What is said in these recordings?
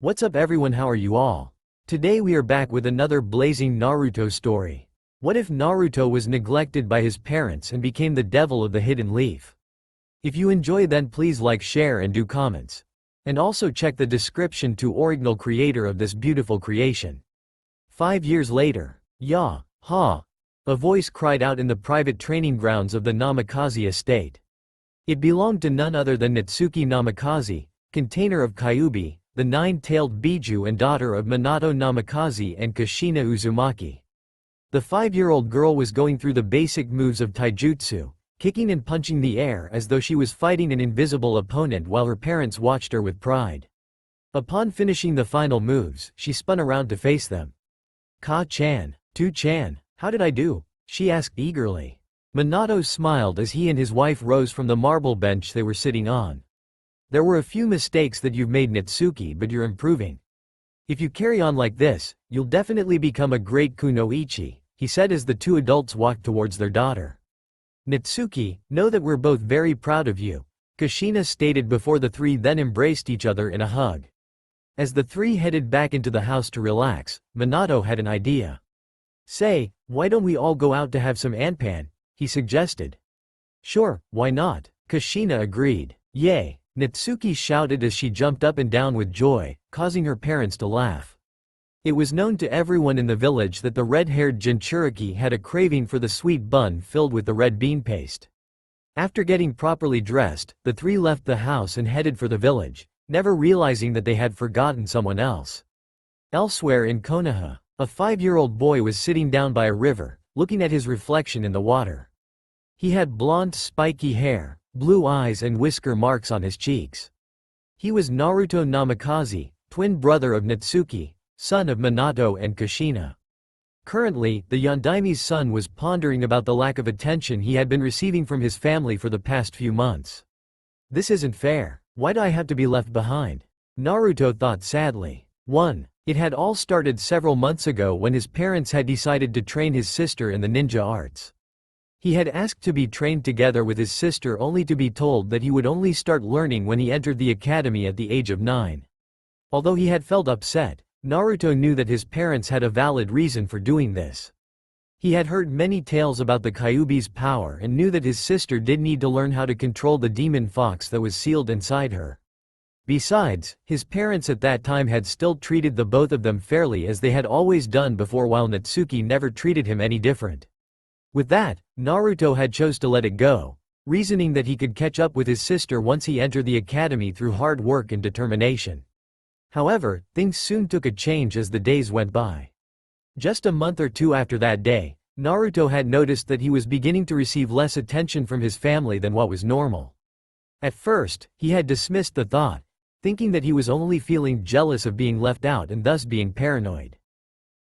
What's up everyone, how are you all? Today we are back with another blazing Naruto story. What if Naruto was neglected by his parents and became the devil of the hidden leaf? If you enjoy, then please like, share and do comments. And also check the description to original creator of this beautiful creation. 5 years later. Ya, ha! A voice cried out in the private training grounds of the Namikaze estate. It belonged to none other than Natsuki Namikaze, container of Kyuubi, the nine-tailed Biju and daughter of Minato Namikaze and Kushina Uzumaki. The 5-year-old girl was going through the basic moves of taijutsu, kicking and punching the air as though she was fighting an invisible opponent while her parents watched her with pride. Upon finishing the final moves, she spun around to face them. "Ka-chan, Tu-chan, how did I do?" she asked eagerly. Minato smiled as he and his wife rose from the marble bench they were sitting on. "There were a few mistakes that you've made, Natsuki, but you're improving. If you carry on like this, you'll definitely become a great kunoichi," he said as the two adults walked towards their daughter. "Natsuki, know that we're both very proud of you," Kushina stated before the three then embraced each other in a hug. As the three headed back into the house to relax, Minato had an idea. "Say, why don't we all go out to have some anpan?" he suggested. "Sure, why not?" Kushina agreed. "Yay!" Natsuki shouted as she jumped up and down with joy, causing her parents to laugh. It was known to everyone in the village that the red-haired Jinchuriki had a craving for the sweet bun filled with the red bean paste. After getting properly dressed, the three left the house and headed for the village, never realizing that they had forgotten someone else. Elsewhere in Konoha, a 5-year-old boy was sitting down by a river, looking at his reflection in the water. He had blonde spiky hair, blue eyes and whisker marks on his cheeks. He was Naruto Namikaze, twin brother of Natsuki, son of Minato and Kushina. Currently, the Yondaimi's son was pondering about the lack of attention he had been receiving from his family for the past few months. "This isn't fair. Why do I have to be left behind?" Naruto thought sadly. 1. It had all started several months ago when his parents had decided to train his sister in the ninja arts. He had asked to be trained together with his sister only to be told that he would only start learning when he entered the academy at the age of 9. Although he had felt upset, Naruto knew that his parents had a valid reason for doing this. He had heard many tales about the Kyuubi's power and knew that his sister did need to learn how to control the demon fox that was sealed inside her. Besides, his parents at that time had still treated the both of them fairly as they had always done before, while Natsuki never treated him any different. With that, Naruto had chose to let it go, reasoning that he could catch up with his sister once he entered the academy through hard work and determination. However, things soon took a change as the days went by. Just a month or two after that day, Naruto had noticed that he was beginning to receive less attention from his family than what was normal. At first, he had dismissed the thought, thinking that he was only feeling jealous of being left out and thus being paranoid.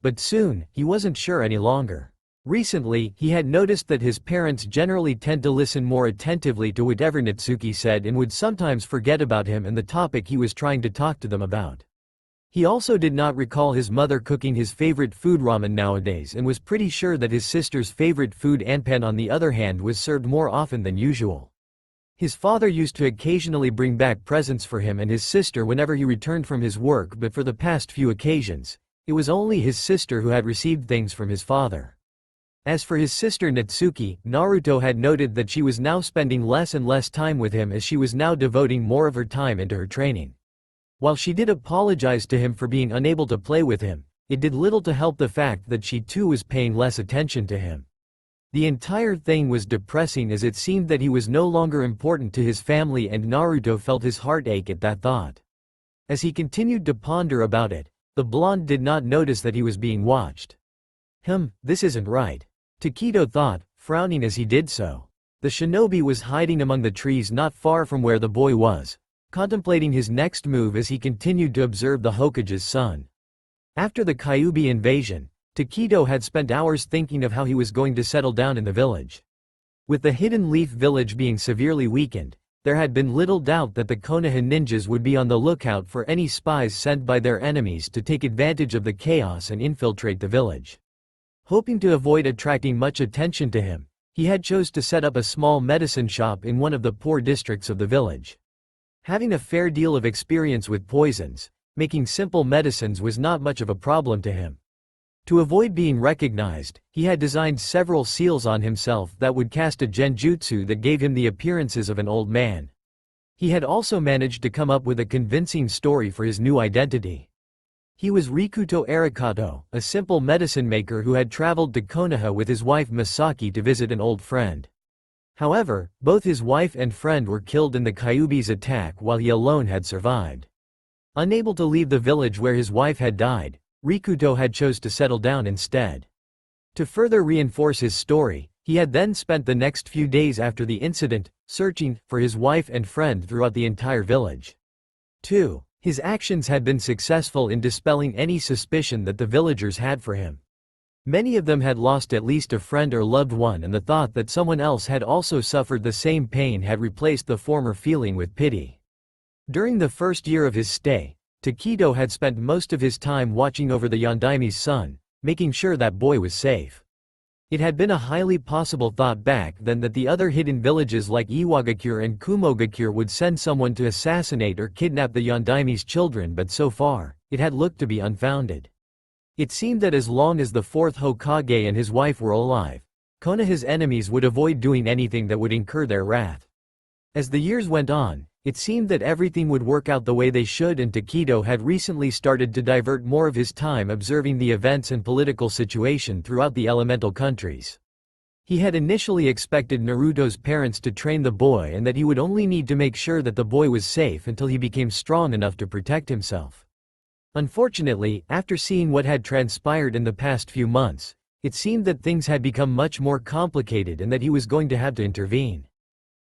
But soon, he wasn't sure any longer. Recently, he had noticed that his parents generally tend to listen more attentively to whatever Natsuki said and would sometimes forget about him and the topic he was trying to talk to them about. He also did not recall his mother cooking his favorite food ramen nowadays and was pretty sure that his sister's favorite food anpan on the other hand was served more often than usual. His father used to occasionally bring back presents for him and his sister whenever he returned from his work, but for the past few occasions, it was only his sister who had received things from his father. As for his sister Natsuki, Naruto had noted that she was now spending less and less time with him as she was now devoting more of her time into her training. While she did apologize to him for being unable to play with him, it did little to help the fact that she too was paying less attention to him. The entire thing was depressing as it seemed that he was no longer important to his family, and Naruto felt his heart ache at that thought. As he continued to ponder about it, the blonde did not notice that he was being watched. This isn't right," Takedo thought, frowning as he did so. The shinobi was hiding among the trees not far from where the boy was, contemplating his next move as he continued to observe the Hokage's son. After the Kyuubi invasion, Takedo had spent hours thinking of how he was going to settle down in the village. With the Hidden Leaf village being severely weakened, there had been little doubt that the Konoha ninjas would be on the lookout for any spies sent by their enemies to take advantage of the chaos and infiltrate the village. Hoping to avoid attracting much attention to him, he had chose to set up a small medicine shop in one of the poor districts of the village. Having a fair deal of experience with poisons, making simple medicines was not much of a problem to him. To avoid being recognized, he had designed several seals on himself that would cast a genjutsu that gave him the appearances of an old man. He had also managed to come up with a convincing story for his new identity. He was Rikuto Arikato, a simple medicine maker who had traveled to Konoha with his wife Misaki to visit an old friend. However, both his wife and friend were killed in the Kyuubi's attack while he alone had survived. Unable to leave the village where his wife had died, Rikuto had chose to settle down instead. To further reinforce his story, he had then spent the next few days after the incident, searching for his wife and friend throughout the entire village. 2. His actions had been successful in dispelling any suspicion that the villagers had for him. Many of them had lost at least a friend or loved one, and the thought that someone else had also suffered the same pain had replaced the former feeling with pity. During the first year of his stay, Takedo had spent most of his time watching over the Yondaimi's son, making sure that boy was safe. It had been a highly possible thought back then that the other hidden villages like Iwagakure and Kumogakure would send someone to assassinate or kidnap the Yondaimi's children, but so far, it had looked to be unfounded. It seemed that as long as the fourth Hokage and his wife were alive, Konoha's enemies would avoid doing anything that would incur their wrath. As the years went on, it seemed that everything would work out the way they should, and Takedo had recently started to divert more of his time observing the events and political situation throughout the elemental countries. He had initially expected Naruto's parents to train the boy and that he would only need to make sure that the boy was safe until he became strong enough to protect himself. Unfortunately, after seeing what had transpired in the past few months, it seemed that things had become much more complicated and that he was going to have to intervene.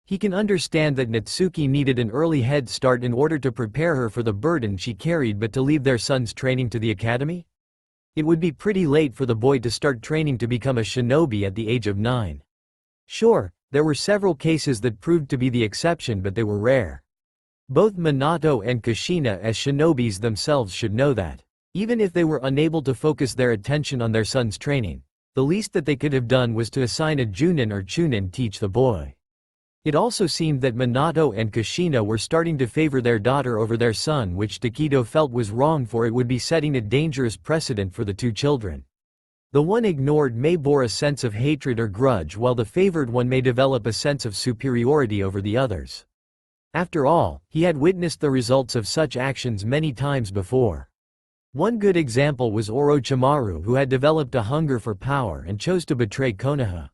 He can understand that Natsuki needed an early head start in order to prepare her for the burden she carried, but to leave their son's training to the academy? It would be pretty late for the boy to start training to become a shinobi at the age of 9. Sure, there were several cases that proved to be the exception, but they were rare. Both Minato and Kushina as shinobis themselves should know that. Even if they were unable to focus their attention on their son's training, the least that they could have done was to assign a Junin or Chunin teach the boy. It also seemed that Minato and Kushina were starting to favor their daughter over their son, which Takedo felt was wrong, for it would be setting a dangerous precedent for the two children. The one ignored may bore a sense of hatred or grudge, while the favored one may develop a sense of superiority over the others. After all, he had witnessed the results of such actions many times before. One good example was Orochimaru, who had developed a hunger for power and chose to betray Konoha.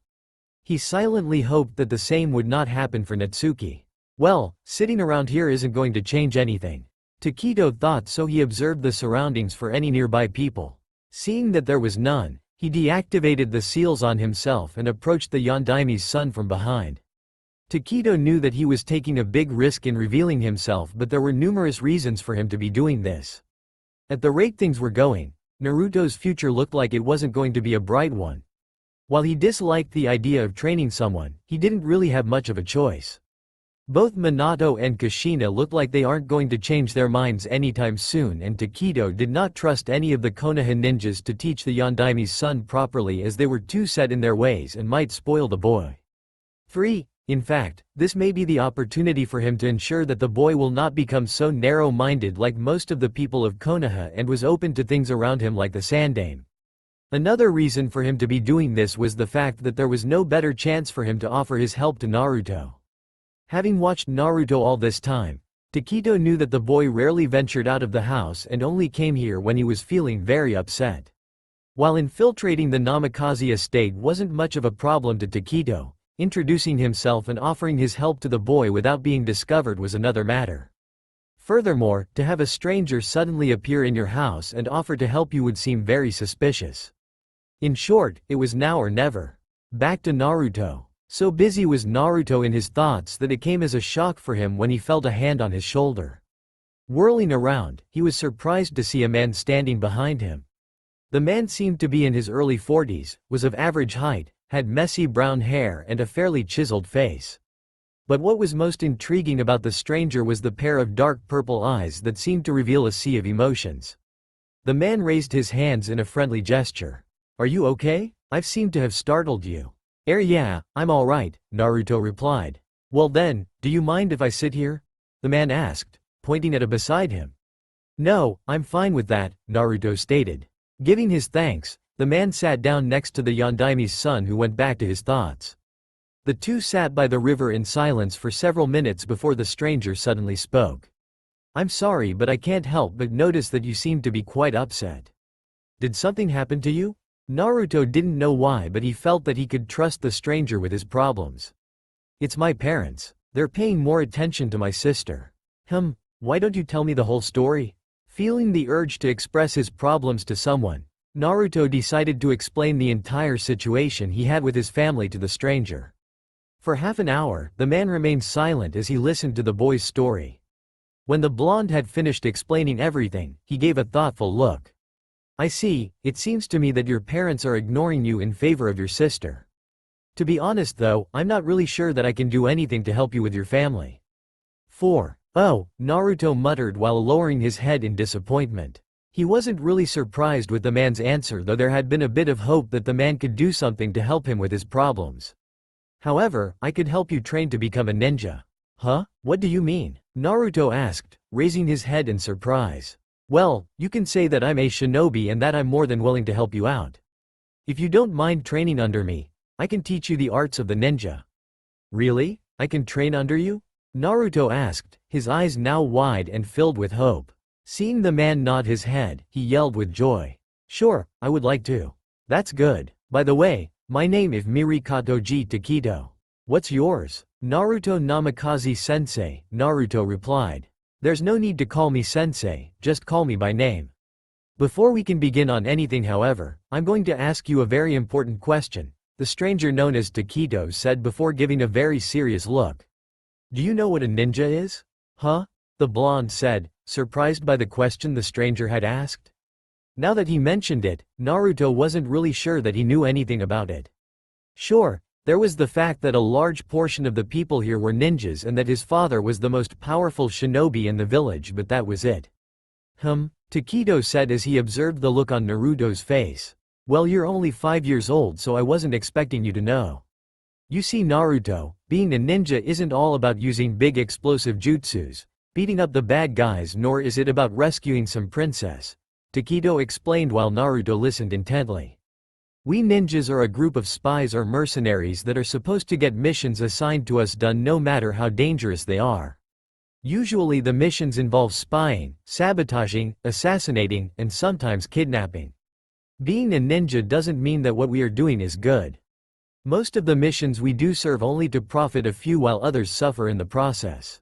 He silently hoped that the same would not happen for Natsuki. Well, sitting around here isn't going to change anything. Takedo thought, so he observed the surroundings for any nearby people. Seeing that there was none, he deactivated the seals on himself and approached the Yondaimi's son from behind. Takedo knew that he was taking a big risk in revealing himself, but there were numerous reasons for him to be doing this. At the rate things were going, Naruto's future looked like it wasn't going to be a bright one. While he disliked the idea of training someone, he didn't really have much of a choice. Both Minato and Kushina looked like they aren't going to change their minds anytime soon, and Takedo did not trust any of the Konoha ninjas to teach the Yondaimi's son properly, as they were too set in their ways and might spoil the boy. 3. In fact, this may be the opportunity for him to ensure that the boy will not become so narrow-minded like most of the people of Konoha and was open to things around him like the Sandaime. Another reason for him to be doing this was the fact that there was no better chance for him to offer his help to Naruto. Having watched Naruto all this time, Takedo knew that the boy rarely ventured out of the house and only came here when he was feeling very upset. While infiltrating the Namikaze estate wasn't much of a problem to Takedo, introducing himself and offering his help to the boy without being discovered was another matter. Furthermore, to have a stranger suddenly appear in your house and offer to help you would seem very suspicious. In short, it was now or never. Back to Naruto. So busy was Naruto in his thoughts that it came as a shock for him when he felt a hand on his shoulder. Whirling around, he was surprised to see a man standing behind him. The man seemed to be in his early 40s, was of average height, had messy brown hair and a fairly chiseled face. But what was most intriguing about the stranger was the pair of dark purple eyes that seemed to reveal a sea of emotions. The man raised his hands in a friendly gesture. "Are you okay? I've seemed to have startled you." Yeah, I'm alright," Naruto replied. "Well then, do you mind if I sit here?" the man asked, pointing at a beside him. No, I'm fine with that, Naruto stated. Giving his thanks, the man sat down next to the Yondaime's son who went back to his thoughts. The two sat by the river in silence for several minutes before the stranger suddenly spoke. I'm sorry, but I can't help but notice that you seem to be quite upset. Did something happen to you? Naruto didn't know why, but he felt that he could trust the stranger with his problems. It's my parents. They're paying more attention to my sister. Why don't you tell me the whole story? Feeling the urge to express his problems to someone, Naruto decided to explain the entire situation he had with his family to the stranger. For half an hour, the man remained silent as he listened to the boy's story. When the blonde had finished explaining everything, he gave a thoughtful look. I see, it seems to me that your parents are ignoring you in favor of your sister. To be honest though, I'm not really sure that I can do anything to help you with your family. 4. Oh, Naruto muttered while lowering his head in disappointment. He wasn't really surprised with the man's answer, though there had been a bit of hope that the man could do something to help him with his problems. However, I could help you train to become a ninja. Huh? What do you mean? Naruto asked, raising his head in surprise. Well, you can say that I'm a shinobi and that I'm more than willing to help you out. If you don't mind training under me, I can teach you the arts of the ninja. Really? I can train under you? Naruto asked, his eyes now wide and filled with hope. Seeing the man nod his head, he yelled with joy. Sure, I would like to. That's good. By the way, my name is Mirikatoji Takedo. What's yours? Naruto Namikaze-sensei, Naruto replied. There's no need to call me sensei, just call me by name. Before we can begin on anything, however, I'm going to ask you a very important question, the stranger known as Takedo said before giving a very serious look. Do you know what a ninja is? Huh? The blonde said, surprised by the question the stranger had asked. Now that he mentioned it, Naruto wasn't really sure that he knew anything about it. Sure, there was the fact that a large portion of the people here were ninjas and that his father was the most powerful shinobi in the village, but that was it. Takedo said as he observed the look on Naruto's face. Well, you're only 5 years old, so I wasn't expecting you to know. You see, Naruto, being a ninja isn't all about using big explosive jutsus, beating up the bad guys, nor is it about rescuing some princess. Takedo explained while Naruto listened intently. We ninjas are a group of spies or mercenaries that are supposed to get missions assigned to us done no matter how dangerous they are. Usually the missions involve spying, sabotaging, assassinating, and sometimes kidnapping. Being a ninja doesn't mean that what we are doing is good. Most of the missions we do serve only to profit a few while others suffer in the process.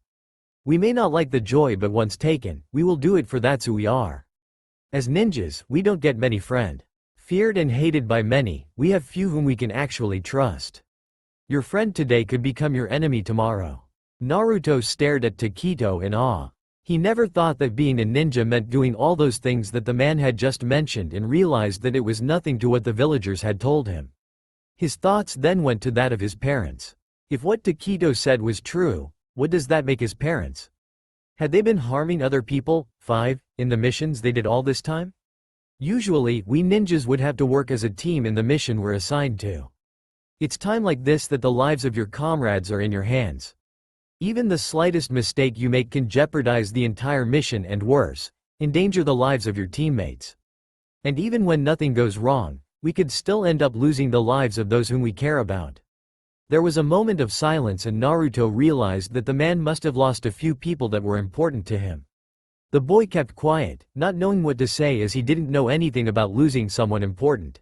We may not like the joy, but once taken, we will do it, for that's who we are. As ninjas, we don't get many friends. Feared and hated by many, we have few whom we can actually trust. Your friend today could become your enemy tomorrow. Naruto stared at Takedo in awe. He never thought that being a ninja meant doing all those things that the man had just mentioned, and realized that it was nothing to what the villagers had told him. His thoughts then went to that of his parents. If what Takedo said was true, what does that make his parents? Had they been harming other people, in the missions they did all this time? Usually, we ninjas would have to work as a team in the mission we're assigned to. It's time like this that the lives of your comrades are in your hands. Even the slightest mistake you make can jeopardize the entire mission and worse, endanger the lives of your teammates. And even when nothing goes wrong, we could still end up losing the lives of those whom we care about. There was a moment of silence and Naruto realized that the man must have lost a few people that were important to him. The boy kept quiet, not knowing what to say as he didn't know anything about losing someone important.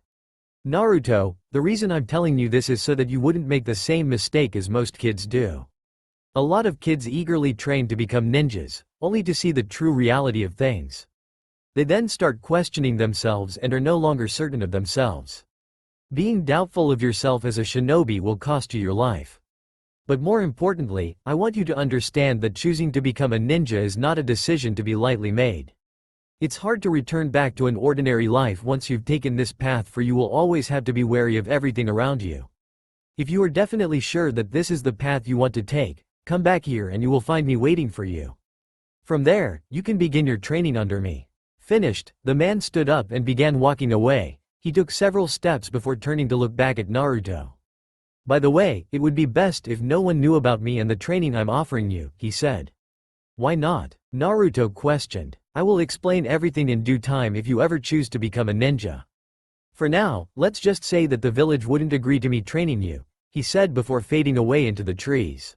Naruto, the reason I'm telling you this is so that you wouldn't make the same mistake as most kids do. A lot of kids eagerly train to become ninjas, only to see the true reality of things. They then start questioning themselves and are no longer certain of themselves. Being doubtful of yourself as a shinobi will cost you your life. But more importantly, I want you to understand that choosing to become a ninja is not a decision to be lightly made. It's hard to return back to an ordinary life once you've taken this path, for you will always have to be wary of everything around you. If you are definitely sure that this is the path you want to take, come back here and you will find me waiting for you. From there, you can begin your training under me. Finished, the man stood up and began walking away. He took several steps before turning to look back at Naruto. By the way, it would be best if no one knew about me and the training I'm offering you, he said. Why not? Naruto questioned. I will explain everything in due time if you ever choose to become a ninja. For now, let's just say that the village wouldn't agree to me training you, he said before fading away into the trees.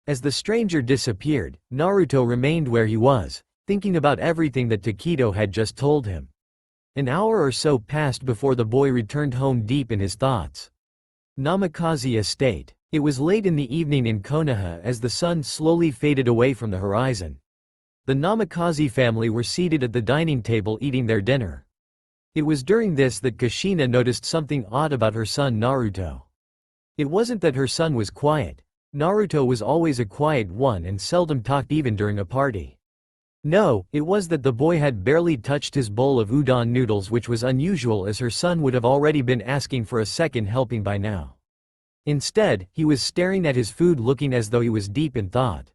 As the stranger disappeared, Naruto remained where he was, thinking about everything that Takedo had just told him. An hour or so passed before the boy returned home deep in his thoughts. Namikaze Estate. It was late in the evening in Konoha as the sun slowly faded away from the horizon. The Namikaze family were seated at the dining table eating their dinner. It was during this that Kushina noticed something odd about her son Naruto. It wasn't that her son was quiet. Naruto was always a quiet one and seldom talked even during a party. No, it was that the boy had barely touched his bowl of udon noodles, which was unusual as her son would have already been asking for a second helping by now. Instead, he was staring at his food looking as though he was deep in thought.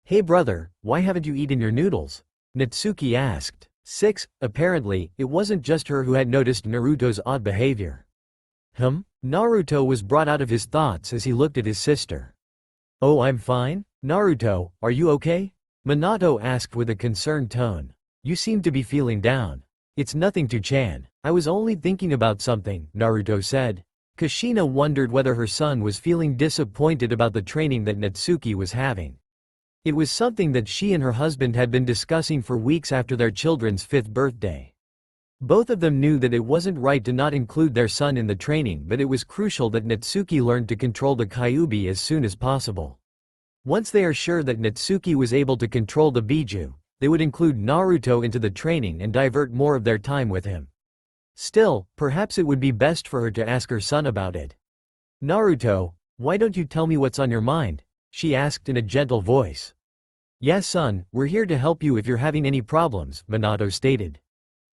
"Hey brother, why haven't you eaten your noodles?" Natsuki asked. 6. Apparently, it wasn't just her who had noticed Naruto's odd behavior. Naruto was brought out of his thoughts as he looked at his sister. "Oh, I'm fine. Naruto, are you okay?" Minato asked with a concerned tone. "You seem to be feeling down." "It's nothing to Chan. I was only thinking about something," Naruto said. Kushina wondered whether her son was feeling disappointed about the training that Natsuki was having. It was something that she and her husband had been discussing for weeks after their children's 5th birthday. Both of them knew that it wasn't right to not include their son in the training, but it was crucial that Natsuki learned to control the Kyuubi as soon as possible. Once they are sure that Natsuki was able to control the Biju, they would include Naruto into the training and divert more of their time with him. Still, perhaps it would be best for her to ask her son about it. "Naruto, why don't you tell me what's on your mind?" she asked in a gentle voice. "Yes son, we're here to help you if you're having any problems," Minato stated.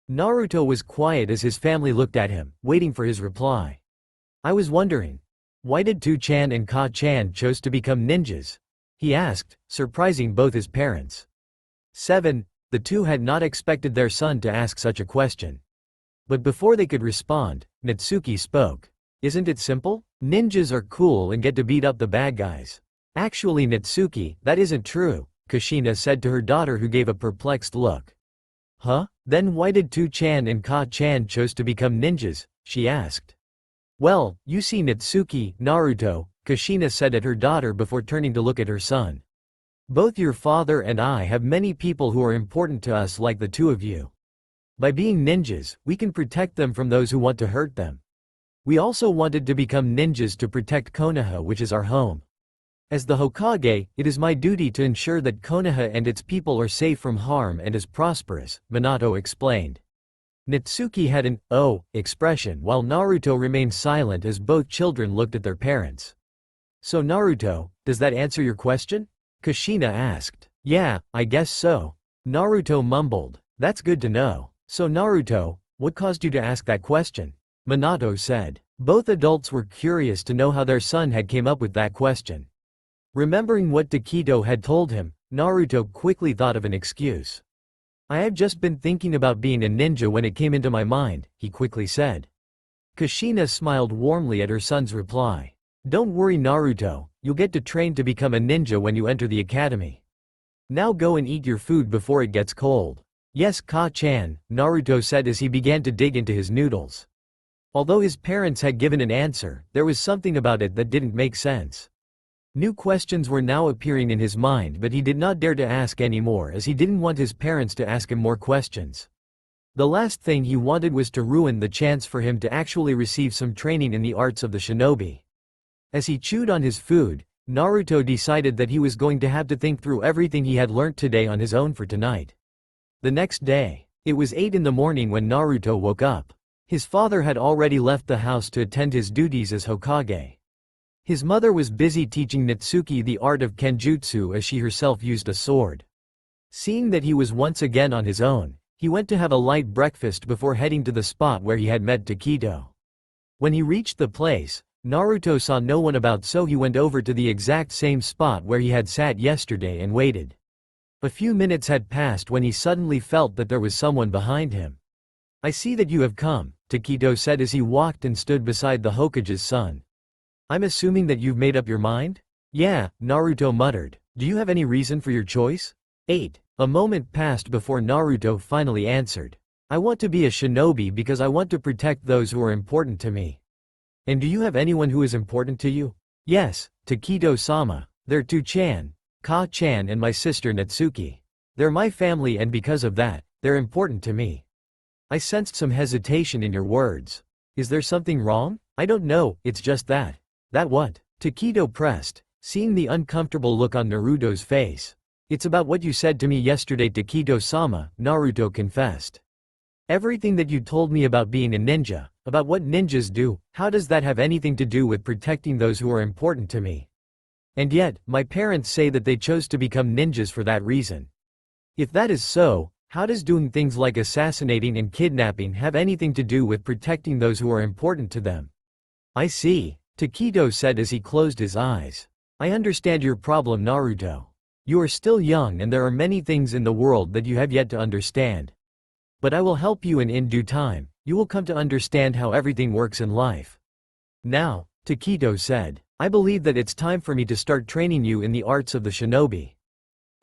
Naruto was quiet as his family looked at him, waiting for his reply. "I was wondering, why did Tu-chan and Ka-chan chose to become ninjas?" he asked, surprising both his parents. 7. The two had not expected their son to ask such a question. But before they could respond, Natsuki spoke. "Isn't it simple? Ninjas are cool and get to beat up the bad guys." "Actually Natsuki, that isn't true," Kushina said to her daughter, who gave a perplexed look. "Huh? Then why did Tu-chan and Ka-chan chose to become ninjas?" she asked. "Well, you see Natsuki, Naruto," Kushina said at her daughter before turning to look at her son. "Both your father and I have many people who are important to us like the two of you. By being ninjas, we can protect them from those who want to hurt them. We also wanted to become ninjas to protect Konoha, which is our home. As the Hokage, it is my duty to ensure that Konoha and its people are safe from harm and is prosperous," Minato explained. Natsuki had an "oh" expression while Naruto remained silent as both children looked at their parents. "So Naruto, does that answer your question?" Kushina asked. "Yeah, I guess so." Naruto mumbled. "That's good to know. So Naruto, what caused you to ask that question?" Minato said. Both adults were curious to know how their son had came up with that question. Remembering what Takedo had told him, Naruto quickly thought of an excuse. "I have just been thinking about being a ninja when it came into my mind," he quickly said. Kushina smiled warmly at her son's reply. "Don't worry Naruto, you'll get to train to become a ninja when you enter the academy. Now go and eat your food before it gets cold." "Yes Ka-chan," Naruto said as he began to dig into his noodles. Although his parents had given an answer, there was something about it that didn't make sense. New questions were now appearing in his mind, but he did not dare to ask anymore as he didn't want his parents to ask him more questions. The last thing he wanted was to ruin the chance for him to actually receive some training in the arts of the shinobi. As he chewed on his food, Naruto decided that he was going to have to think through everything he had learnt today on his own for tonight. The next day, it was 8 in the morning when Naruto woke up. His father had already left the house to attend his duties as Hokage. His mother was busy teaching Natsuki the art of kenjutsu as she herself used a sword. Seeing that he was once again on his own, he went to have a light breakfast before heading to the spot where he had met Takedo. When he reached the place, Naruto saw no one about, so he went over to the exact same spot where he had sat yesterday and waited. A few minutes had passed when he suddenly felt that there was someone behind him. "I see that you have come," Takedo said as he walked and stood beside the Hokage's son. "I'm assuming that you've made up your mind?" "Yeah," Naruto muttered. "Do you have any reason for your choice?" 8. A moment passed before Naruto finally answered. I want to be a shinobi because I want to protect those who are important to me. And do you have anyone who is important to you? Yes, Takedo-sama. They're Tu-chan, Ka-chan and my sister Natsuki. They're my family and because of that, they're important to me. I sensed some hesitation in your words. Is there something wrong? I don't know, it's just that. That what? Takedo pressed, seeing the uncomfortable look on Naruto's face. It's about what you said to me yesterday, Takedo-sama, Naruto confessed. Everything that you told me about being a ninja, about what ninjas do, how does that have anything to do with protecting those who are important to me? And yet, my parents say that they chose to become ninjas for that reason. If that is so, how does doing things like assassinating and kidnapping have anything to do with protecting those who are important to them? I see, Takedo said as he closed his eyes. I understand your problem, Naruto. You are still young and there are many things in the world that you have yet to understand. But I will help you and in due time, you will come to understand how everything works in life. Now, Takedo said, I believe that it's time for me to start training you in the arts of the shinobi.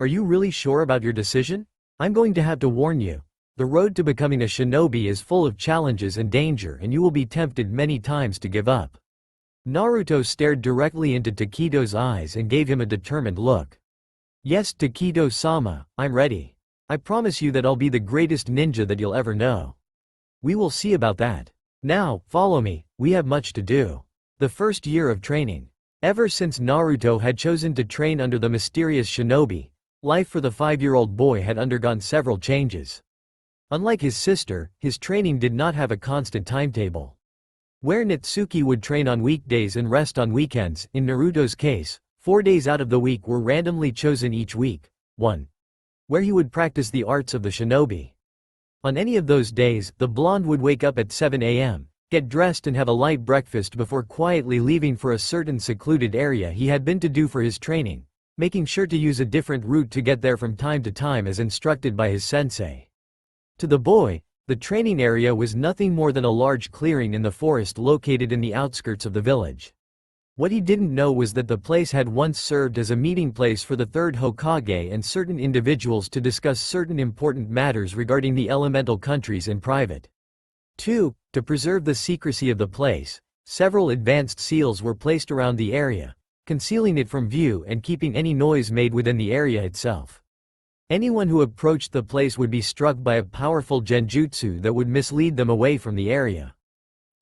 Are you really sure about your decision? I'm going to have to warn you. The road to becoming a shinobi is full of challenges and danger and you will be tempted many times to give up. Naruto stared directly into Takedo's eyes and gave him a determined look. Yes, Takedo-sama, I'm ready. I promise you that I'll be the greatest ninja that you'll ever know. We will see about that. Now, follow me, we have much to do. The first year of training. Ever since Naruto had chosen to train under the mysterious shinobi, life for the 5-year-old boy had undergone several changes. Unlike his sister, his training did not have a constant timetable. Where Natsuki would train on weekdays and rest on weekends, in Naruto's case, 4 days out of the week were randomly chosen each week. 1. Where he would practice the arts of the shinobi. On any of those days, the blonde would wake up at 7 a.m., get dressed and have a light breakfast before quietly leaving for a certain secluded area he had been to do for his training, making sure to use a different route to get there from time to time as instructed by his sensei. To the boy, the training area was nothing more than a large clearing in the forest located in the outskirts of the village. What he didn't know was that the place had once served as a meeting place for the third Hokage and certain individuals to discuss certain important matters regarding the elemental countries in private. 2. To preserve the secrecy of the place, several advanced seals were placed around the area, concealing it from view and keeping any noise made within the area itself. Anyone who approached the place would be struck by a powerful genjutsu that would mislead them away from the area.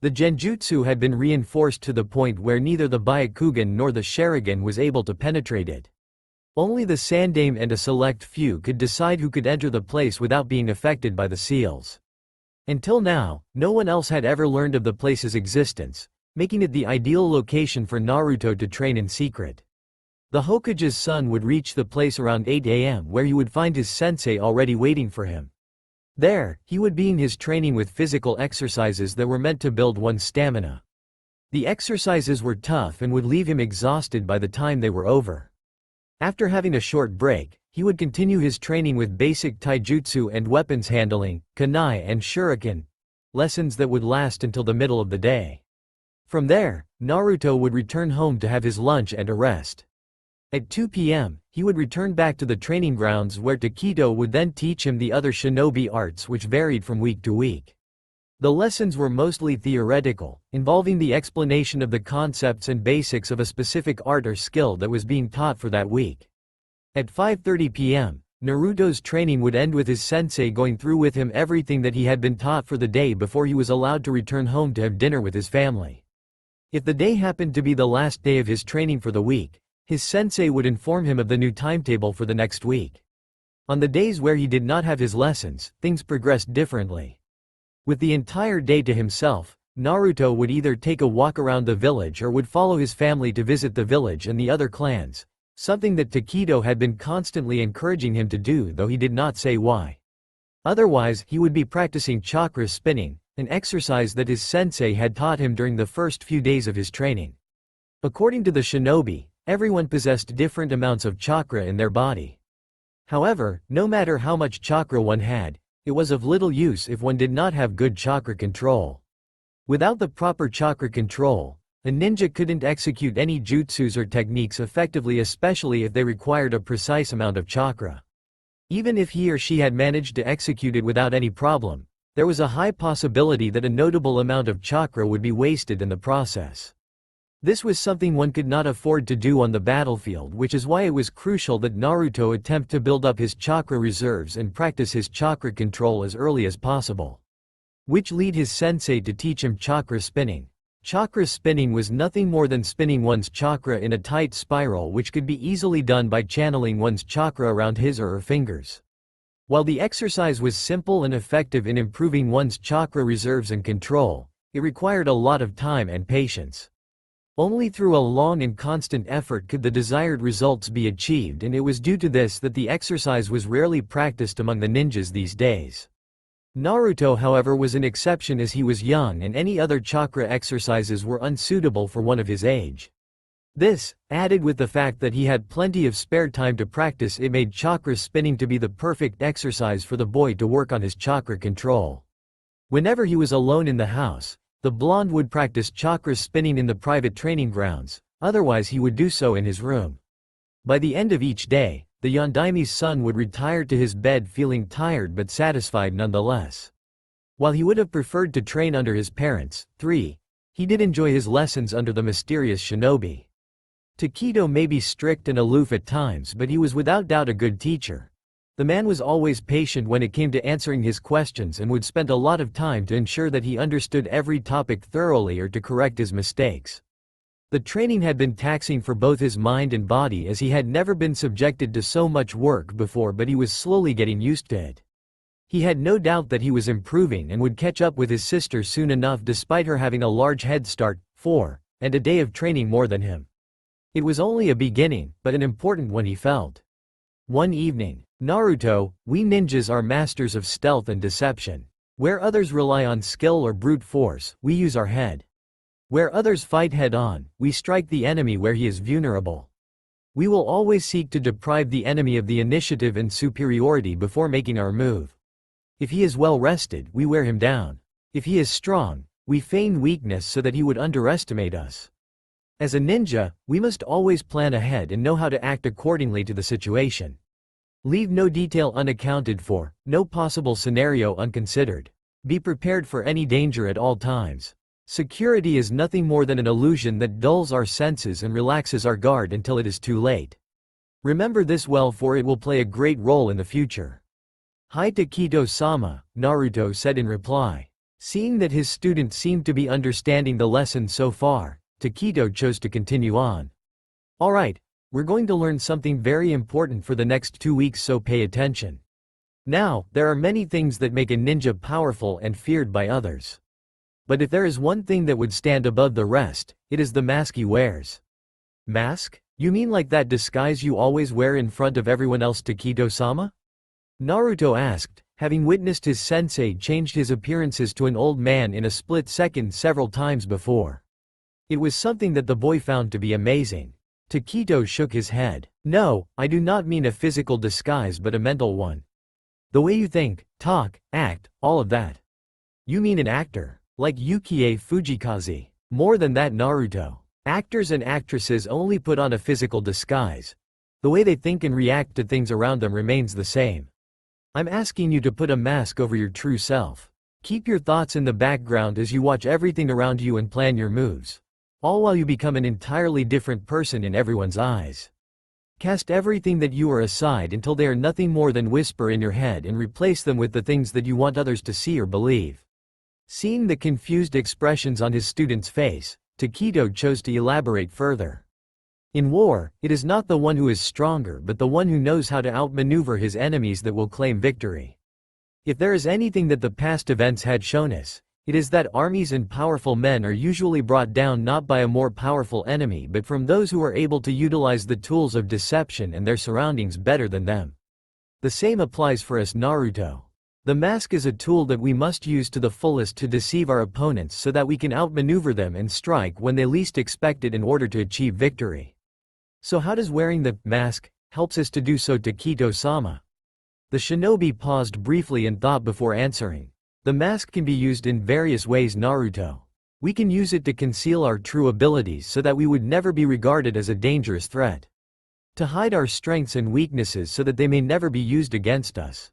The genjutsu had been reinforced to the point where neither the Byakugan nor the Sharingan was able to penetrate it. Only the Sandaime and a select few could decide who could enter the place without being affected by the seals. Until now, no one else had ever learned of the place's existence, making it the ideal location for Naruto to train in secret. The Hokage's son would reach the place around 8 a.m. where he would find his sensei already waiting for him. There, he would begin his training with physical exercises that were meant to build one's stamina. The exercises were tough and would leave him exhausted by the time they were over. After having a short break, he would continue his training with basic taijutsu and weapons handling, kunai and shuriken, lessons that would last until the middle of the day. From there, Naruto would return home to have his lunch and a rest. At 2 p.m., he would return back to the training grounds where Takedo would then teach him the other shinobi arts which varied from week to week. The lessons were mostly theoretical, involving the explanation of the concepts and basics of a specific art or skill that was being taught for that week. At 5:30 p.m., Naruto's training would end with his sensei going through with him everything that he had been taught for the day before he was allowed to return home to have dinner with his family. If the day happened to be the last day of his training for the week, his sensei would inform him of the new timetable for the next week. On the days where he did not have his lessons, things progressed differently. With the entire day to himself, Naruto would either take a walk around the village or would follow his family to visit the village and the other clans, something that Takedo had been constantly encouraging him to do, though he did not say why. Otherwise, he would be practicing chakra spinning, an exercise that his sensei had taught him during the first few days of his training. According to the shinobi, everyone possessed different amounts of chakra in their body. However, no matter how much chakra one had, it was of little use if one did not have good chakra control. Without the proper chakra control, a ninja couldn't execute any jutsus or techniques effectively, especially if they required a precise amount of chakra. Even if he or she had managed to execute it without any problem, there was a high possibility that a notable amount of chakra would be wasted in the process. This was something one could not afford to do on the battlefield, which is why it was crucial that Naruto attempt to build up his chakra reserves and practice his chakra control as early as possible. Which led his sensei to teach him chakra spinning. Chakra spinning was nothing more than spinning one's chakra in a tight spiral, which could be easily done by channeling one's chakra around his or her fingers. While the exercise was simple and effective in improving one's chakra reserves and control, it required a lot of time and patience. Only through a long and constant effort could the desired results be achieved, and it was due to this that the exercise was rarely practiced among the ninjas these days. Naruto, however, was an exception as he was young, and any other chakra exercises were unsuitable for one of his age. This, added with the fact that he had plenty of spare time to practice, it made chakra spinning to be the perfect exercise for the boy to work on his chakra control. Whenever he was alone in the house, the blonde would practice chakra spinning in the private training grounds, otherwise he would do so in his room. By the end of each day, the Yondaimi's son would retire to his bed feeling tired but satisfied nonetheless. While he would have preferred to train under his parents, he did enjoy his lessons under the mysterious shinobi. Takedo may be strict and aloof at times, but he was without doubt a good teacher. The man was always patient when it came to answering his questions and would spend a lot of time to ensure that he understood every topic thoroughly or to correct his mistakes. The training had been taxing for both his mind and body, as he had never been subjected to so much work before, but he was slowly getting used to it. He had no doubt that he was improving and would catch up with his sister soon enough, despite her having a large head start, and a day of training more than him. It was only a beginning, but an important one, he felt. One evening, Naruto, we ninjas are masters of stealth and deception. Where others rely on skill or brute force, we use our head. Where others fight head-on, we strike the enemy where he is vulnerable. We will always seek to deprive the enemy of the initiative and superiority before making our move. If he is well rested, we wear him down. If he is strong, we feign weakness so that he would underestimate us. As a ninja, we must always plan ahead and know how to act accordingly to the situation. Leave no detail unaccounted for, no possible scenario unconsidered. Be prepared for any danger at all times. Security is nothing more than an illusion that dulls our senses and relaxes our guard until it is too late. Remember this well, for it will play a great role in the future. Hi Takedo-sama, Naruto said in reply. Seeing that his student seemed to be understanding the lesson so far, Takedo chose to continue on. Alright, we're going to learn something very important for the next 2 weeks, so pay attention. Now, there are many things that make a ninja powerful and feared by others. But if there is one thing that would stand above the rest, it is the mask he wears. Mask? You mean like that disguise you always wear in front of everyone else, Takedo-sama? Naruto asked, having witnessed his sensei change his appearances to an old man in a split second several times before. It was something that the boy found to be amazing. Takedo shook his head. No, I do not mean a physical disguise but a mental one. The way you think, talk, act, all of that. You mean an actor, like Yukie Fujikaze. More than that, Naruto. Actors and actresses only put on a physical disguise. The way they think and react to things around them remains the same. I'm asking you to put a mask over your true self. Keep your thoughts in the background as you watch everything around you and plan your moves. All while you become an entirely different person in everyone's eyes. Cast everything that you are aside until they are nothing more than whisper in your head, and replace them with the things that you want others to see or believe. Seeing the confused expressions on his student's face, Takedo chose to elaborate further. In war, it is not the one who is stronger but the one who knows how to outmaneuver his enemies that will claim victory. If there is anything that the past events had shown us, it is that armies and powerful men are usually brought down not by a more powerful enemy but from those who are able to utilize the tools of deception and their surroundings better than them. The same applies for us, Naruto. The mask is a tool that we must use to the fullest to deceive our opponents so that we can outmaneuver them and strike when they least expect it in order to achieve victory. So how does wearing the mask helps us to do so, Takedo-sama? The shinobi paused briefly and thought before answering. The mask can be used in various ways, Naruto. We can use it to conceal our true abilities so that we would never be regarded as a dangerous threat. To hide our strengths and weaknesses so that they may never be used against us.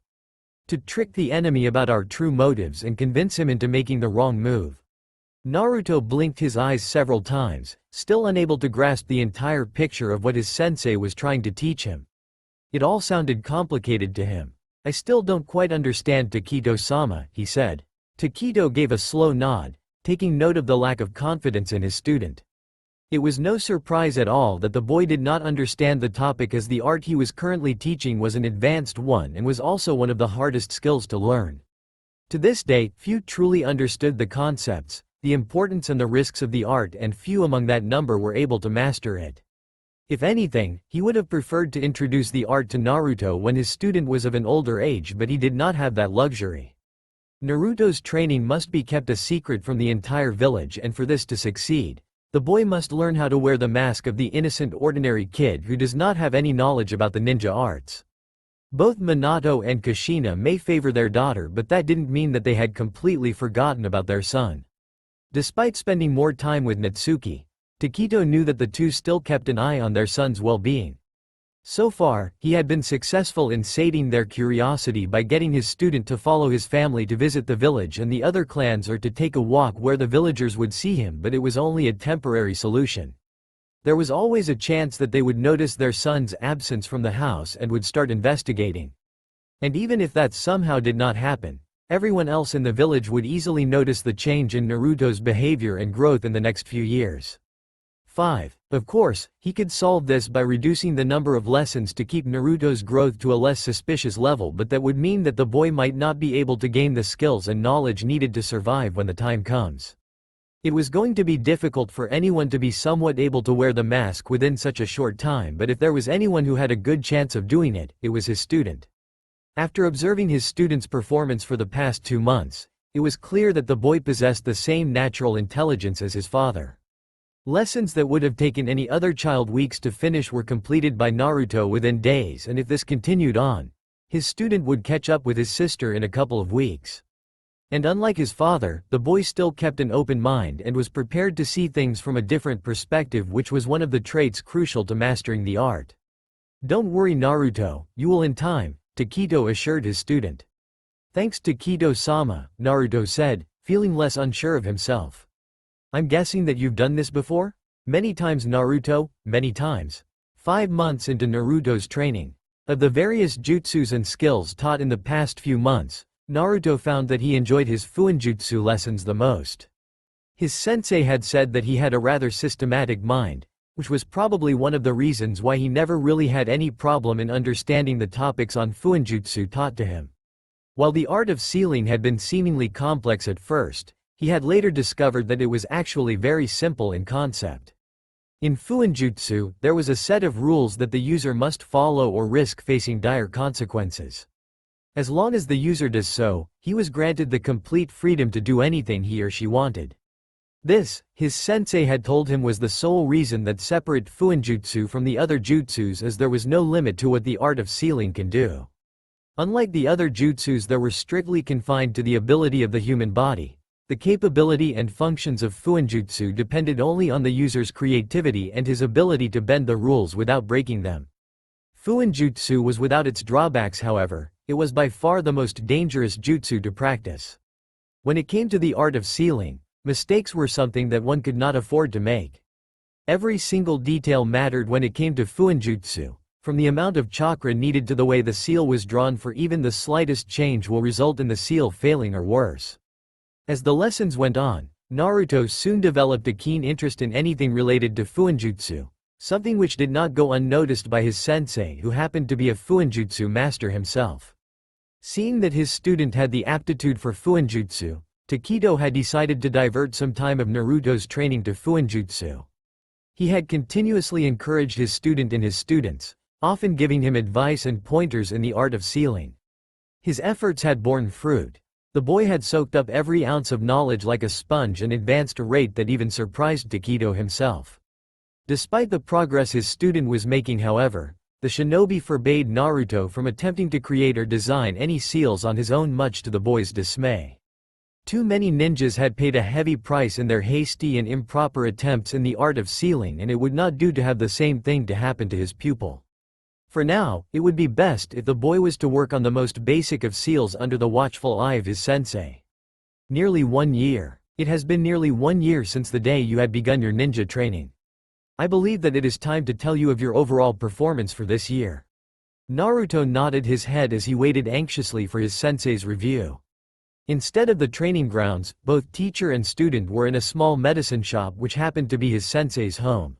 To trick the enemy about our true motives and convince him into making the wrong move. Naruto blinked his eyes several times, still unable to grasp the entire picture of what his sensei was trying to teach him. It all sounded complicated to him. I still don't quite understand Taketo-sama, he said. Taketo gave a slow nod, taking note of the lack of confidence in his student. It was no surprise at all that the boy did not understand the topic, as the art he was currently teaching was an advanced one and was also one of the hardest skills to learn. To this day, few truly understood the concepts, the importance and the risks of the art, and few among that number were able to master it. If anything, he would have preferred to introduce the art to Naruto when his student was of an older age, but he did not have that luxury. Naruto's training must be kept a secret from the entire village, and for this to succeed, the boy must learn how to wear the mask of the innocent ordinary kid who does not have any knowledge about the ninja arts. Both Minato and Kushina may favor their daughter, but that didn't mean that they had completely forgotten about their son. Despite spending more time with Natsuki, Taketo knew that the two still kept an eye on their son's well-being. So far, he had been successful in sating their curiosity by getting his student to follow his family to visit the village and the other clans, or to take a walk where the villagers would see him, but it was only a temporary solution. There was always a chance that they would notice their son's absence from the house and would start investigating. And even if that somehow did not happen, everyone else in the village would easily notice the change in Naruto's behavior and growth in the next few years. 5. Of course, he could solve this by reducing the number of lessons to keep Naruto's growth to a less suspicious level, but that would mean that the boy might not be able to gain the skills and knowledge needed to survive when the time comes. It was going to be difficult for anyone to be somewhat able to wear the mask within such a short time, but if there was anyone who had a good chance of doing it, it was his student. After observing his student's performance for the past 2 months, it was clear that the boy possessed the same natural intelligence as his father. Lessons that would have taken any other child weeks to finish were completed by Naruto within days, and if this continued on, his student would catch up with his sister in a couple of weeks. And unlike his father, the boy still kept an open mind and was prepared to see things from a different perspective, which was one of the traits crucial to mastering the art. "Don't worry, Naruto, you will in time," Taketo assured his student. "Thanks to Taketo-sama," Naruto said, feeling less unsure of himself. "I'm guessing that you've done this before?" "Many times, Naruto, many times." 5 months into Naruto's training. Of the various jutsus and skills taught in the past few months, Naruto found that he enjoyed his fuinjutsu lessons the most. His sensei had said that he had a rather systematic mind, which was probably one of the reasons why he never really had any problem in understanding the topics on fuinjutsu taught to him. While the art of sealing had been seemingly complex at first, he had later discovered that it was actually very simple in concept. In fuinjutsu, there was a set of rules that the user must follow or risk facing dire consequences. As long as the user does so, he was granted the complete freedom to do anything he or she wanted. This, his sensei had told him, was the sole reason that separated fuinjutsu from the other jutsus, as there was no limit to what the art of sealing can do. Unlike the other jutsus that were strictly confined to the ability of the human body, the capability and functions of fuinjutsu depended only on the user's creativity and his ability to bend the rules without breaking them. Fuinjutsu was without its drawbacks, however. It was by far the most dangerous jutsu to practice. When it came to the art of sealing, mistakes were something that one could not afford to make. Every single detail mattered when it came to fuinjutsu, from the amount of chakra needed to the way the seal was drawn, for even the slightest change will result in the seal failing or worse. As the lessons went on, Naruto soon developed a keen interest in anything related to fuinjutsu, something which did not go unnoticed by his sensei, who happened to be a fuinjutsu master himself. Seeing that his student had the aptitude for fuinjutsu, Taketo had decided to divert some time of Naruto's training to fuinjutsu. He had continuously encouraged his student in his students, often giving him advice and pointers in the art of sealing. His efforts had borne fruit. The boy had soaked up every ounce of knowledge like a sponge and advanced a rate that even surprised Taketo himself. Despite the progress his student was making, however, the shinobi forbade Naruto from attempting to create or design any seals on his own, much to the boy's dismay. Too many ninjas had paid a heavy price in their hasty and improper attempts in the art of sealing, and it would not do to have the same thing to happen to his pupil. For now, it would be best if the boy was to work on the most basic of seals under the watchful eye of his sensei. Nearly 1 year. It has been nearly 1 year since the day you had begun your ninja training. I believe that it is time to tell you of your overall performance for this year. Naruto nodded his head as he waited anxiously for his sensei's review. Instead of the training grounds, both teacher and student were in a small medicine shop which happened to be his sensei's home.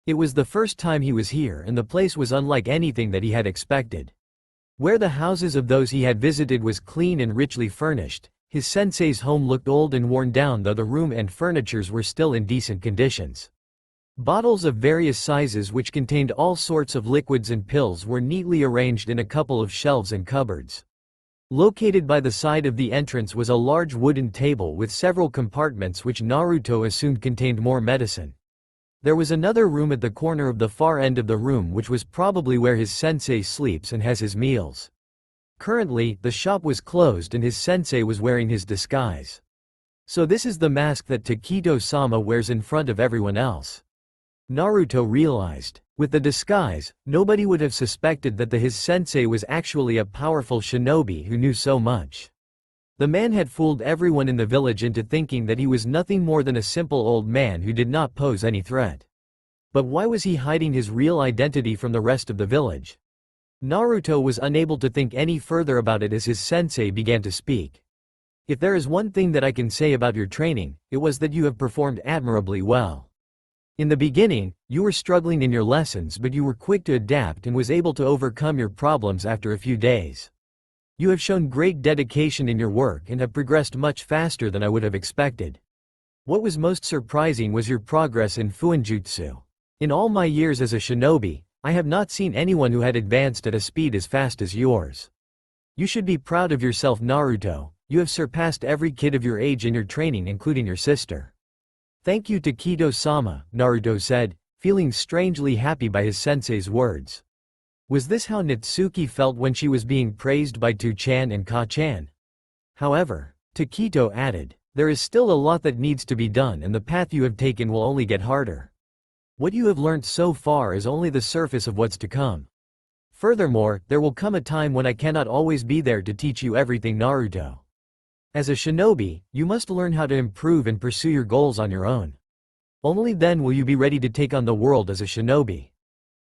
It was the first time he was here and the place was unlike anything that he had expected. Where the houses of those he had visited was clean and richly furnished, his sensei's home looked old and worn down, though the room and furnitures were still in decent conditions. Bottles of various sizes which contained all sorts of liquids and pills were neatly arranged in a couple of shelves and cupboards. Located by the side of the entrance was a large wooden table with several compartments which Naruto assumed contained more medicine. There was another room at the corner of the far end of the room which was probably where his sensei sleeps and has his meals. Currently, the shop was closed and his sensei was wearing his disguise. So this is the mask that Taketo-sama wears in front of everyone else. Naruto realized. With the disguise, nobody would have suspected that his sensei was actually a powerful shinobi who knew so much. The man had fooled everyone in the village into thinking that he was nothing more than a simple old man who did not pose any threat. But why was he hiding his real identity from the rest of the village? Naruto was unable to think any further about it as his sensei began to speak. If there is one thing that I can say about your training, it was that you have performed admirably well. In the beginning, you were struggling in your lessons, but you were quick to adapt and was able to overcome your problems after a few days. You have shown great dedication in your work and have progressed much faster than I would have expected. What was most surprising was your progress in Fuinjutsu. In all my years as a shinobi, I have not seen anyone who had advanced at a speed as fast as yours. You should be proud of yourself, Naruto. You have surpassed every kid of your age in your training, including your sister. Thank you, Taketo-sama, Naruto said, feeling strangely happy by his sensei's words. Was this how Natsuki felt when she was being praised by Tu-chan and Ka-chan? However, Taketo added, there is still a lot that needs to be done and the path you have taken will only get harder. What you have learned so far is only the surface of what's to come. Furthermore, there will come a time when I cannot always be there to teach you everything, Naruto. As a shinobi, you must learn how to improve and pursue your goals on your own. Only then will you be ready to take on the world as a shinobi.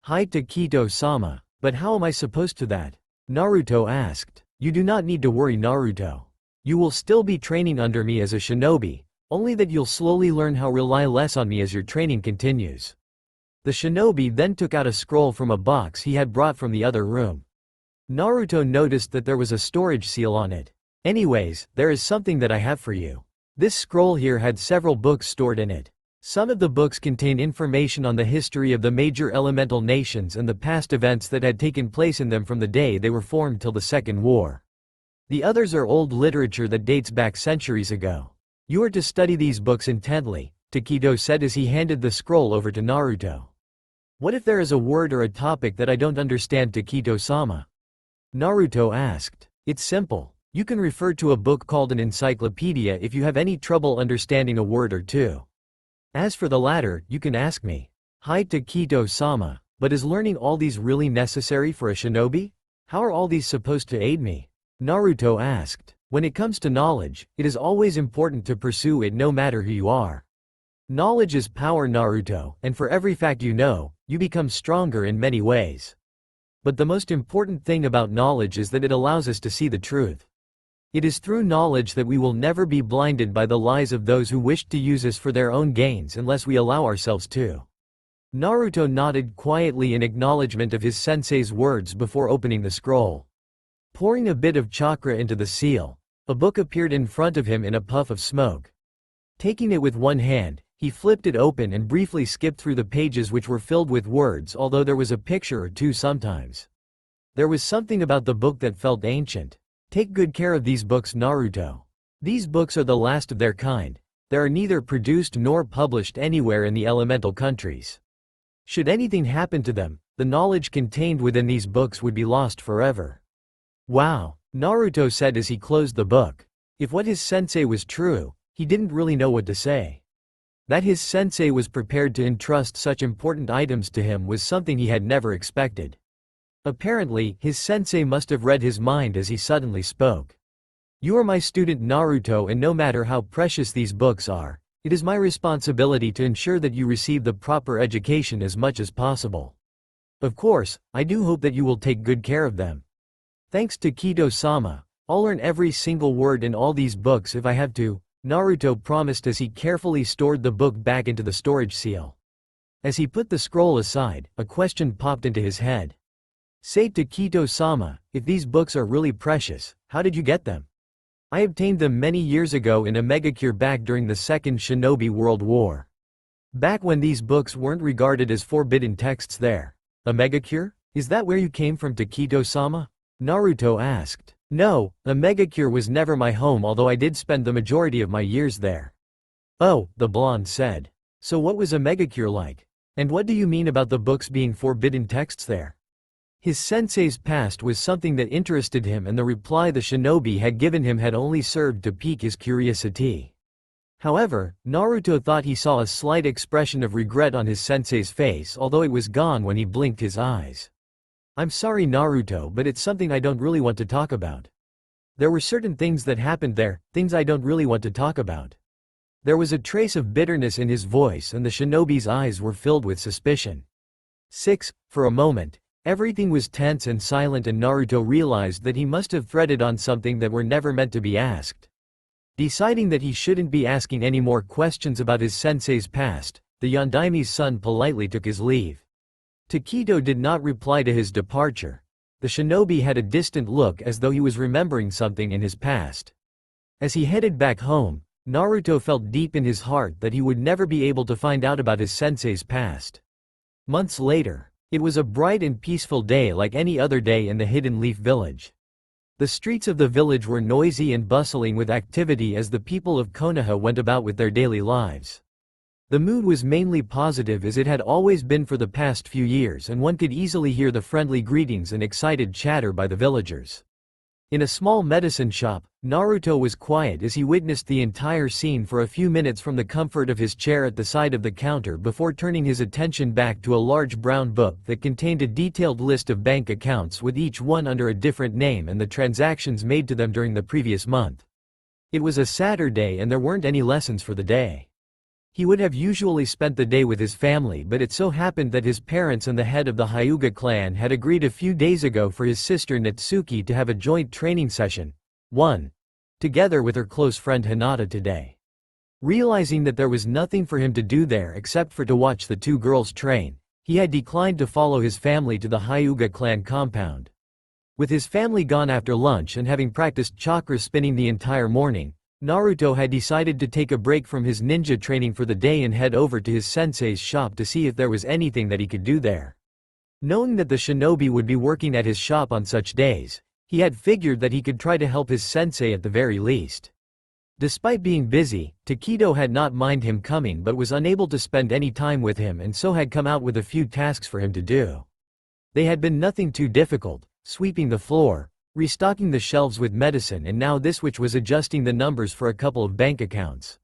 Hi, Taketo-sama, but how am I supposed to that? Naruto asked. You do not need to worry, Naruto. You will still be training under me as a shinobi, only that you'll slowly learn how to rely less on me as your training continues. The shinobi then took out a scroll from a box he had brought from the other room. Naruto noticed that there was a storage seal on it. Anyways, there is something that I have for you. This scroll here had several books stored in it. Some of the books contain information on the history of the major elemental nations and the past events that had taken place in them from the day they were formed till the Second War. The others are old literature that dates back centuries ago. You are to study these books intently, Taketo said as he handed the scroll over to Naruto. What if there is a word or a topic that I don't understand, Taketo-sama? Naruto asked. It's simple. You can refer to a book called an encyclopedia if you have any trouble understanding a word or two. As for the latter, you can ask me. Hi, Taketo-sama, but is learning all these really necessary for a shinobi? How are all these supposed to aid me? Naruto asked. When it comes to knowledge, it is always important to pursue it no matter who you are. Knowledge is power, Naruto, and for every fact you know, you become stronger in many ways. But the most important thing about knowledge is that it allows us to see the truth. It is through knowledge that we will never be blinded by the lies of those who wished to use us for their own gains unless we allow ourselves to. Naruto nodded quietly in acknowledgement of his sensei's words before opening the scroll. Pouring a bit of chakra into the seal, a book appeared in front of him in a puff of smoke. Taking it with one hand, he flipped it open and briefly skipped through the pages which were filled with words, although there was a picture or two sometimes. There was something about the book that felt ancient. Take good care of these books, Naruto. These books are the last of their kind. They are neither produced nor published anywhere in the elemental countries. Should anything happen to them, the knowledge contained within these books would be lost forever. Wow, Naruto said as he closed the book. If what his sensei was true, he didn't really know what to say. That his sensei was prepared to entrust such important items to him was something he had never expected. Apparently, his sensei must have read his mind as he suddenly spoke. You are my student Naruto, and no matter how precious these books are, it is my responsibility to ensure that you receive the proper education as much as possible. Of course, I do hope that you will take good care of them. Thanks to Kido-sama, I'll learn every single word in all these books if I have to, Naruto promised as he carefully stored the book back into the storage seal. As he put the scroll aside, a question popped into his head. Say to Kido-sama, if these books are really precious, how did you get them? I obtained them many years ago in a megacure back during the Second Shinobi World War. Back when these books weren't regarded as forbidden texts there. A megacure? Is that where you came from, to Kido-sama? Naruto asked. No, a megacure was never my home, although I did spend the majority of my years there. Oh, the blonde said. So what was a megacure like? And what do you mean about the books being forbidden texts there? His sensei's past was something that interested him, and the reply the shinobi had given him had only served to pique his curiosity. However, Naruto thought he saw a slight expression of regret on his sensei's face, although it was gone when he blinked his eyes. I'm sorry Naruto, but it's something I don't really want to talk about. There were certain things that happened there, things I don't really want to talk about. There was a trace of bitterness in his voice, and the shinobi's eyes were filled with suspicion. 6. For a moment, everything was tense and silent, and Naruto realized that he must have threaded on something that were never meant to be asked. Deciding that he shouldn't be asking any more questions about his sensei's past, the Yondaime's son politely took his leave. Takedo did not reply to his departure. The shinobi had a distant look as though he was remembering something in his past. As he headed back home, Naruto felt deep in his heart that he would never be able to find out about his sensei's past. Months later, it was a bright and peaceful day like any other day in the Hidden Leaf Village. The streets of the village were noisy and bustling with activity as the people of Konoha went about with their daily lives. The mood was mainly positive, as it had always been for the past few years, and one could easily hear the friendly greetings and excited chatter by the villagers. In a small medicine shop, Naruto was quiet as he witnessed the entire scene for a few minutes from the comfort of his chair at the side of the counter before turning his attention back to a large brown book that contained a detailed list of bank accounts, with each one under a different name and the transactions made to them during the previous month. It was a Saturday and there weren't any lessons for the day. He would have usually spent the day with his family, but it so happened that his parents and the head of the Hyuga clan had agreed a few days ago for his sister Natsuki to have a joint training session, together with her close friend Hinata today. Realizing that there was nothing for him to do there except for to watch the two girls train, he had declined to follow his family to the Hyuga clan compound. With his family gone after lunch and having practiced chakra spinning the entire morning, Naruto had decided to take a break from his ninja training for the day and head over to his sensei's shop to see if there was anything that he could do there. Knowing that the shinobi would be working at his shop on such days, he had figured that he could try to help his sensei at the very least. Despite being busy, Takedo had not minded him coming but was unable to spend any time with him, and so had come out with a few tasks for him to do. They had been nothing too difficult: sweeping the floor, restocking the shelves with medicine, and now this, which was adjusting the numbers for a couple of bank accounts.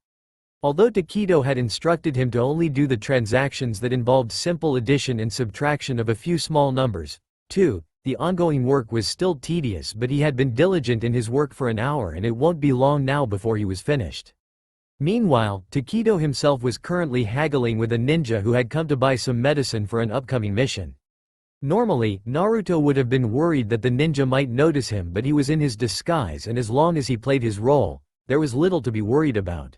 Although Takedo had instructed him to only do the transactions that involved simple addition and subtraction of a few small numbers, the ongoing work was still tedious, but he had been diligent in his work for an hour and it won't be long now before he was finished. Meanwhile, Takedo himself was currently haggling with a ninja who had come to buy some medicine for an upcoming mission. Normally, Naruto would have been worried that the ninja might notice him, but he was in his disguise, and as long as he played his role, there was little to be worried about.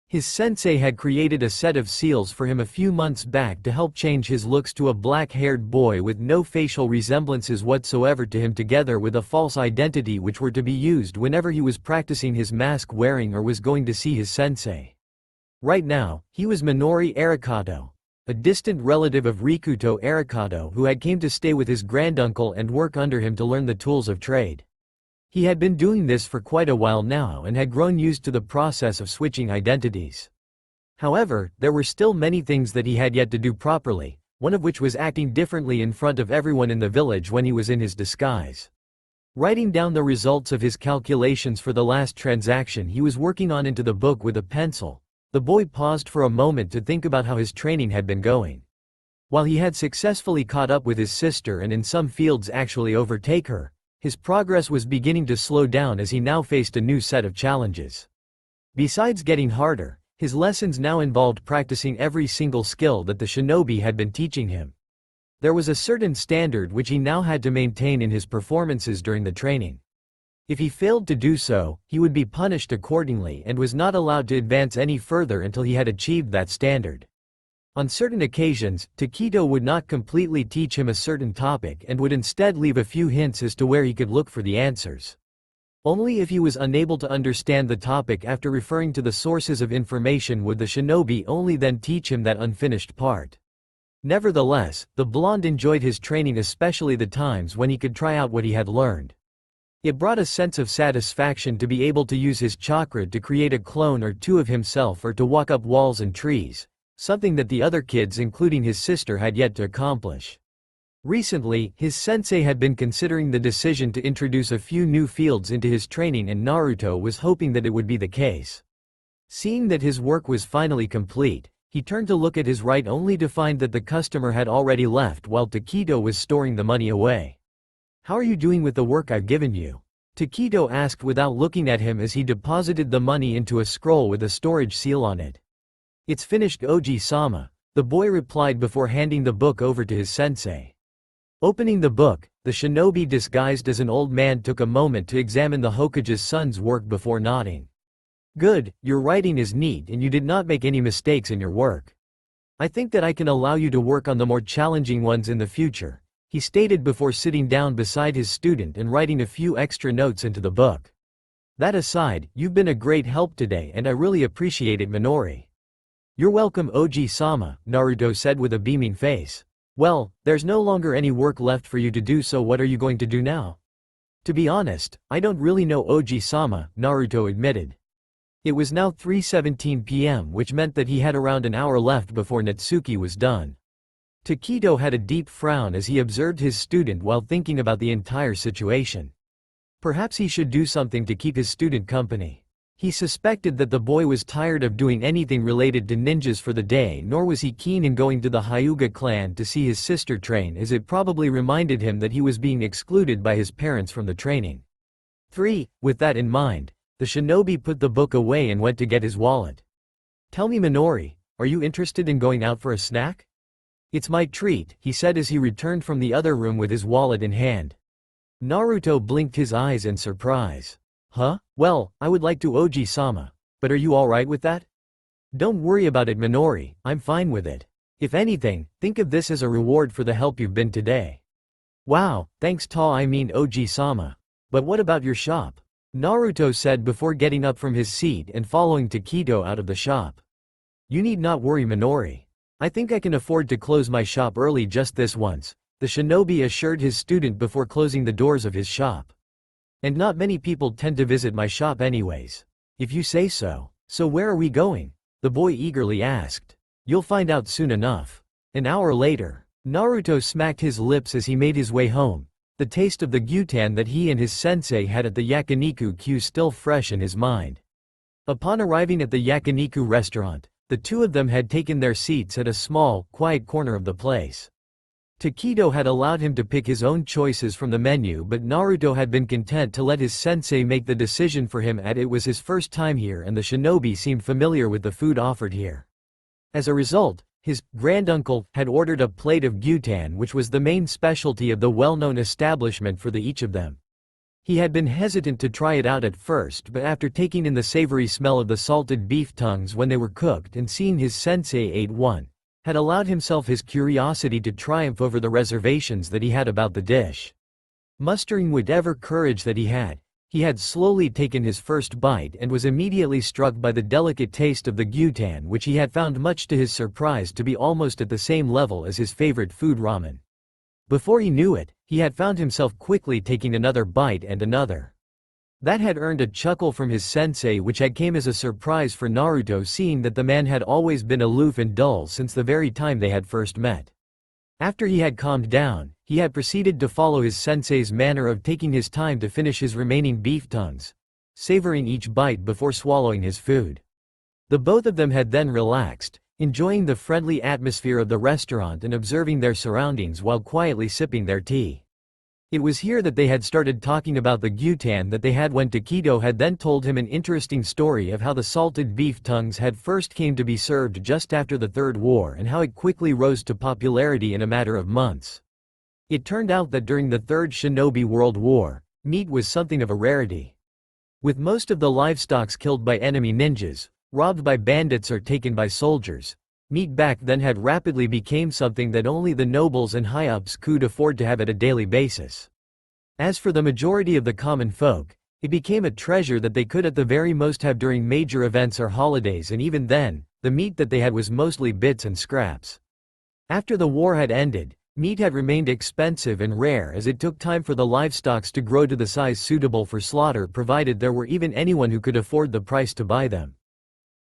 His sensei had created a set of seals for him a few months back to help change his looks to a black-haired boy with no facial resemblances whatsoever to him, together with a false identity which were to be used whenever he was practicing his mask wearing or was going to see his sensei. Right now, he was Minori Arikato, a distant relative of Rikuto Arikato who had came to stay with his granduncle and work under him to learn the tools of trade. He had been doing this for quite a while now and had grown used to the process of switching identities. However, there were still many things that he had yet to do properly, one of which was acting differently in front of everyone in the village when he was in his disguise. Writing down the results of his calculations for the last transaction he was working on into the book with a pencil, the boy paused for a moment to think about how his training had been going. While he had successfully caught up with his sister and in some fields actually overtake her, his progress was beginning to slow down as he now faced a new set of challenges. Besides getting harder, his lessons now involved practicing every single skill that the shinobi had been teaching him. There was a certain standard which he now had to maintain in his performances during the training. If he failed to do so, he would be punished accordingly and was not allowed to advance any further until he had achieved that standard. On certain occasions, Takedo would not completely teach him a certain topic and would instead leave a few hints as to where he could look for the answers. Only if he was unable to understand the topic after referring to the sources of information would the shinobi only then teach him that unfinished part. Nevertheless, the blonde enjoyed his training, especially the times when he could try out what he had learned. It brought a sense of satisfaction to be able to use his chakra to create a clone or two of himself or to walk up walls and trees, something that the other kids including his sister had yet to accomplish. Recently, his sensei had been considering the decision to introduce a few new fields into his training and Naruto was hoping that it would be the case. Seeing that his work was finally complete, he turned to look at his right only to find that the customer had already left while Takedo was storing the money away. "How are you doing with the work I've given you?" Takedo asked without looking at him as he deposited the money into a scroll with a storage seal on it. "It's finished, Oji-sama," the boy replied before handing the book over to his sensei. Opening the book, the shinobi disguised as an old man took a moment to examine the Hokage's son's work before nodding. "Good, your writing is neat and you did not make any mistakes in your work. I think that I can allow you to work on the more challenging ones in the future," he stated before sitting down beside his student and writing a few extra notes into the book. "That aside, you've been a great help today and I really appreciate it, Minori." "You're welcome, Oji-sama," Naruto said with a beaming face. "Well, there's no longer any work left for you to do, so what are you going to do now?" "To be honest, I don't really know, Oji-sama," Naruto admitted. It was now 3:17 p.m., which meant that he had around an hour left before Natsuki was done. Takedo had a deep frown as he observed his student while thinking about the entire situation. Perhaps he should do something to keep his student company. He suspected that the boy was tired of doing anything related to ninjas for the day, nor was he keen in going to the Hyuga clan to see his sister train, as it probably reminded him that he was being excluded by his parents from the training. 3. With that in mind, the shinobi put the book away and went to get his wallet. "Tell me, Minori, are you interested in going out for a snack?" "It's my treat," he said as he returned from the other room with his wallet in hand. Naruto blinked his eyes in surprise. "Huh? Well, I would like to, Oji-sama. But are you alright with that?" "Don't worry about it, Minori, I'm fine with it. If anything, think of this as a reward for the help you've been today." "Wow, thanks Oji-sama. But what about your shop?" Naruto said before getting up from his seat and following Takedo out of the shop. "You need not worry, Minori. I think I can afford to close my shop early just this once," the shinobi assured his student before closing the doors of his shop. "And not many people tend to visit my shop anyways." "If you say so. So where are we going?" the boy eagerly asked. "You'll find out soon enough." An hour later, Naruto smacked his lips as he made his way home, the taste of the gyutan that he and his sensei had at the yakiniku queue still fresh in his mind. Upon arriving at the yakiniku restaurant, the two of them had taken their seats at a small, quiet corner of the place. Takedo had allowed him to pick his own choices from the menu, but Naruto had been content to let his sensei make the decision for him, as it was his first time here and the shinobi seemed familiar with the food offered here. As a result, his granduncle had ordered a plate of gyutan, which was the main specialty of the well-known establishment for each of them. He had been hesitant to try it out at first, but after taking in the savory smell of the salted beef tongues when they were cooked and seeing his sensei ate one, had allowed himself his curiosity to triumph over the reservations that he had about the dish. Mustering whatever courage that he had slowly taken his first bite and was immediately struck by the delicate taste of the gyutan, which he had found, much to his surprise, to be almost at the same level as his favorite food, ramen. Before he knew it, he had found himself quickly taking another bite and another. That had earned a chuckle from his sensei, which had come as a surprise for Naruto, seeing that the man had always been aloof and dull since the very time they had first met. After he had calmed down, he had proceeded to follow his sensei's manner of taking his time to finish his remaining beef tongues, savoring each bite before swallowing his food. The both of them had then relaxed, enjoying the friendly atmosphere of the restaurant and observing their surroundings while quietly sipping their tea. It was here that they had started talking about the gyutan that they had when Takedo had then told him an interesting story of how the salted beef tongues had first came to be served just after the Third War and how it quickly rose to popularity in a matter of months. It turned out that during the Third Shinobi World War, meat was something of a rarity. With most of the livestock killed by enemy ninjas, robbed by bandits or taken by soldiers, meat back then had rapidly become something that only the nobles and high-ups could afford to have at a daily basis. As for the majority of the common folk, it became a treasure that they could at the very most have during major events or holidays, and even then, the meat that they had was mostly bits and scraps. After the war had ended, meat had remained expensive and rare as it took time for the livestock to grow to the size suitable for slaughter, provided there were even anyone who could afford the price to buy them.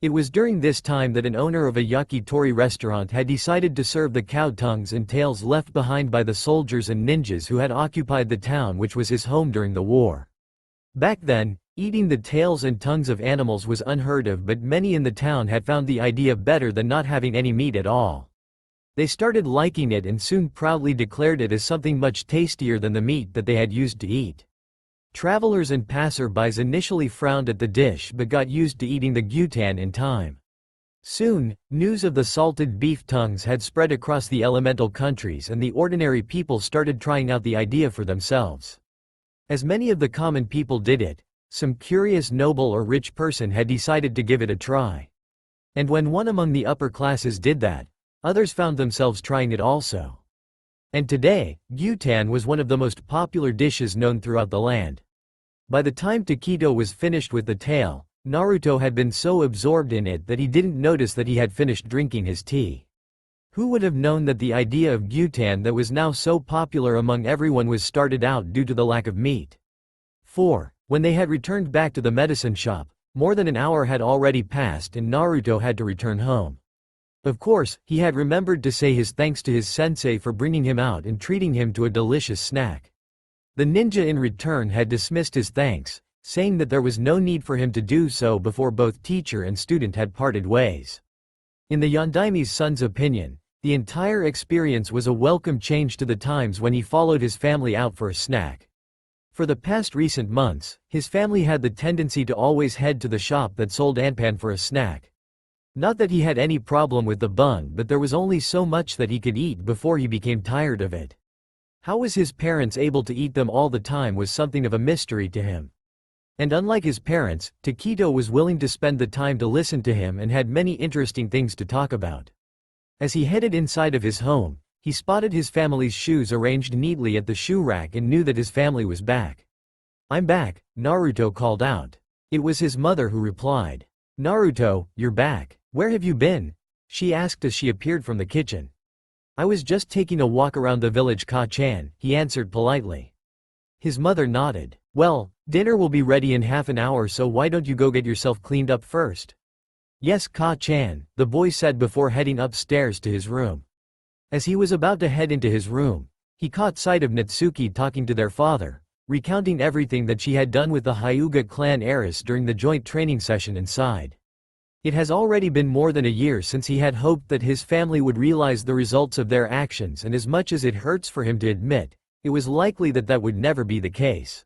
It was during this time that an owner of a yakitori restaurant had decided to serve the cow tongues and tails left behind by the soldiers and ninjas who had occupied the town, which was his home during the war. Back then, eating the tails and tongues of animals was unheard of, but many in the town had found the idea better than not having any meat at all. They started liking it and soon proudly declared it as something much tastier than the meat that they had used to eat. Travelers and passerbys initially frowned at the dish but got used to eating the gyutan in time. Soon, news of the salted beef tongues had spread across the elemental countries and the ordinary people started trying out the idea for themselves. As many of the common people did it, some curious noble or rich person had decided to give it a try. And when one among the upper classes did that, others found themselves trying it also. And today, gyutan was one of the most popular dishes known throughout the land. By the time Takedo was finished with the tail, Naruto had been so absorbed in it that he didn't notice that he had finished drinking his tea. Who would have known that the idea of gyutan that was now so popular among everyone was started out due to the lack of meat? 4. When they had returned back to the medicine shop, more than an hour had already passed and Naruto had to return home. Of course, he had remembered to say his thanks to his sensei for bringing him out and treating him to a delicious snack. The ninja in return had dismissed his thanks, saying that there was no need for him to do so before both teacher and student had parted ways. In the Yondaime's son's opinion, the entire experience was a welcome change to the times when he followed his family out for a snack. For the past recent months, his family had the tendency to always head to the shop that sold anpan for a snack. Not that he had any problem with the bun, but there was only so much that he could eat before he became tired of it. How was his parents able to eat them all the time was something of a mystery to him. And unlike his parents, Takedo was willing to spend the time to listen to him and had many interesting things to talk about. As he headed inside of his home, he spotted his family's shoes arranged neatly at the shoe rack and knew that his family was back. "I'm back," Naruto called out. It was his mother who replied. "Naruto, you're back. Where have you been?" she asked as she appeared from the kitchen. "I was just taking a walk around the village, Ka-chan," he answered politely. His mother nodded. "Well, dinner will be ready in half an hour, so why don't you go get yourself cleaned up first?" "Yes, Ka-chan," the boy said before heading upstairs to his room. As he was about to head into his room, he caught sight of Natsuki talking to their father, recounting everything that she had done with the Hyuga clan heiress during the joint training session inside. It has already been more than a year since he had hoped that his family would realize the results of their actions, and as much as it hurts for him to admit, it was likely that that would never be the case.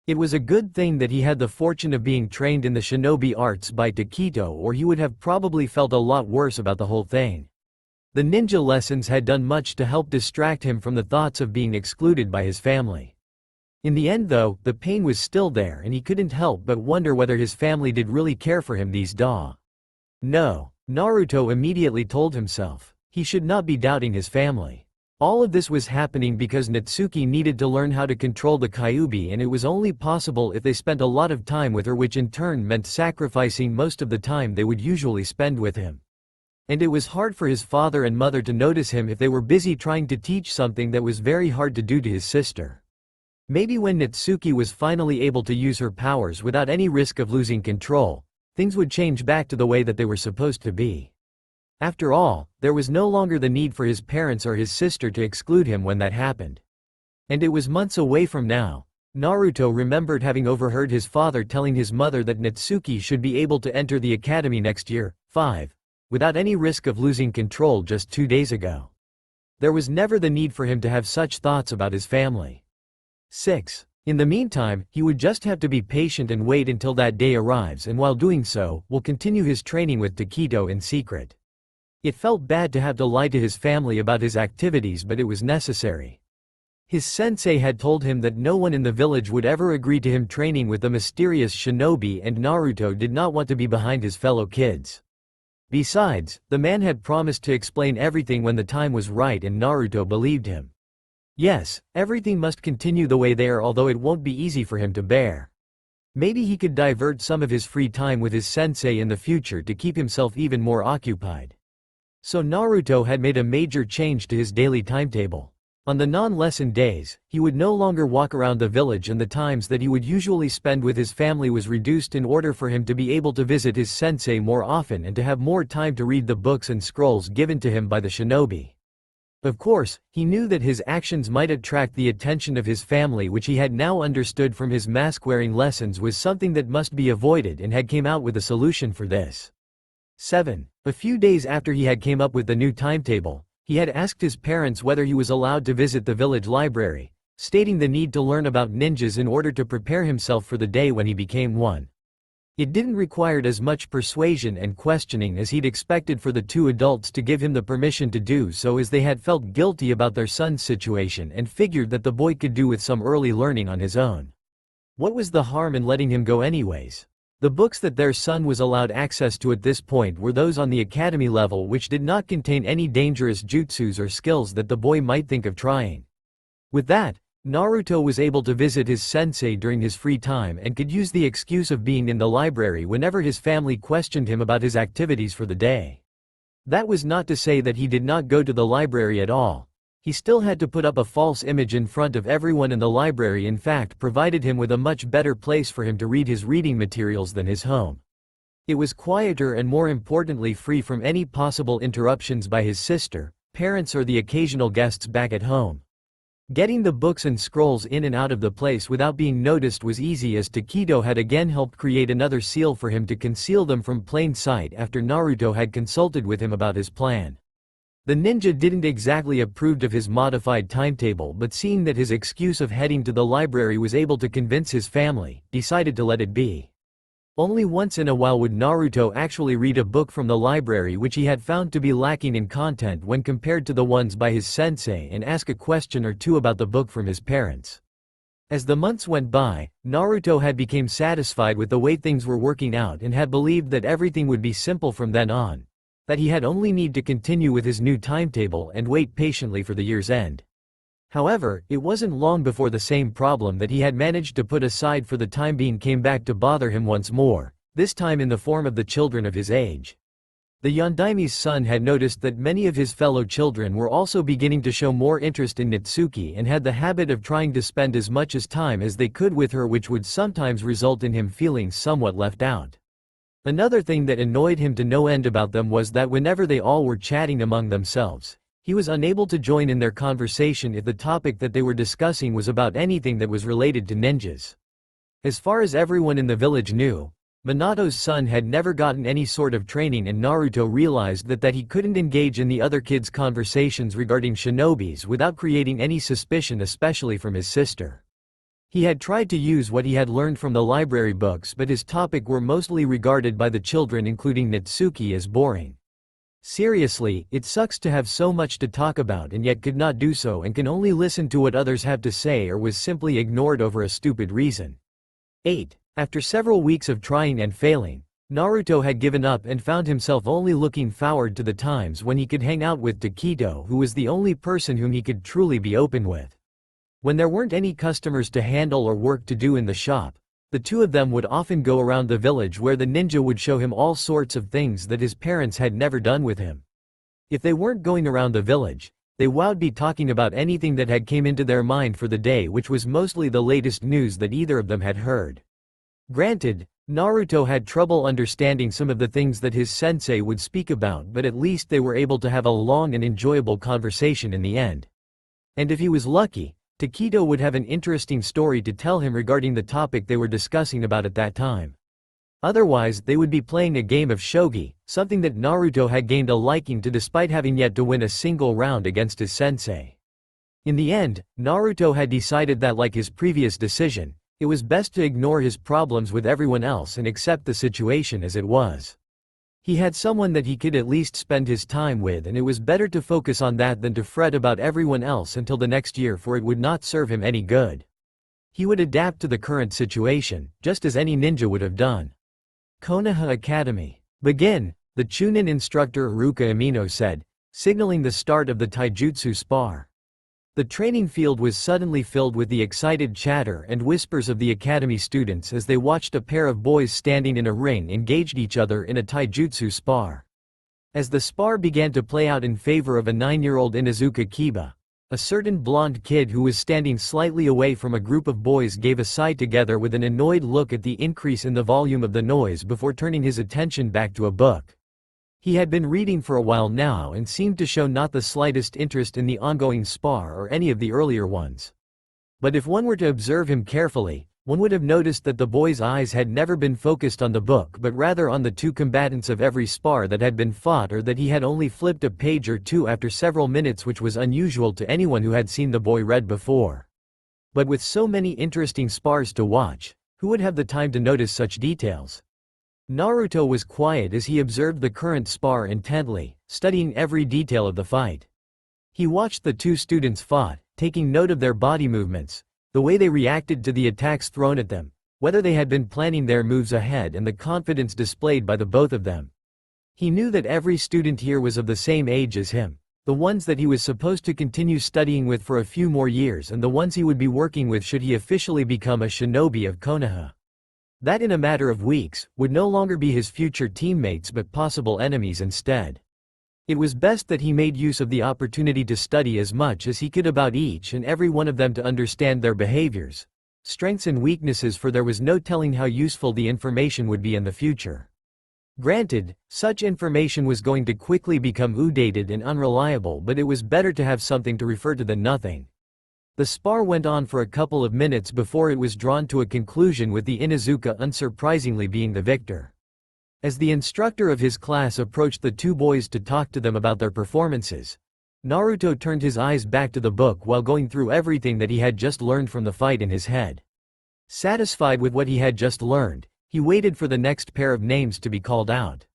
It was a good thing that he had the fortune of being trained in the shinobi arts by Takedo, or he would have probably felt a lot worse about the whole thing. The ninja lessons had done much to help distract him from the thoughts of being excluded by his family. In the end though, the pain was still there and he couldn't help but wonder whether his family did really care for him these days. No, Naruto immediately told himself. He should not be doubting his family. All of this was happening because Natsuki needed to learn how to control the Kyuubi, and it was only possible if they spent a lot of time with her, which in turn meant sacrificing most of the time they would usually spend with him. And it was hard for his father and mother to notice him if they were busy trying to teach something that was very hard to do to his sister. Maybe when Natsuki was finally able to use her powers without any risk of losing control, things would change back to the way that they were supposed to be. After all, there was no longer the need for his parents or his sister to exclude him when that happened. And it was months away from now. Naruto remembered having overheard his father telling his mother that Natsuki should be able to enter the academy next year. 5. without any risk of losing control just 2 days ago. There was never the need for him to have such thoughts about his family. 6. In the meantime, he would just have to be patient and wait until that day arrives, and while doing so, will continue his training with Takedo in secret. It felt bad to have to lie to his family about his activities, but it was necessary. His sensei had told him that no one in the village would ever agree to him training with the mysterious shinobi, and Naruto did not want to be behind his fellow kids. Besides, the man had promised to explain everything when the time was right, and Naruto believed him. Yes, everything must continue the way they are, although it won't be easy for him to bear. Maybe he could divert some of his free time with his sensei in the future to keep himself even more occupied. So Naruto had made a major change to his daily timetable. On the non-lesson days, he would no longer walk around the village, and the times that he would usually spend with his family was reduced in order for him to be able to visit his sensei more often and to have more time to read the books and scrolls given to him by the shinobi. Of course, he knew that his actions might attract the attention of his family, which he had now understood from his mask-wearing lessons was something that must be avoided, and had came out with a solution for this. 7. A few days after he had came up with the new timetable, he had asked his parents whether he was allowed to visit the village library, stating the need to learn about ninjas in order to prepare himself for the day when he became one. It didn't require as much persuasion and questioning as he'd expected for the two adults to give him the permission to do so, as they had felt guilty about their son's situation and figured that the boy could do with some early learning on his own. What was the harm in letting him go anyways? The books that their son was allowed access to at this point were those on the academy level, which did not contain any dangerous jutsus or skills that the boy might think of trying. With that, Naruto was able to visit his sensei during his free time and could use the excuse of being in the library whenever his family questioned him about his activities for the day. That was not to say that he did not go to the library at all. He still had to put up a false image in front of everyone, and the library in fact provided him with a much better place for him to read his reading materials than his home. It was quieter and, more importantly, free from any possible interruptions by his sister, parents, or the occasional guests back at home. Getting the books and scrolls in and out of the place without being noticed was easy, as Takedo had again helped create another seal for him to conceal them from plain sight after Naruto had consulted with him about his plan. The ninja didn't exactly approve of his modified timetable, but seeing that his excuse of heading to the library was able to convince his family, decided to let it be. Only once in a while would Naruto actually read a book from the library, which he had found to be lacking in content when compared to the ones by his sensei, and ask a question or two about the book from his parents. As the months went by, Naruto had become satisfied with the way things were working out and had believed that everything would be simple from then on, that he had only need to continue with his new timetable and wait patiently for the year's end. However, it wasn't long before the same problem that he had managed to put aside for the time being came back to bother him once more, this time in the form of the children of his age. The Yondaime's son had noticed that many of his fellow children were also beginning to show more interest in Natsuki and had the habit of trying to spend as much as time as they could with her, which would sometimes result in him feeling somewhat left out. Another thing that annoyed him to no end about them was that whenever they all were chatting among themselves, he was unable to join in their conversation if the topic that they were discussing was about anything that was related to ninjas. As far as everyone in the village knew, Minato's son had never gotten any sort of training, and Naruto realized that he couldn't engage in the other kids' conversations regarding shinobis without creating any suspicion, especially from his sister. He had tried to use what he had learned from the library books, but his topic were mostly regarded by the children, including Natsuki, as boring. Seriously, it sucks to have so much to talk about and yet could not do so and can only listen to what others have to say, or was simply ignored over a stupid reason. 8. After several weeks of trying and failing, Naruto had given up and found himself only looking forward to the times when he could hang out with Takedo, who was the only person whom he could truly be open with. When there weren't any customers to handle or work to do in the shop, the two of them would often go around the village, where the ninja would show him all sorts of things that his parents had never done with him. If they weren't going around the village, they would be talking about anything that had came into their mind for the day, which was mostly the latest news that either of them had heard. Granted, Naruto had trouble understanding some of the things that his sensei would speak about, but at least they were able to have a long and enjoyable conversation in the end. And if he was lucky, Takedo would have an interesting story to tell him regarding the topic they were discussing about at that time. Otherwise, they would be playing a game of shogi, something that Naruto had gained a liking to despite having yet to win a single round against his sensei. In the end, Naruto had decided that, like his previous decision, it was best to ignore his problems with everyone else and accept the situation as it was. He had someone that he could at least spend his time with, and it was better to focus on that than to fret about everyone else until the next year, for it would not serve him any good. He would adapt to the current situation, just as any ninja would have done. Konoha Academy. Begin, the Chunin instructor Haruka Amino said, signaling the start of the taijutsu spar. The training field was suddenly filled with the excited chatter and whispers of the academy students as they watched a pair of boys standing in a ring engaged each other in a taijutsu spar. As the spar began to play out in favor of a 9-year-old Inuzuka Kiba, a certain blonde kid who was standing slightly away from a group of boys gave a sigh together with an annoyed look at the increase in the volume of the noise before turning his attention back to a book. He had been reading for a while now and seemed to show not the slightest interest in the ongoing spar or any of the earlier ones. But if one were to observe him carefully, one would have noticed that the boy's eyes had never been focused on the book but rather on the two combatants of every spar that had been fought, or that he had only flipped a page or two after several minutes, which was unusual to anyone who had seen the boy read before. But with so many interesting spars to watch, who would have the time to notice such details? Naruto was quiet as he observed the current spar intently, studying every detail of the fight. He watched the two students fought, taking note of their body movements, the way they reacted to the attacks thrown at them, whether they had been planning their moves ahead, and the confidence displayed by the both of them. He knew that every student here was of the same age as him, the ones that he was supposed to continue studying with for a few more years and the ones he would be working with should he officially become a shinobi of Konoha. That in a matter of weeks, would no longer be his future teammates but possible enemies instead. It was best that he made use of the opportunity to study as much as he could about each and every one of them to understand their behaviors, strengths and weaknesses, for there was no telling how useful the information would be in the future. Granted, such information was going to quickly become outdated and unreliable, but it was better to have something to refer to than nothing. The spar went on for a couple of minutes before it was drawn to a conclusion, with the Inuzuka unsurprisingly being the victor. As the instructor of his class approached the two boys to talk to them about their performances, Naruto turned his eyes back to the book while going through everything that he had just learned from the fight in his head. Satisfied with what he had just learned, he waited for the next pair of names to be called out.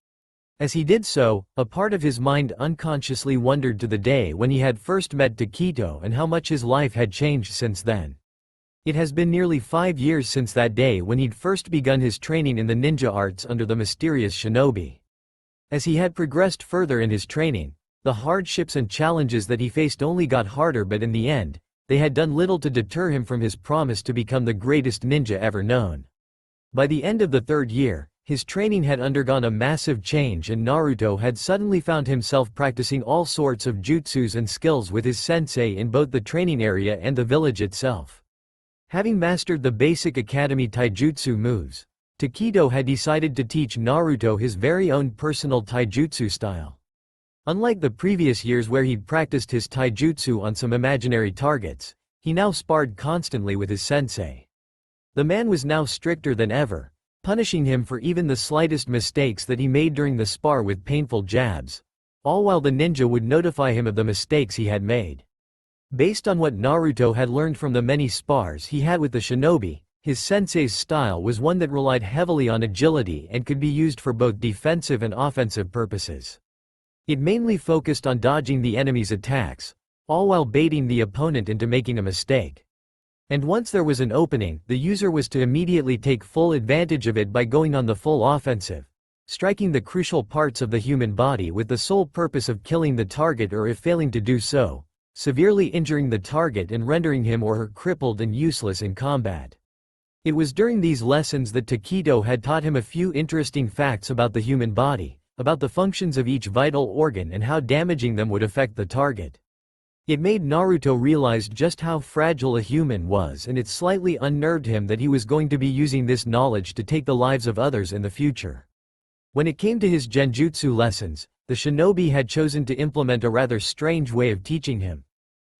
As he did so, a part of his mind unconsciously wandered to the day when he had first met Taketo and how much his life had changed since then. It has been nearly 5 years since that day when he'd first begun his training in the ninja arts under the mysterious shinobi. As he had progressed further in his training, the hardships and challenges that he faced only got harder, but in the end, they had done little to deter him from his promise to become the greatest ninja ever known. By the end of the 3rd year, his training had undergone a massive change, and Naruto had suddenly found himself practicing all sorts of jutsus and skills with his sensei in both the training area and the village itself. Having mastered the basic academy taijutsu moves, Taketo had decided to teach Naruto his very own personal taijutsu style. Unlike the previous years where he'd practiced his taijutsu on some imaginary targets, he now sparred constantly with his sensei. The man was now stricter than ever, punishing him for even the slightest mistakes that he made during the spar with painful jabs, all while the ninja would notify him of the mistakes he had made. Based on what Naruto had learned from the many spars he had with the shinobi, his sensei's style was one that relied heavily on agility and could be used for both defensive and offensive purposes. It mainly focused on dodging the enemy's attacks, all while baiting the opponent into making a mistake. And once there was an opening, the user was to immediately take full advantage of it by going on the full offensive, striking the crucial parts of the human body with the sole purpose of killing the target, or if failing to do so, severely injuring the target and rendering him or her crippled and useless in combat. It was during these lessons that Taketo had taught him a few interesting facts about the human body, about the functions of each vital organ and how damaging them would affect the target. It made Naruto realize just how fragile a human was, and it slightly unnerved him that he was going to be using this knowledge to take the lives of others in the future. When it came to his genjutsu lessons, the shinobi had chosen to implement a rather strange way of teaching him.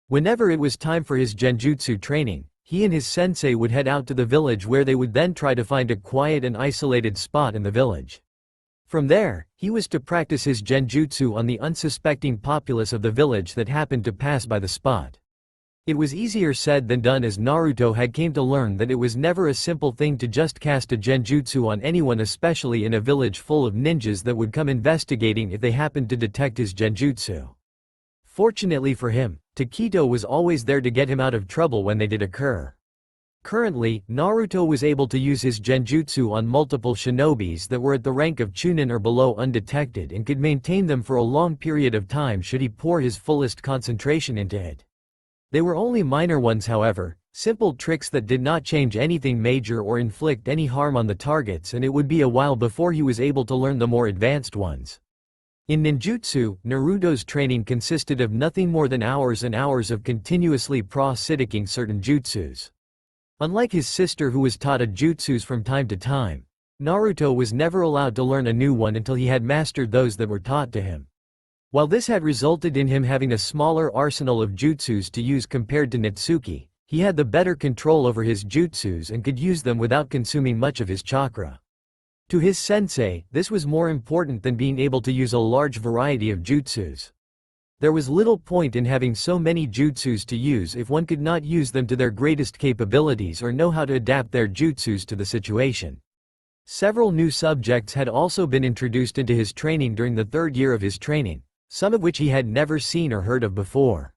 Whenever it was time for his genjutsu training, he and his sensei would head out to the village where they would then try to find a quiet and isolated spot in the village. From there, he was to practice his genjutsu on the unsuspecting populace of the village that happened to pass by the spot. It was easier said than done, as Naruto had came to learn that it was never a simple thing to just cast a genjutsu on anyone, especially in a village full of ninjas that would come investigating if they happened to detect his genjutsu. Fortunately for him, Taketo was always there to get him out of trouble when they did occur. Currently, Naruto was able to use his genjutsu on multiple shinobis that were at the rank of Chunin or below undetected and could maintain them for a long period of time should he pour his fullest concentration into it. They were only minor ones, however, simple tricks that did not change anything major or inflict any harm on the targets, and it would be a while before he was able to learn the more advanced ones. In ninjutsu, Naruto's training consisted of nothing more than hours and hours of continuously practicing certain jutsus. Unlike his sister, who was taught a jutsus from time to time, Naruto was never allowed to learn a new one until he had mastered those that were taught to him. While this had resulted in him having a smaller arsenal of jutsus to use compared to Natsuki, he had the better control over his jutsus and could use them without consuming much of his chakra. To his sensei, this was more important than being able to use a large variety of jutsus. There was little point in having so many jutsus to use if one could not use them to their greatest capabilities or know how to adapt their jutsus to the situation. Several new subjects had also been introduced into his training during the third year of his training, some of which he had never seen or heard of before.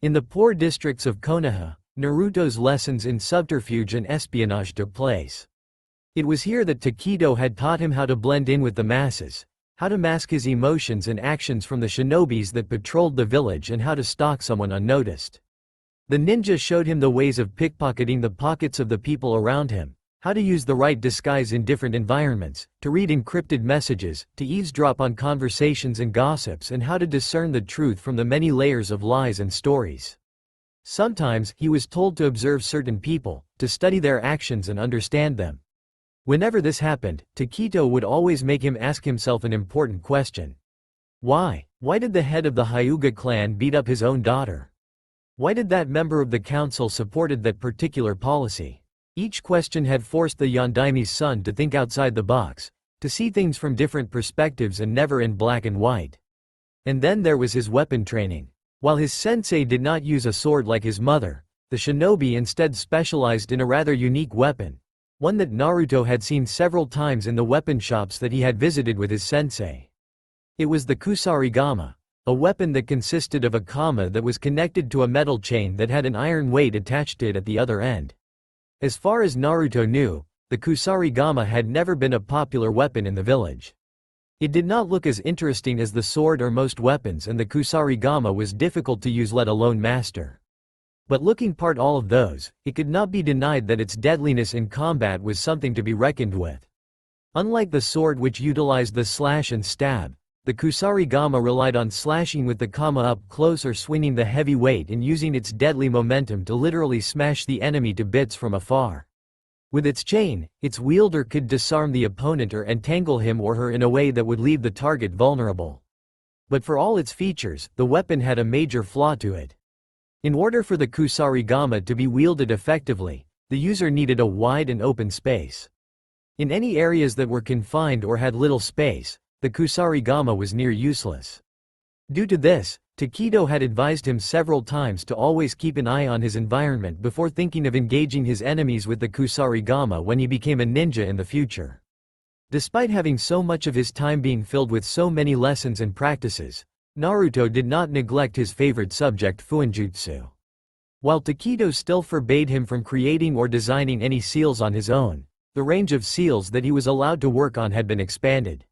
In the poor districts of Konoha, Naruto's lessons in subterfuge and espionage took place. It was here that Taketo had taught him how to blend in with the masses, how to mask his emotions and actions from the shinobis that patrolled the village, and how to stalk someone unnoticed. The ninja showed him the ways of pickpocketing the pockets of the people around him, how to use the right disguise in different environments, to read encrypted messages, to eavesdrop on conversations and gossips, and how to discern the truth from the many layers of lies and stories. Sometimes, he was told to observe certain people, to study their actions and understand them. Whenever this happened, Taketo would always make him ask himself an important question. Why? Why did the head of the Hyuga clan beat up his own daughter? Why did that member of the council supported that particular policy? Each question had forced the Yondaime's son to think outside the box, to see things from different perspectives and never in black and white. And then there was his weapon training. While his sensei did not use a sword like his mother, the shinobi instead specialized in a rather unique weapon, one that Naruto had seen several times in the weapon shops that he had visited with his sensei. It was the kusarigama, a weapon that consisted of a kama that was connected to a metal chain that had an iron weight attached to it at the other end. As far as Naruto knew, the kusarigama had never been a popular weapon in the village. It did not look as interesting as the sword or most weapons, and the kusarigama was difficult to use, let alone master. But looking apart all of those, it could not be denied that its deadliness in combat was something to be reckoned with. Unlike the sword, which utilized the slash and stab, the kusarigama relied on slashing with the kama up close or swinging the heavy weight and using its deadly momentum to literally smash the enemy to bits from afar. With its chain, its wielder could disarm the opponent or entangle him or her in a way that would leave the target vulnerable. But for all its features, the weapon had a major flaw to it. In order for the kusarigama to be wielded effectively, the user needed a wide and open space. In any areas that were confined or had little space, the kusarigama was near useless. Due to this, Taketo had advised him several times to always keep an eye on his environment before thinking of engaging his enemies with the kusarigama when he became a ninja in the future. Despite having so much of his time being filled with so many lessons and practices, Naruto did not neglect his favorite subject, fuinjutsu. While Taketo still forbade him from creating or designing any seals on his own, the range of seals that he was allowed to work on had been expanded.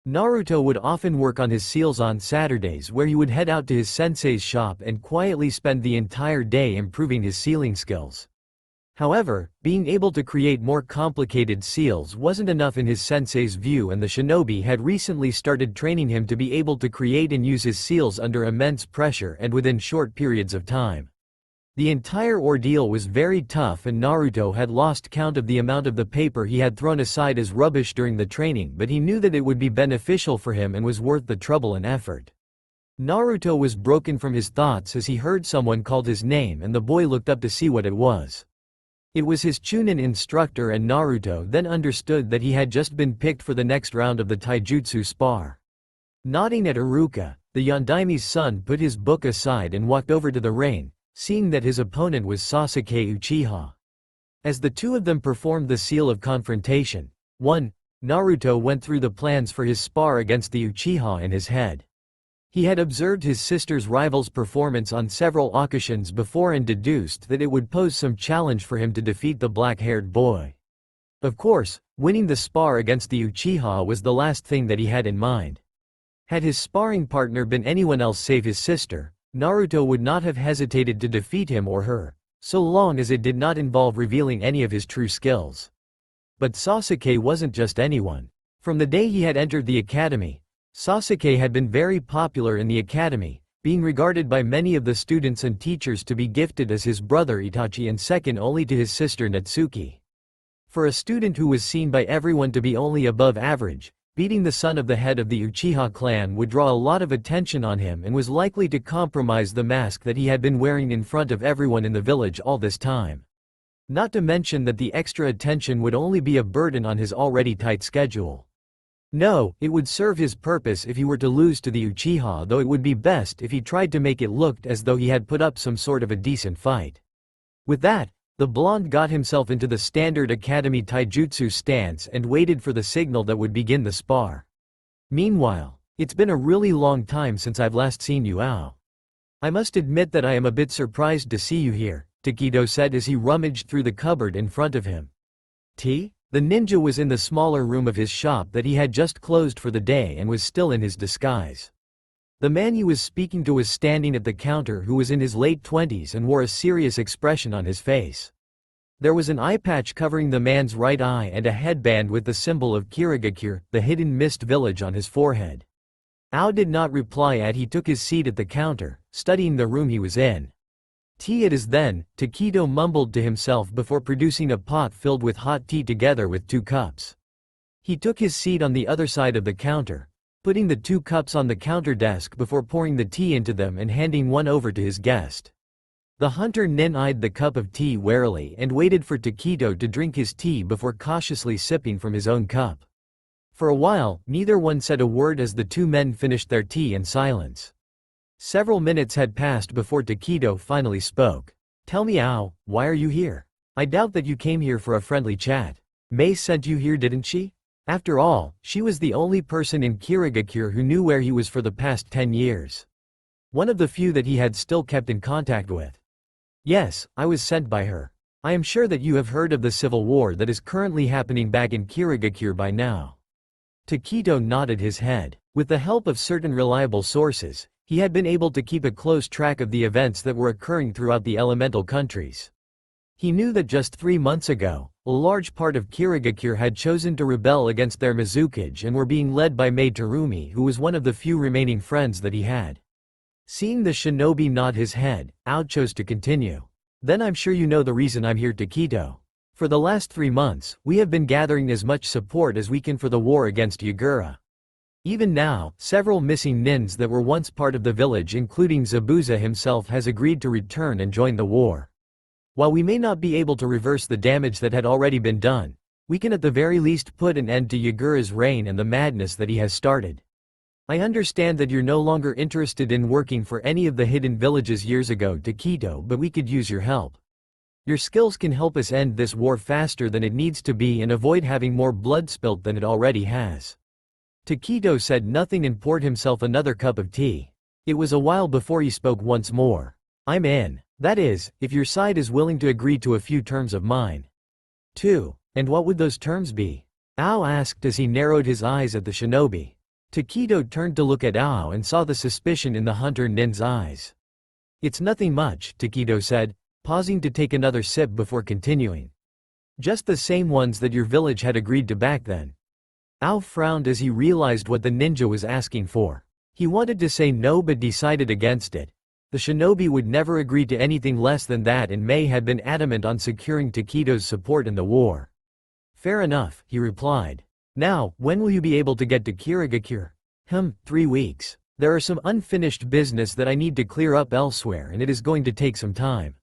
Naruto would often work on his seals on Saturdays, where he would head out to his sensei's shop and quietly spend the entire day improving his sealing skills. However, being able to create more complicated seals wasn't enough in his sensei's view, and the shinobi had recently started training him to be able to create and use his seals under immense pressure and within short periods of time. The entire ordeal was very tough, and Naruto had lost count of the amount of the paper he had thrown aside as rubbish during the training, but he knew that it would be beneficial for him and was worth the trouble and effort. Naruto was broken from his thoughts as he heard someone called his name, and the boy looked up to see what it was. It was his Chunin instructor, and Naruto then understood that he had just been picked for the next round of the taijutsu spar. Nodding at Iruka, the Yondaime's son put his book aside and walked over to the ring, seeing that his opponent was Sasuke Uchiha. As the two of them performed the seal of confrontation, Naruto went through the plans for his spar against the Uchiha in his head. He had observed his sister's rival's performance on several occasions before and deduced that it would pose some challenge for him to defeat the black-haired boy. Of course, winning the spar against the Uchiha was the last thing that he had in mind. Had his sparring partner been anyone else save his sister, Naruto would not have hesitated to defeat him or her, so long as it did not involve revealing any of his true skills. But Sasuke wasn't just anyone. From the day he had entered the academy, Sasuke had been very popular in the academy, being regarded by many of the students and teachers to be gifted as his brother Itachi and second only to his sister Natsuki. For a student who was seen by everyone to be only above average, beating the son of the head of the Uchiha clan would draw a lot of attention on him and was likely to compromise the mask that he had been wearing in front of everyone in the village all this time. Not to mention that the extra attention would only be a burden on his already tight schedule. No, it would serve his purpose if he were to lose to the Uchiha, though it would be best if he tried to make it look as though he had put up some sort of a decent fight. With that, the blonde got himself into the standard academy taijutsu stance and waited for the signal that would begin the spar. Meanwhile, it's been a really long time since I've last seen you, Ao. I must admit that I am a bit surprised to see you here, Takedo said as he rummaged through the cupboard in front of him. The ninja was in the smaller room of his shop that he had just closed for the day and was still in his disguise. The man he was speaking to was standing at the counter, who was in his late 20s and wore a serious expression on his face. There was an eye patch covering the man's right eye and a headband with the symbol of Kirigakure, the hidden mist village, on his forehead. Ao did not reply as he took his seat at the counter, studying the room he was in. It is then, Takedo mumbled to himself before producing a pot filled with hot tea together with 2 cups. He took his seat on the other side of the counter, putting the 2 cups on the counter desk before pouring the tea into them and handing one over to his guest. The hunter nin eyed the cup of tea warily and waited for Takedo to drink his tea before cautiously sipping from his own cup. For a while, neither one said a word as the 2 men finished their tea in silence. Several minutes had passed before Takedo finally spoke. Tell me, Ao, why are you here? I doubt that you came here for a friendly chat. Mei sent you here, didn't she? After all, she was the only person in Kirigakure who knew where he was for the past 10 years. One of the few that he had still kept in contact with. Yes, I was sent by her. I am sure that you have heard of the civil war that is currently happening back in Kirigakure by now. Takedo nodded his head. With the help of certain reliable sources, he had been able to keep a close track of the events that were occurring throughout the elemental countries. He knew that just 3 months ago, a large part of Kirigakure had chosen to rebel against their Mizukage and were being led by Mei Terumi, who was one of the few remaining friends that he had. Seeing the shinobi nod his head, Ao chose to continue. Then I'm sure you know the reason I'm here, Takedo. For the last 3 months, we have been gathering as much support as we can for the war against Yagura. Even now, several missing nins that were once part of the village, including Zabuza himself, has agreed to return and join the war. While we may not be able to reverse the damage that had already been done, we can at the very least put an end to Yagura's reign and the madness that he has started. I understand that you're no longer interested in working for any of the hidden villages years ago, Takedo, but we could use your help. Your skills can help us end this war faster than it needs to be and avoid having more blood spilt than it already has. Takedo said nothing and poured himself another cup of tea. It was a while before he spoke once more. I'm in. That is, if your side is willing to agree to a few terms of mine. 2. And what would those terms be? Ao asked as he narrowed his eyes at the shinobi. Takedo turned to look at Ao and saw the suspicion in the hunter nin's eyes. It's nothing much, Takedo said, pausing to take another sip before continuing. Just the same ones that your village had agreed to back then. Ao frowned as he realized what the ninja was asking for. He wanted to say no but decided against it. The shinobi would never agree to anything less than that, and Mei had been adamant on securing Takedo's support in the war. Fair enough, he replied. Now, when will you be able to get to Kirigakure? 3 weeks. There are some unfinished business that I need to clear up elsewhere, and it is going to take some time.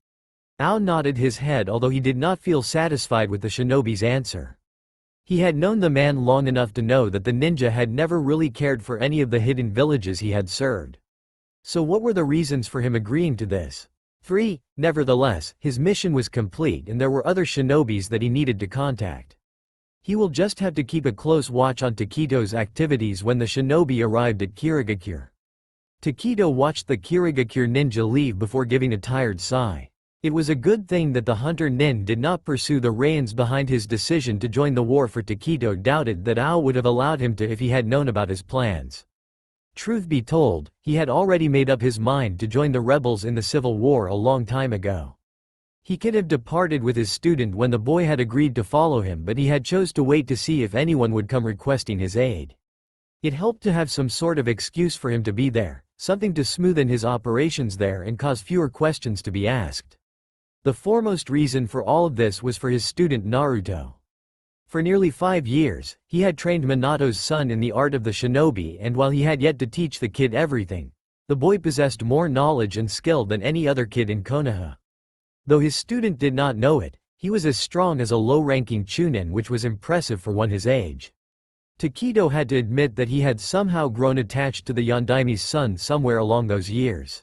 Ao nodded his head, although he did not feel satisfied with the shinobi's answer. He had known the man long enough to know that the ninja had never really cared for any of the hidden villages he had served. So what were the reasons for him agreeing to this? 3. Nevertheless, his mission was complete and there were other shinobis that he needed to contact. He will just have to keep a close watch on Takedo's activities when the shinobi arrived at Kirigakure. Takedo watched the Kirigakure ninja leave before giving a tired sigh. It was a good thing that the hunter nin did not pursue the reasons behind his decision to join the war, for Takedo doubted that Ao would have allowed him to if he had known about his plans. Truth be told, he had already made up his mind to join the rebels in the civil war a long time ago. He could have departed with his student when the boy had agreed to follow him, but he had chose to wait to see if anyone would come requesting his aid. It helped to have some sort of excuse for him to be there, something to smoothen his operations there and cause fewer questions to be asked. The foremost reason for all of this was for his student Naruto. For nearly 5 years, he had trained Minato's son in the art of the shinobi, and while he had yet to teach the kid everything, the boy possessed more knowledge and skill than any other kid in Konoha. Though his student did not know it, he was as strong as a low-ranking chunin, which was impressive for one his age. Takedo had to admit that he had somehow grown attached to the Yondaimi's son somewhere along those years.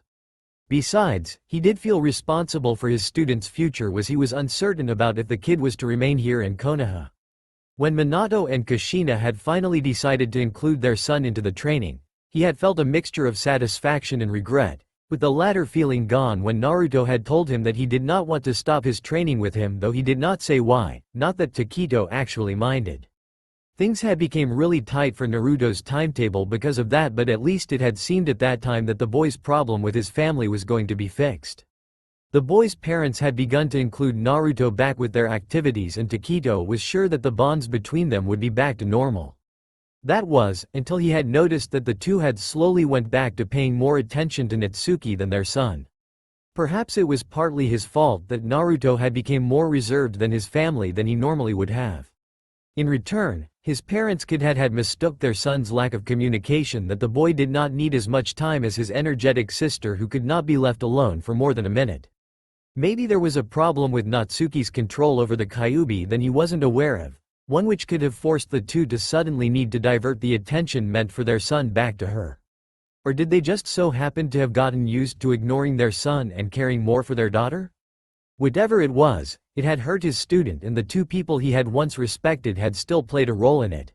Besides, he did feel responsible for his student's future, as he was uncertain about if the kid was to remain here in Konoha. When Minato and Kushina had finally decided to include their son into the training, he had felt a mixture of satisfaction and regret, with the latter feeling gone when Naruto had told him that he did not want to stop his training with him, though he did not say why. Not that Takedo actually minded. Things had become really tight for Naruto's timetable because of that, but at least it had seemed at that time that the boy's problem with his family was going to be fixed. The boy's parents had begun to include Naruto back with their activities, and Takedo was sure that the bonds between them would be back to normal. That was, until he had noticed that the two had slowly went back to paying more attention to Natsuki than their son. Perhaps it was partly his fault that Naruto had become more reserved than his family than he normally would have. In return, his parents had mistook their son's lack of communication that the boy did not need as much time as his energetic sister, who could not be left alone for more than a minute. Maybe there was a problem with Natsuki's control over the Kyuubi than he wasn't aware of, one which could have forced the two to suddenly need to divert the attention meant for their son back to her. Or did they just so happen to have gotten used to ignoring their son and caring more for their daughter? Whatever it was, it had hurt his student, and the two people he had once respected had still played a role in it.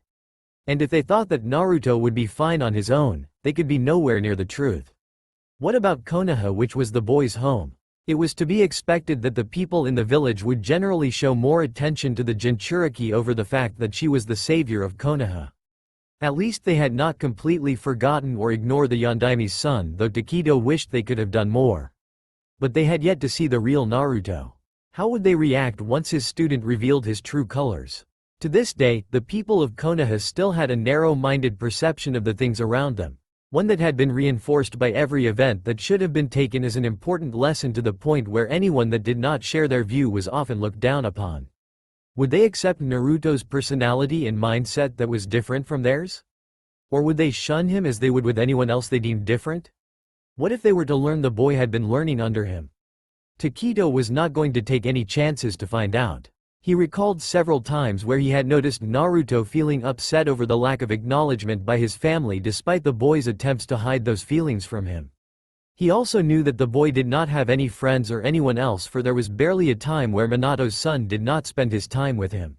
And if they thought that Naruto would be fine on his own, they could be nowhere near the truth. What about Konoha, which was the boy's home? It was to be expected that the people in the village would generally show more attention to the Jinchuriki over the fact that she was the savior of Konoha. At least they had not completely forgotten or ignored the Yondaimi's son, though Takedo wished they could have done more. But they had yet to see the real Naruto. How would they react once his student revealed his true colors? To this day, the people of Konoha still had a narrow-minded perception of the things around them, one that had been reinforced by every event that should have been taken as an important lesson, to the point where anyone that did not share their view was often looked down upon. Would they accept Naruto's personality and mindset that was different from theirs? Or would they shun him as they would with anyone else they deemed different? What if they were to learn the boy had been learning under him? Takedo was not going to take any chances to find out. He recalled several times where he had noticed Naruto feeling upset over the lack of acknowledgement by his family despite the boy's attempts to hide those feelings from him. He also knew that the boy did not have any friends or anyone else, for there was barely a time where Minato's son did not spend his time with him.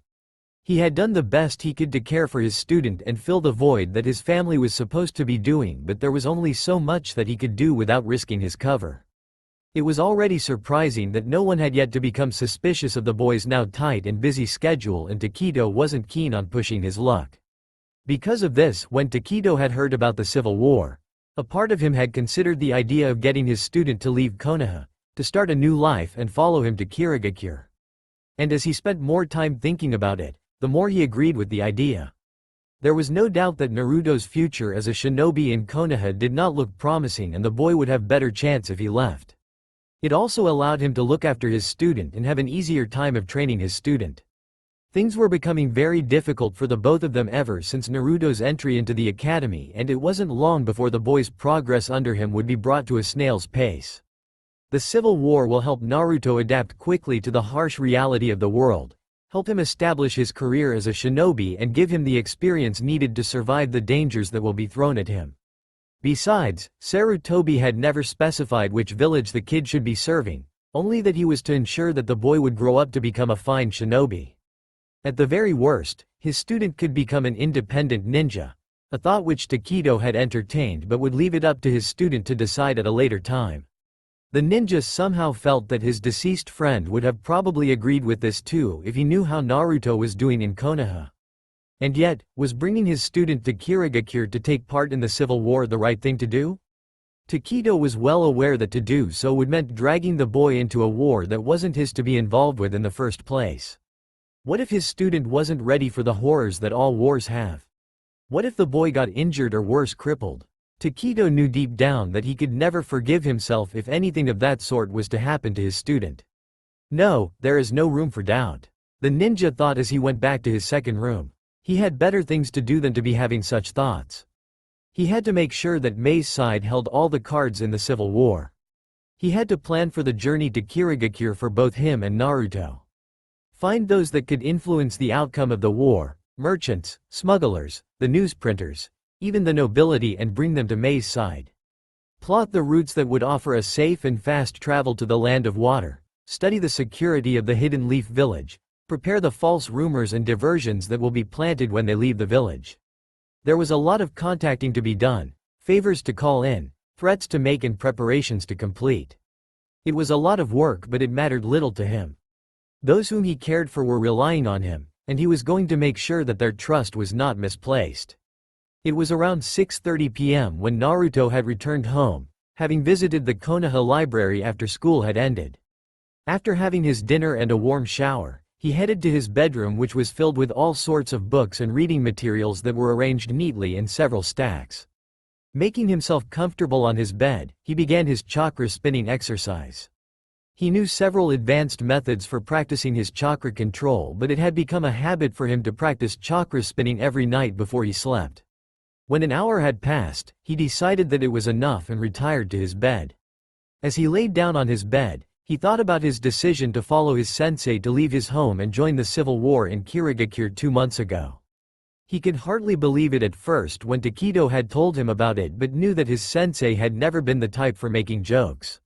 He had done the best he could to care for his student and fill the void that his family was supposed to be doing, but there was only so much that he could do without risking his cover. It was already surprising that no one had yet to become suspicious of the boy's now tight and busy schedule, and Takedo wasn't keen on pushing his luck. Because of this, when Takedo had heard about the civil war, a part of him had considered the idea of getting his student to leave Konoha, to start a new life and follow him to Kirigakure. And as he spent more time thinking about it, the more he agreed with the idea. There was no doubt that Naruto's future as a shinobi in Konoha did not look promising, and the boy would have better chance if he left. It also allowed him to look after his student and have an easier time of training his student. Things were becoming very difficult for the both of them ever since Naruto's entry into the academy, and it wasn't long before the boy's progress under him would be brought to a snail's pace. The Civil War will help Naruto adapt quickly to the harsh reality of the world, help him establish his career as a shinobi and give him the experience needed to survive the dangers that will be thrown at him. Besides, Sarutobi had never specified which village the kid should be serving, only that he was to ensure that the boy would grow up to become a fine shinobi. At the very worst, his student could become an independent ninja, a thought which Takedo had entertained but would leave it up to his student to decide at a later time. The ninja somehow felt that his deceased friend would have probably agreed with this too if he knew how Naruto was doing in Konoha. And yet, was bringing his student to Kirigakure to take part in the Civil War the right thing to do? Takedo was well aware that to do so would mean dragging the boy into a war that wasn't his to be involved with in the first place. What if his student wasn't ready for the horrors that all wars have? What if the boy got injured or worse, crippled? Takedo knew deep down that he could never forgive himself if anything of that sort was to happen to his student. No, there is no room for doubt. The ninja thought as he went back to his second room. He had better things to do than to be having such thoughts. He had to make sure that Mei's side held all the cards in the Civil War. He had to plan for the journey to Kirigakure for both him and Naruto. Find those that could influence the outcome of the war, merchants, smugglers, the newsprinters, even the nobility, and bring them to Mei's side. Plot the routes that would offer a safe and fast travel to the land of water, study the security of the Hidden Leaf village, prepare the false rumors and diversions that will be planted when they leave the village. There was a lot of contacting to be done, favors to call in, threats to make and preparations to complete. It was a lot of work, but it mattered little to him. Those whom he cared for were relying on him, and he was going to make sure that their trust was not misplaced. It was around 6:30 p.m. when Naruto had returned home, having visited the Konoha library after school had ended. After having his dinner and a warm shower, he headed to his bedroom, which was filled with all sorts of books and reading materials that were arranged neatly in several stacks. Making himself comfortable on his bed, he began his chakra spinning exercise. He knew several advanced methods for practicing his chakra control, but it had become a habit for him to practice chakra spinning every night before he slept. When an hour had passed, he decided that it was enough and retired to his bed. As he laid down on his bed, he thought about his decision to follow his sensei to leave his home and join the Civil War in Kirigakure 2 months ago. He could hardly believe it at first when Takedo had told him about it, but knew that his sensei had never been the type for making jokes.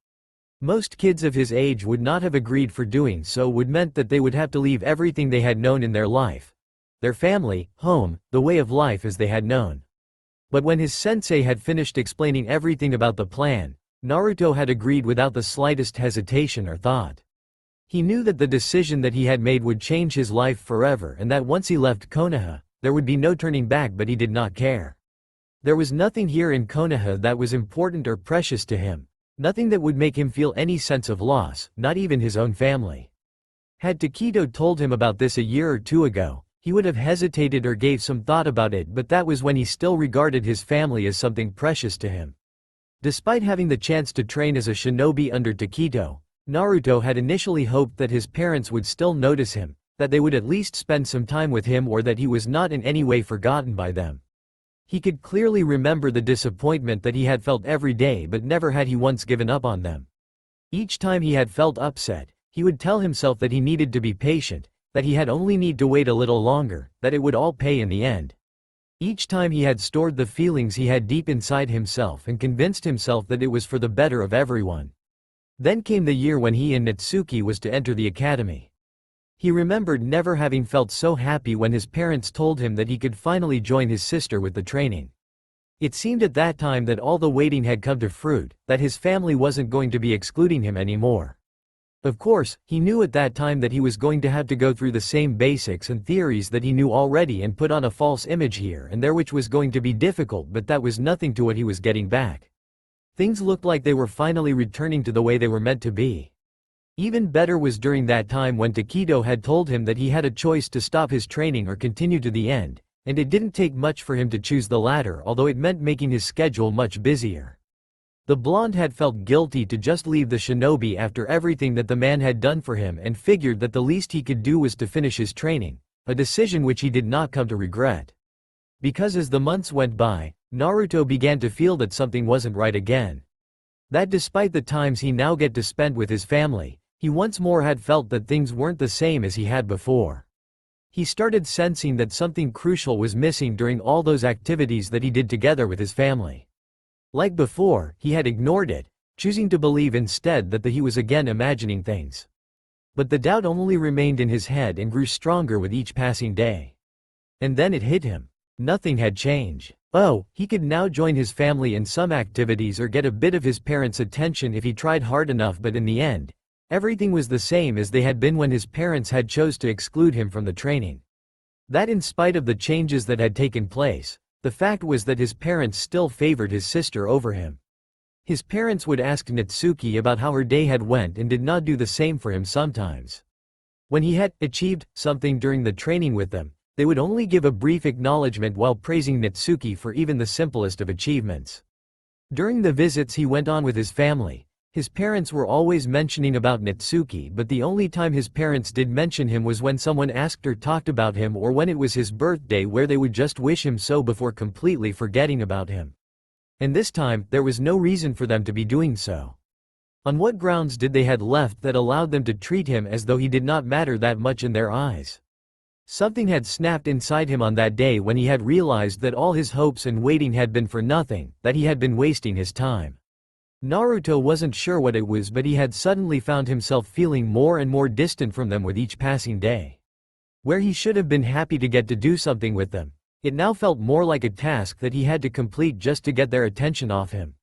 Most kids of his age would not have agreed, for doing so would meant that they would have to leave everything they had known in their life. Their family, home, the way of life as they had known. But when his sensei had finished explaining everything about the plan, Naruto had agreed without the slightest hesitation or thought. He knew that the decision that he had made would change his life forever, and that once he left Konoha, there would be no turning back, but he did not care. There was nothing here in Konoha that was important or precious to him, nothing that would make him feel any sense of loss, not even his own family. Had Takedo told him about this a year or two ago, he would have hesitated or gave some thought about it, but that was when he still regarded his family as something precious to him. Despite having the chance to train as a shinobi under Takedo, Naruto had initially hoped that his parents would still notice him, that they would at least spend some time with him, or that he was not in any way forgotten by them. He could clearly remember the disappointment that he had felt every day, but never had he once given up on them. Each time he had felt upset, he would tell himself that he needed to be patient, that he had only need to wait a little longer, that it would all pay in the end. Each time he had stored the feelings he had deep inside himself and convinced himself that it was for the better of everyone. Then came the year when he and Natsuki was to enter the academy. He remembered never having felt so happy when his parents told him that he could finally join his sister with the training. It seemed at that time that all the waiting had come to fruit, that his family wasn't going to be excluding him anymore. Of course, he knew at that time that he was going to have to go through the same basics and theories that he knew already and put on a false image here and there, which was going to be difficult, but that was nothing to what he was getting back. Things looked like they were finally returning to the way they were meant to be. Even better was during that time when Takedo had told him that he had a choice to stop his training or continue to the end, and it didn't take much for him to choose the latter, although it meant making his schedule much busier. The blonde had felt guilty to just leave the shinobi after everything that the man had done for him, and figured that the least he could do was to finish his training, a decision which he did not come to regret. Because as the months went by, Naruto began to feel that something wasn't right again. That despite the times he now get to spend with his family, he once more had felt that things weren't the same as he had before. He started sensing that something crucial was missing during all those activities that he did together with his family. Like before, he had ignored it, choosing to believe instead that he was again imagining things. But the doubt only remained in his head and grew stronger with each passing day. And then it hit him. Nothing had changed. Oh, he could now join his family in some activities or get a bit of his parents' attention if he tried hard enough, but in the end, everything was the same as they had been when his parents had chose to exclude him from the training. That in spite of the changes that had taken place, the fact was that his parents still favored his sister over him. His parents would ask Natsuki about how her day had went and did not do the same for him sometimes. When he had achieved something during the training with them, they would only give a brief acknowledgement while praising Natsuki for even the simplest of achievements. During the visits he went on with his family, his parents were always mentioning about Natsuki, but the only time his parents did mention him was when someone asked or talked about him, or when it was his birthday, where they would just wish him so before completely forgetting about him. And this time, there was no reason for them to be doing so. On what grounds did they had left that allowed them to treat him as though he did not matter that much in their eyes? Something had snapped inside him on that day when he had realized that all his hopes and waiting had been for nothing, that he had been wasting his time. Naruto wasn't sure what it was, but he had suddenly found himself feeling more and more distant from them with each passing day. Where he should have been happy to get to do something with them, it now felt more like a task that he had to complete just to get their attention off him.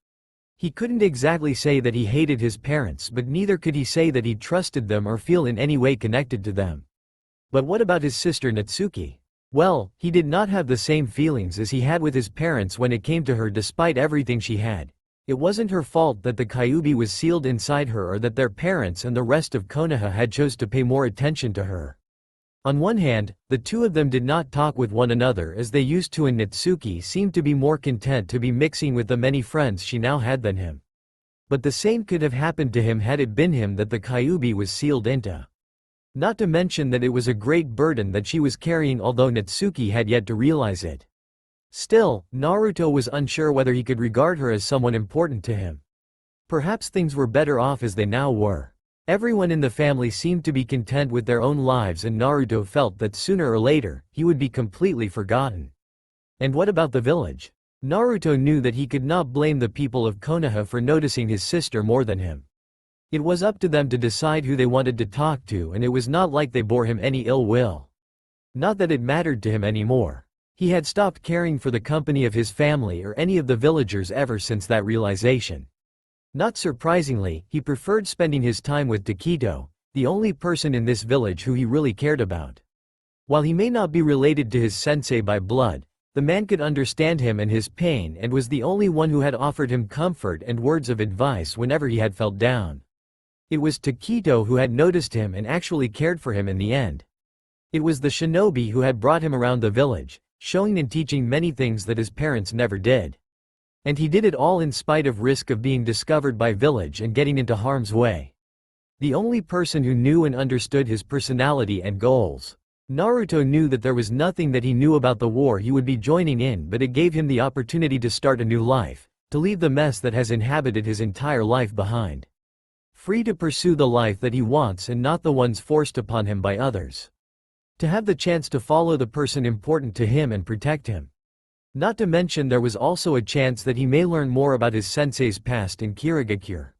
He couldn't exactly say that he hated his parents, but neither could he say that he trusted them or feel in any way connected to them. But what about his sister Natsuki? Well, he did not have the same feelings as he had with his parents when it came to her. Despite everything she had, it wasn't her fault that the Kyuubi was sealed inside her, or that their parents and the rest of Konoha had chose to pay more attention to her. On one hand, the two of them did not talk with one another as they used to, and Natsuki seemed to be more content to be mixing with the many friends she now had than him. But the same could have happened to him had it been him that the Kyuubi was sealed into. Not to mention that it was a great burden that she was carrying, although Natsuki had yet to realize it. Still, Naruto was unsure whether he could regard her as someone important to him. Perhaps things were better off as they now were. Everyone in the family seemed to be content with their own lives, and Naruto felt that sooner or later, he would be completely forgotten. And what about the village? Naruto knew that he could not blame the people of Konoha for noticing his sister more than him. It was up to them to decide who they wanted to talk to, and it was not like they bore him any ill will. Not that it mattered to him anymore. He had stopped caring for the company of his family or any of the villagers ever since that realization. Not surprisingly, he preferred spending his time with Taketo, the only person in this village who he really cared about. While he may not be related to his sensei by blood, the man could understand him and his pain, and was the only one who had offered him comfort and words of advice whenever he had felt down. It was Taketo who had noticed him and actually cared for him in the end. It was the shinobi who had brought him around the village, showing and teaching many things that his parents never did. And he did it all in spite of risk of being discovered by village and getting into harm's way. The only person who knew and understood his personality and goals. Naruto knew that there was nothing that he knew about the war he would be joining in, but it gave him the opportunity to start a new life, to leave the mess that has inhabited his entire life behind. Free to pursue the life that he wants and not the ones forced upon him by others. To have the chance to follow the person important to him and protect him. Not to mention there was also a chance that he may learn more about his sensei's past in Kirigakure.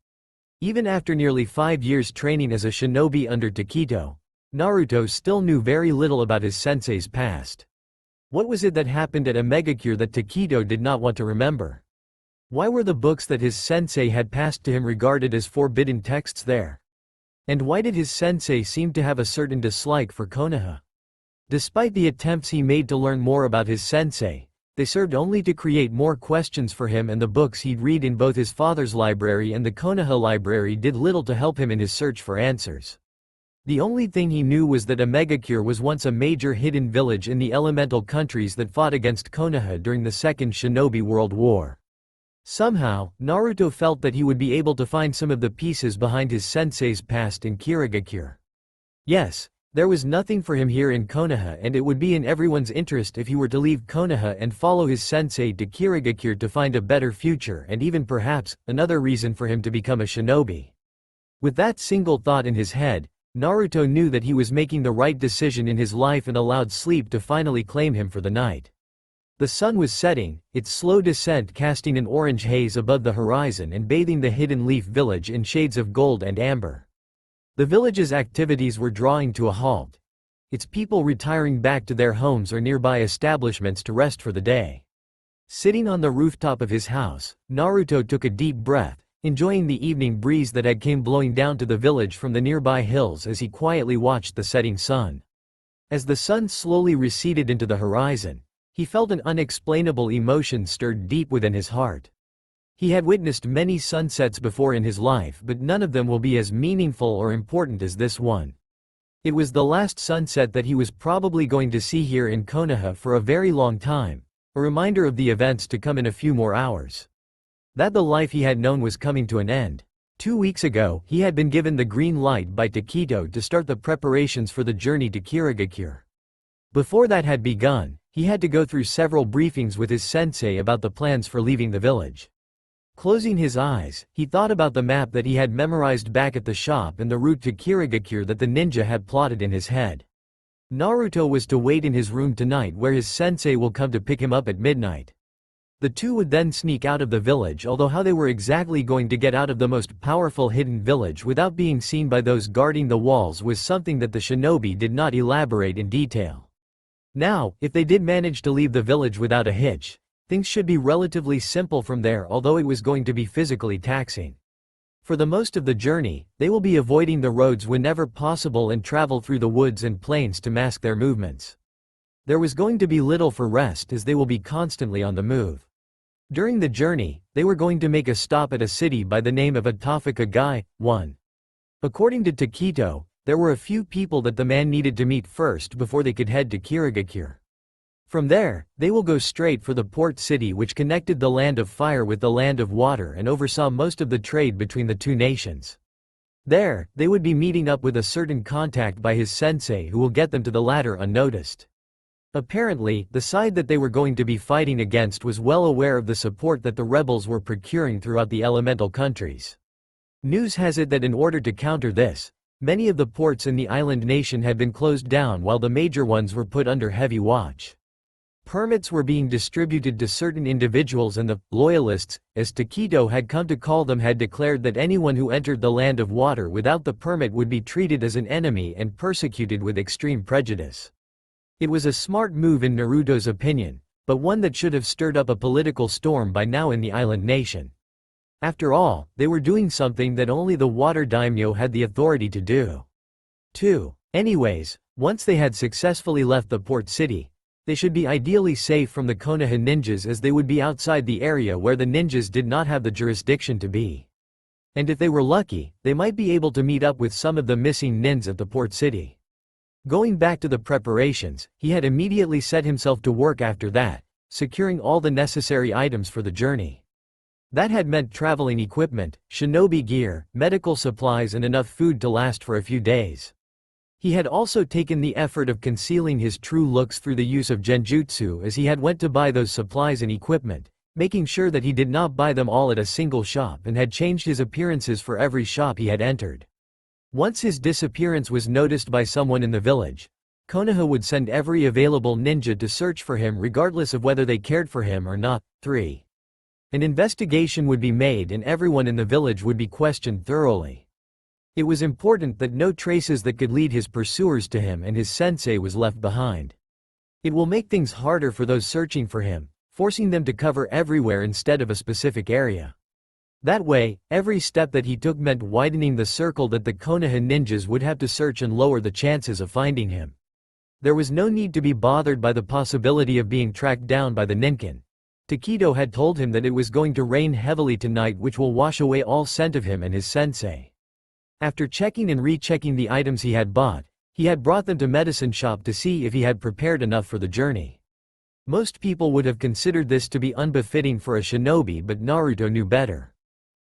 Even after nearly 5 years training as a shinobi under Taketo, Naruto still knew very little about his sensei's past. What was it that happened at Omegakure that Taketo did not want to remember? Why were the books that his sensei had passed to him regarded as forbidden texts there? And why did his sensei seem to have a certain dislike for Konoha? Despite the attempts he made to learn more about his sensei, they served only to create more questions for him, and the books he'd read in both his father's library and the Konoha library did little to help him in his search for answers. The only thing he knew was that Omegakure was once a major hidden village in the elemental countries that fought against Konoha during the Second Shinobi World War. Somehow, Naruto felt that he would be able to find some of the pieces behind his sensei's past in Kirigakure. Yes, There was nothing for him here in Konoha, and it would be in everyone's interest if he were to leave Konoha and follow his sensei to Kirigakure to find a better future and even perhaps, another reason for him to become a shinobi. With that single thought in his head, Naruto knew that he was making the right decision in his life and allowed sleep to finally claim him for the night. The sun was setting, its slow descent casting an orange haze above the horizon and bathing the Hidden Leaf village in shades of gold and amber. The village's activities were drawing to a halt, its people retiring back to their homes or nearby establishments to rest for the day. Sitting on the rooftop of his house, Naruto took a deep breath, enjoying the evening breeze that had came blowing down to the village from the nearby hills as he quietly watched the setting sun. As the sun slowly receded into the horizon, he felt an unexplainable emotion stirred deep within his heart. He had witnessed many sunsets before in his life, but none of them will be as meaningful or important as this one. It was the last sunset that he was probably going to see here in Konoha for a very long time, a reminder of the events to come in a few more hours. That the life he had known was coming to an end. 2 weeks ago, he had been given the green light by Takito to start the preparations for the journey to Kirigakure. Before that had begun, he had to go through several briefings with his sensei about the plans for leaving the village. Closing his eyes, he thought about the map that he had memorized back at the shop and the route to Kirigakure that the ninja had plotted in his head. Naruto was to wait in his room tonight where his sensei will come to pick him up at midnight. The two would then sneak out of the village, although how they were exactly going to get out of the most powerful hidden village without being seen by those guarding the walls was something that the shinobi did not elaborate in detail. Now, if they did manage to leave the village without a hitch, things should be relatively simple from there, although it was going to be physically taxing. For the most of the journey, they will be avoiding the roads whenever possible and travel through the woods and plains to mask their movements. There was going to be little for rest as they will be constantly on the move. During the journey, they were going to make a stop at a city by the name of Atofika 1. According to Takito, there were a few people that the man needed to meet first before they could head to Kirigakure. From there, they will go straight for the port city which connected the land of fire with the land of water and oversaw most of the trade between the two nations. There, they would be meeting up with a certain contact by his sensei who will get them to the latter unnoticed. Apparently, the side that they were going to be fighting against was well aware of the support that the rebels were procuring throughout the elemental countries. News has it that in order to counter this, many of the ports in the island nation had been closed down while the major ones were put under heavy watch. Permits were being distributed to certain individuals and the loyalists, as Takito had come to call them, had declared that anyone who entered the land of water without the permit would be treated as an enemy and persecuted with extreme prejudice. It was a smart move in Naruto's opinion, but one that should have stirred up a political storm by now in the island nation. After all, they were doing something that only the water daimyo had the authority to do. 2. Anyways, once they had successfully left the port city, they should be ideally safe from the Konoha ninjas as they would be outside the area where the ninjas did not have the jurisdiction to be. And if they were lucky, they might be able to meet up with some of the missing nins at the port city. Going back to the preparations, he had immediately set himself to work after that, securing all the necessary items for the journey. That had meant traveling equipment, shinobi gear, medical supplies and enough food to last for a few days. He had also taken the effort of concealing his true looks through the use of genjutsu as he had went to buy those supplies and equipment, making sure that he did not buy them all at a single shop and had changed his appearances for every shop he had entered. Once his disappearance was noticed by someone in the village, Konoha would send every available ninja to search for him regardless of whether they cared for him or not. 3. An investigation would be made and everyone in the village would be questioned thoroughly. It was important that no traces that could lead his pursuers to him and his sensei was left behind. It will make things harder for those searching for him, forcing them to cover everywhere instead of a specific area. That way, every step that he took meant widening the circle that the Konoha ninjas would have to search and lower the chances of finding him. There was no need to be bothered by the possibility of being tracked down by the ninkin. Takito had told him that it was going to rain heavily tonight, which will wash away all scent of him and his sensei. After checking and rechecking the items he had bought, he had brought them to medicine shop to see if he had prepared enough for the journey. Most people would have considered this to be unbefitting for a shinobi, but Naruto knew better.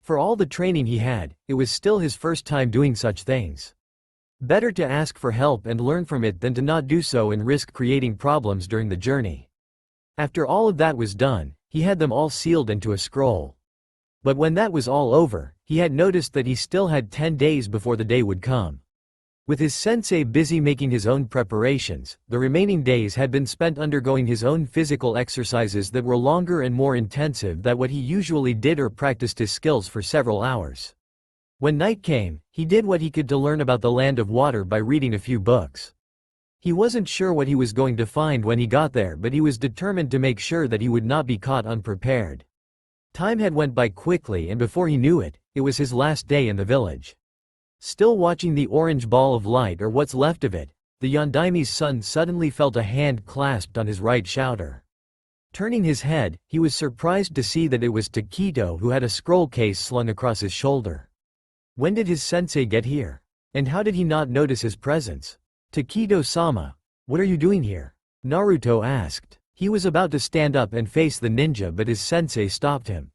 For all the training he had, it was still his first time doing such things. Better to ask for help and learn from it than to not do so and risk creating problems during the journey. After all of that was done, he had them all sealed into a scroll. But when that was all over, he had noticed that he still had 10 days before the day would come. With his sensei busy making his own preparations, the remaining days had been spent undergoing his own physical exercises that were longer and more intensive than what he usually did or practiced his skills for several hours. When night came, he did what he could to learn about the land of water by reading a few books. He wasn't sure what he was going to find when he got there, but he was determined to make sure that he would not be caught unprepared. Time had went by quickly, and before he knew it, it was his last day in the village. Still watching the orange ball of light, or what's left of it, the Yondaime's son suddenly felt a hand clasped on his right shoulder. Turning his head, he was surprised to see that it was Takedo, who had a scroll case slung across his shoulder. When did his sensei get here? And how did he not notice his presence? Takedo-sama, what are you doing here? Naruto asked. He was about to stand up and face the ninja, but his sensei stopped him.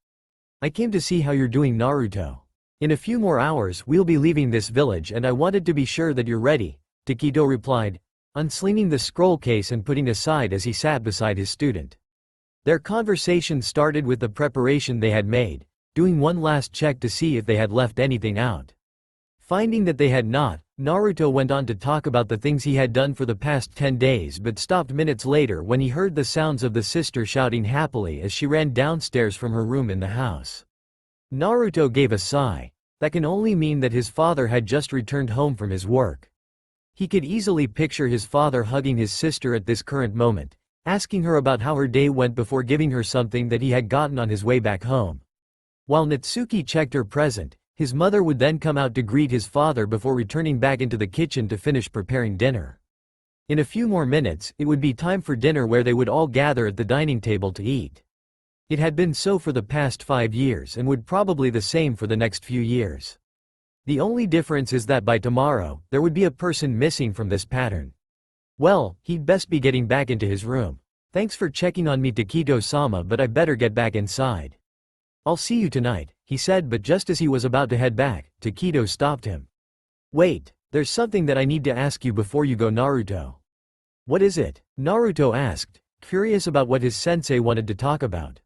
I came to see how you're doing, Naruto. In a few more hours we'll be leaving this village and I wanted to be sure that you're ready, Takedo replied, unslinging the scroll case and putting aside as he sat beside his student. Their conversation started with the preparation they had made, doing one last check to see if they had left anything out. Finding that they had not, Naruto went on to talk about the things he had done for the past 10 days, but stopped minutes later when he heard the sounds of the sister shouting happily as she ran downstairs from her room in the house. Naruto gave a sigh. That can only mean that his father had just returned home from his work. He could easily picture his father hugging his sister at this current moment, asking her about how her day went before giving her something that he had gotten on his way back home. While Natsuki checked her present, his mother would then come out to greet his father before returning back into the kitchen to finish preparing dinner. In a few more minutes, it would be time for dinner, where they would all gather at the dining table to eat. It had been so for the past 5 years and would probably the same for the next few years. The only difference is that by tomorrow, there would be a person missing from this pattern. Well, he'd best be getting back into his room. Thanks for checking on me, Takedo-sama, but I better get back inside. I'll see you tonight, he said, but just as he was about to head back, Takedo stopped him. Wait, there's something that I need to ask you before you go, Naruto. What is it? Naruto asked, curious about what his sensei wanted to talk about.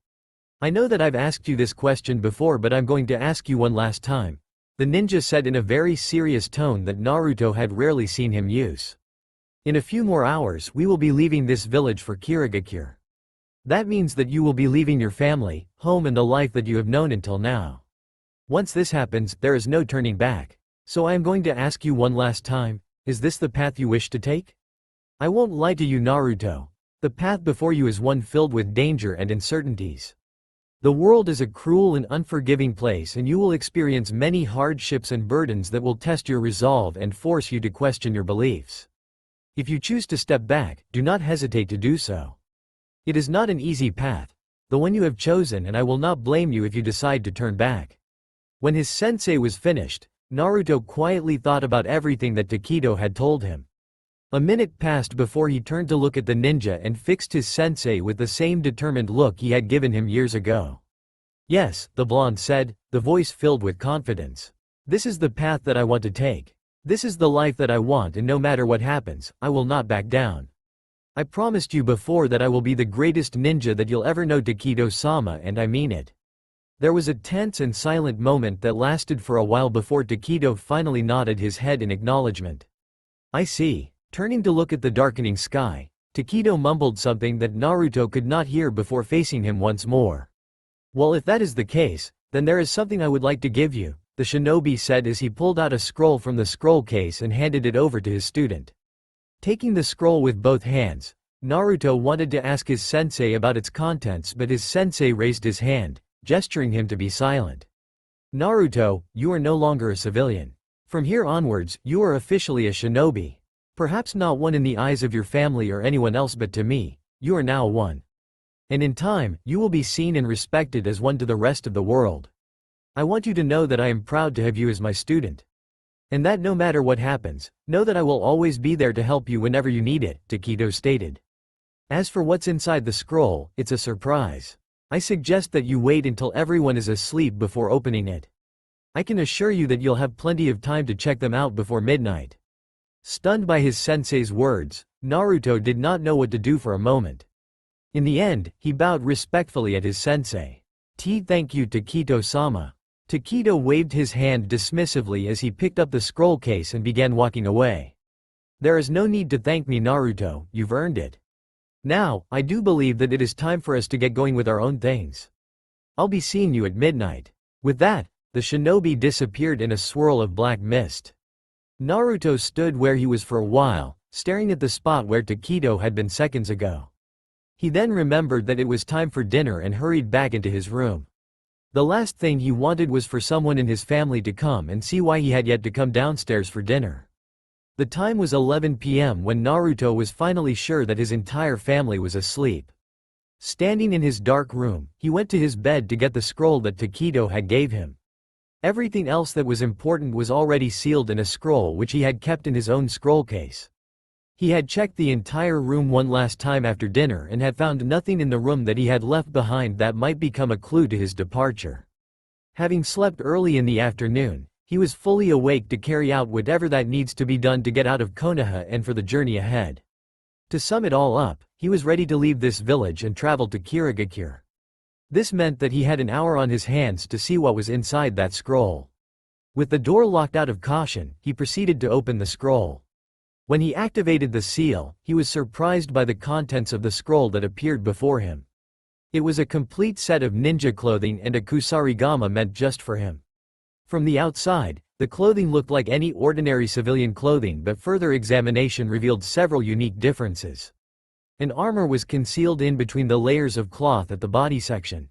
I know that I've asked you this question before, but I'm going to ask you one last time, the ninja said in a very serious tone that Naruto had rarely seen him use. In a few more hours we will be leaving this village for Kirigakure. That means that you will be leaving your family, home and the life that you have known until now. Once this happens, there is no turning back. So I am going to ask you one last time, is this the path you wish to take? I won't lie to you, Naruto. The path before you is one filled with danger and uncertainties. The world is a cruel and unforgiving place, and you will experience many hardships and burdens that will test your resolve and force you to question your beliefs. If you choose to step back, do not hesitate to do so. It is not an easy path, the one you have chosen, and I will not blame you if you decide to turn back. When his sensei was finished, Naruto quietly thought about everything that Takedo had told him. A minute passed before he turned to look at the ninja and fixed his sensei with the same determined look he had given him years ago. Yes, the blonde said, the voice filled with confidence. This is the path that I want to take. This is the life that I want, and no matter what happens, I will not back down. I promised you before that I will be the greatest ninja that you'll ever know, Takedo-sama, and I mean it. There was a tense and silent moment that lasted for a while before Takedo finally nodded his head in acknowledgement. I see. Turning to look at the darkening sky, Takedo mumbled something that Naruto could not hear before facing him once more. Well, if that is the case, then there is something I would like to give you, the shinobi said as he pulled out a scroll from the scroll case and handed it over to his student. Taking the scroll with both hands, Naruto wanted to ask his sensei about its contents, but his sensei raised his hand, gesturing him to be silent. Naruto, you are no longer a civilian. From here onwards, you are officially a shinobi. Perhaps not one in the eyes of your family or anyone else, but to me, you are now one. And in time, you will be seen and respected as one to the rest of the world. I want you to know that I am proud to have you as my student. And that no matter what happens, know that I will always be there to help you whenever you need it, Takedo stated. As for what's inside the scroll, it's a surprise. I suggest that you wait until everyone is asleep before opening it. I can assure you that you'll have plenty of time to check them out before midnight. Stunned by his sensei's words, Naruto did not know what to do for a moment. In the end, he bowed respectfully at his sensei. Thank you, Taketo-sama. Taketo waved his hand dismissively as he picked up the scroll case and began walking away. There is no need to thank me, Naruto, you've earned it. Now, I do believe that it is time for us to get going with our own things. I'll be seeing you at midnight. With that, the shinobi disappeared in a swirl of black mist. Naruto stood where he was for a while, staring at the spot where Taketo had been seconds ago. He then remembered that it was time for dinner and hurried back into his room. The last thing he wanted was for someone in his family to come and see why he had yet to come downstairs for dinner. The time was 11 p.m. when Naruto was finally sure that his entire family was asleep. Standing in his dark room, he went to his bed to get the scroll that Taketo had gave him. Everything else that was important was already sealed in a scroll which he had kept in his own scroll case. He had checked the entire room one last time after dinner and had found nothing in the room that he had left behind that might become a clue to his departure. Having slept early in the afternoon, he was fully awake to carry out whatever that needs to be done to get out of Konoha and for the journey ahead. To sum it all up, he was ready to leave this village and travel to Kirigakure. This meant that he had an hour on his hands to see what was inside that scroll. With the door locked out of caution, he proceeded to open the scroll. When he activated the seal, he was surprised by the contents of the scroll that appeared before him. It was a complete set of ninja clothing and a kusarigama meant just for him. From the outside, the clothing looked like any ordinary civilian clothing, but further examination revealed several unique differences. An armor was concealed in between the layers of cloth at the body section.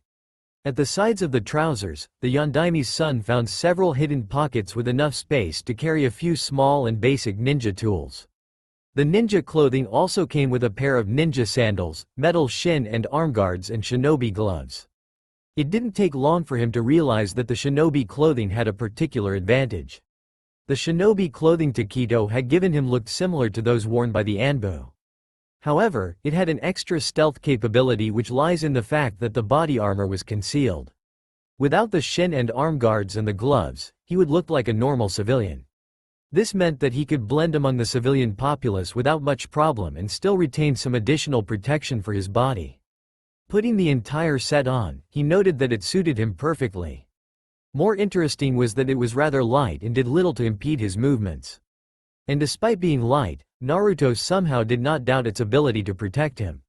At the sides of the trousers, the Yondaimi's son found several hidden pockets with enough space to carry a few small and basic ninja tools. The ninja clothing also came with a pair of ninja sandals, metal shin and arm guards, and shinobi gloves. It didn't take long for him to realize that the shinobi clothing had a particular advantage. The shinobi clothing Taketo had given him looked similar to those worn by the Anbu. However, it had an extra stealth capability which lies in the fact that the body armor was concealed. Without the shin and arm guards and the gloves, he would look like a normal civilian. This meant that he could blend among the civilian populace without much problem and still retain some additional protection for his body. Putting the entire set on, he noted that it suited him perfectly. More interesting was that it was rather light and did little to impede his movements. And despite being light, Naruto somehow did not doubt its ability to protect him.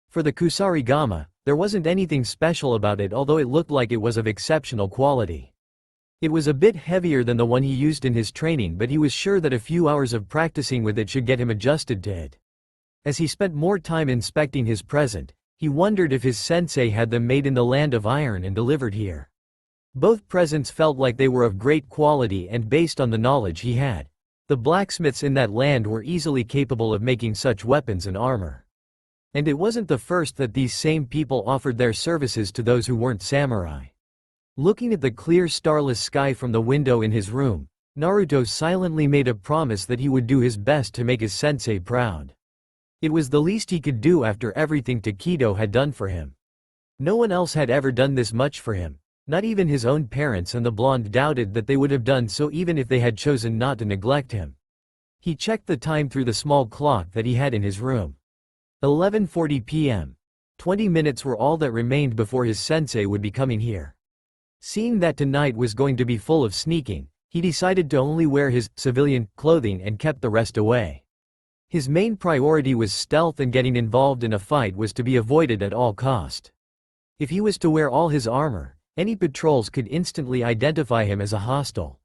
For the kusarigama, there wasn't anything special about it, although it looked like it was of exceptional quality. It was a bit heavier than the one he used in his training, but he was sure that a few hours of practicing with it should get him adjusted to it. As he spent more time inspecting his present, he wondered if his sensei had them made in the land of iron and delivered here. Both presents felt like they were of great quality, and based on the knowledge he had, the blacksmiths in that land were easily capable of making such weapons and armor. And it wasn't the first that these same people offered their services to those who weren't samurai. Looking at the clear starless sky from the window in his room, Naruto silently made a promise that he would do his best to make his sensei proud. It was the least he could do after everything Taketo had done for him. No one else had ever done this much for him. Not even his own parents, and the blonde doubted that they would have done so even if they had chosen not to neglect him. He checked the time through the small clock that he had in his room. 11:40 p.m. 20 minutes were all that remained before his sensei would be coming here. Seeing that tonight was going to be full of sneaking, he decided to only wear his civilian clothing and kept the rest away. His main priority was stealth, and getting involved in a fight was to be avoided at all cost. If he was to wear all his armor, any patrols could instantly identify him as a hostile.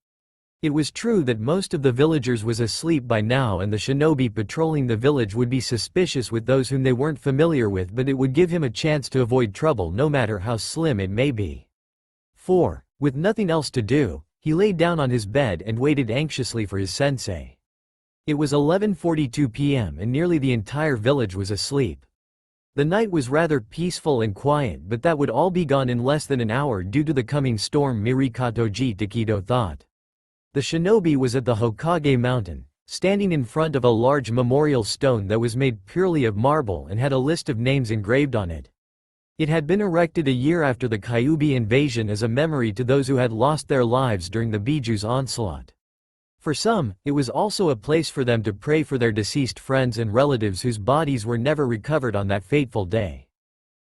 It was true that most of the villagers was asleep by now, and the shinobi patrolling the village would be suspicious with those whom they weren't familiar with, but it would give him a chance to avoid trouble no matter how slim it may be. 4. With nothing else to do, he lay down on his bed and waited anxiously for his sensei. It was 11:42 p.m. and nearly the entire village was asleep. The night was rather peaceful and quiet, but that would all be gone in less than an hour due to the coming storm, Mirikatoji, Taketo thought. The shinobi was at the Hokage mountain, standing in front of a large memorial stone that was made purely of marble and had a list of names engraved on it. It had been erected a year after the Kyuubi invasion as a memory to those who had lost their lives during the Biju's onslaught. For some, it was also a place for them to pray for their deceased friends and relatives whose bodies were never recovered on that fateful day.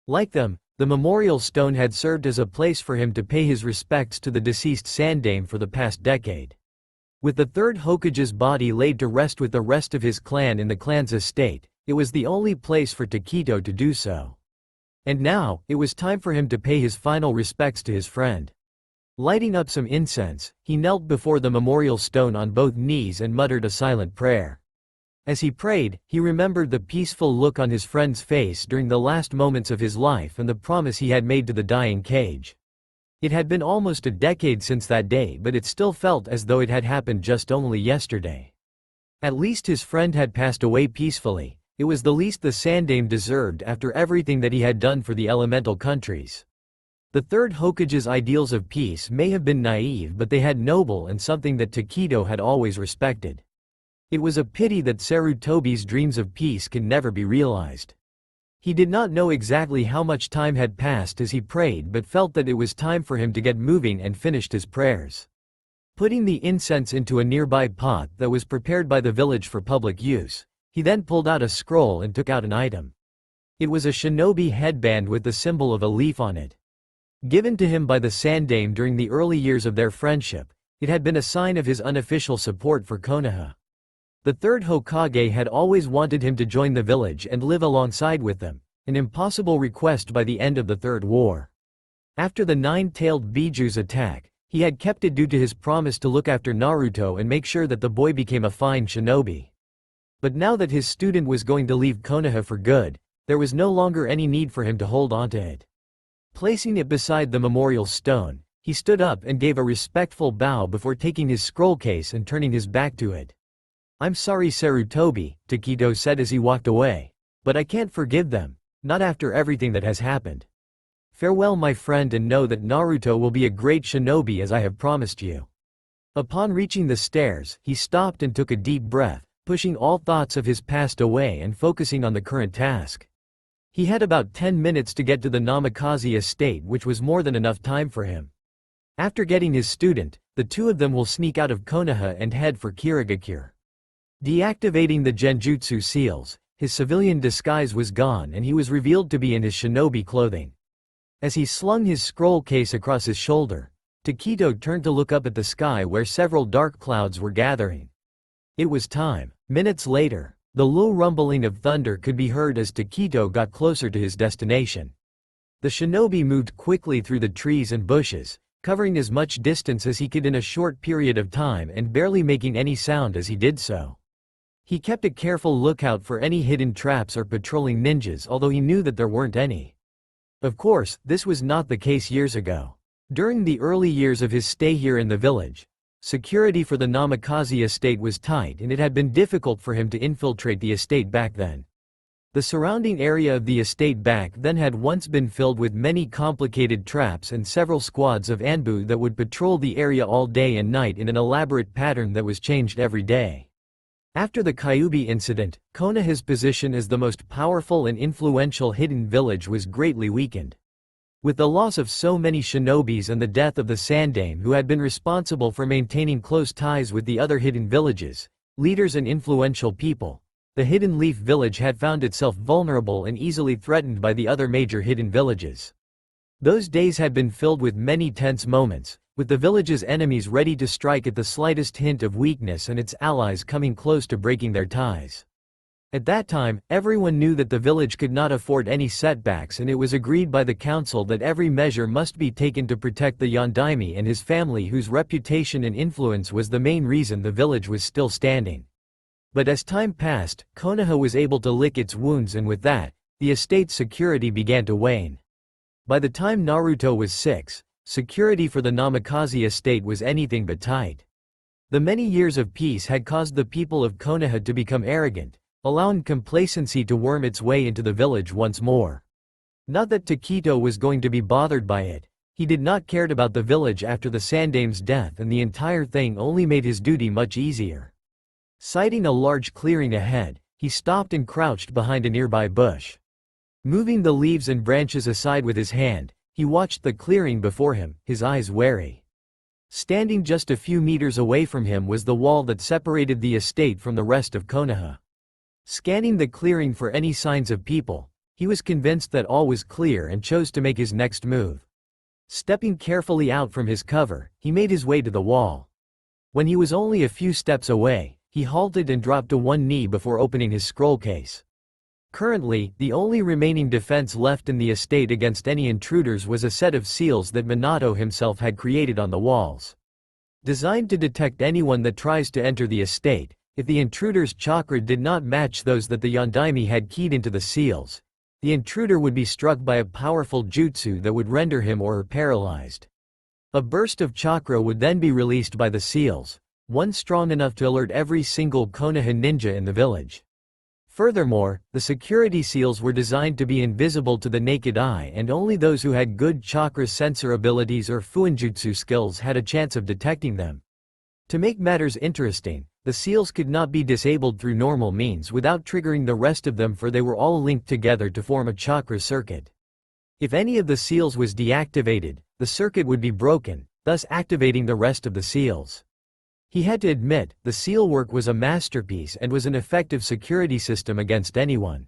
Like them, the memorial stone had served as a place for him to pay his respects to the deceased Sandaime for the past decade. With the third Hokage's body laid to rest with the rest of his clan in the clan's estate, it was the only place for Taketo to do so. And now, it was time for him to pay his final respects to his friend. Lighting up some incense, he knelt before the memorial stone on both knees and muttered a silent prayer. As he prayed, he remembered the peaceful look on his friend's face during the last moments of his life and the promise he had made to the dying Kage. It had been almost a decade since that day, but it still felt as though it had happened just only yesterday. At least his friend had passed away peacefully. It was the least the Sandaime deserved after everything that he had done for the elemental countries. The third Hokage's ideals of peace may have been naive, but they had noble and something that Taketo had always respected. It was a pity that Sarutobi's dreams of peace can never be realized. He did not know exactly how much time had passed as he prayed, but felt that it was time for him to get moving and finished his prayers. Putting the incense into a nearby pot that was prepared by the village for public use, he then pulled out a scroll and took out an item. It was a shinobi headband with the symbol of a leaf on it. Given to him by the Sandaime during the early years of their friendship, it had been a sign of his unofficial support for Konoha. The third Hokage had always wanted him to join the village and live alongside with them, an impossible request by the end of the Third War. After the nine-tailed Biju's attack, he had kept it due to his promise to look after Naruto and make sure that the boy became a fine shinobi. But now that his student was going to leave Konoha for good, there was no longer any need for him to hold onto it. Placing it beside the memorial stone, he stood up and gave a respectful bow before taking his scroll case and turning his back to it. "I'm sorry, Sarutobi," Taketo said as he walked away, "but I can't forgive them, not after everything that has happened. Farewell, my friend, and know that Naruto will be a great shinobi as I have promised you." Upon reaching the stairs, he stopped and took a deep breath, pushing all thoughts of his past away and focusing on the current task. He had about 10 minutes to get to the Namikaze estate, which was more than enough time for him. After getting his student, the two of them will sneak out of Konoha and head for Kirigakure. Deactivating the Genjutsu seals, his civilian disguise was gone and he was revealed to be in his shinobi clothing. As he slung his scroll case across his shoulder, Taketo turned to look up at the sky where several dark clouds were gathering. It was time. Minutes later, the low rumbling of thunder could be heard as Taketo got closer to his destination. The shinobi moved quickly through the trees and bushes, covering as much distance as he could in a short period of time and barely making any sound as he did so. He kept a careful lookout for any hidden traps or patrolling ninjas, although he knew that there weren't any. Of course, this was not the case years ago. During the early years of his stay here in the village, security for the Namikaze estate was tight and it had been difficult for him to infiltrate the estate back then. The surrounding area of the estate back then had once been filled with many complicated traps and several squads of Anbu that would patrol the area all day and night in an elaborate pattern that was changed every day. After the Kyubi incident, Konoha's position as the most powerful and influential hidden village was greatly weakened. With the loss of so many shinobis and the death of the Sandaime who had been responsible for maintaining close ties with the other hidden villages, leaders and influential people, the Hidden Leaf village had found itself vulnerable and easily threatened by the other major hidden villages. Those days had been filled with many tense moments, with the village's enemies ready to strike at the slightest hint of weakness and its allies coming close to breaking their ties. At that time, everyone knew that the village could not afford any setbacks, and it was agreed by the council that every measure must be taken to protect the Yondaime and his family, whose reputation and influence was the main reason the village was still standing. But as time passed, Konoha was able to lick its wounds, and with that, the estate's security began to wane. By the time Naruto was 6, security for the Namikaze estate was anything but tight. The many years of peace had caused the people of Konoha to become arrogant, allowing complacency to worm its way into the village once more. Not that Taketo was going to be bothered by it. He did not care about the village after the Sandaime's death, and the entire thing only made his duty much easier. Sighting a large clearing ahead, he stopped and crouched behind a nearby bush. Moving the leaves and branches aside with his hand, he watched the clearing before him, his eyes wary. Standing just a few meters away from him was the wall that separated the estate from the rest of Konoha. Scanning the clearing for any signs of people, he was convinced that all was clear and chose to make his next move. Stepping carefully out from his cover, he made his way to the wall. When he was only a few steps away, he halted and dropped to one knee before opening his scroll case. Currently, the only remaining defense left in the estate against any intruders was a set of seals that Minato himself had created on the walls. Designed to detect anyone that tries to enter the estate, if the intruder's chakra did not match those that the Yondaime had keyed into the seals, the intruder would be struck by a powerful jutsu that would render him or her paralyzed. A burst of chakra would then be released by the seals, one strong enough to alert every single Konoha ninja in the village. Furthermore, the security seals were designed to be invisible to the naked eye, and only those who had good chakra sensor abilities or fuinjutsu skills had a chance of detecting them. To make matters interesting, the seals could not be disabled through normal means without triggering the rest of them, for they were all linked together to form a chakra circuit. If any of the seals was deactivated, the circuit would be broken, thus activating the rest of the seals. He had to admit, the seal work was a masterpiece and was an effective security system against anyone.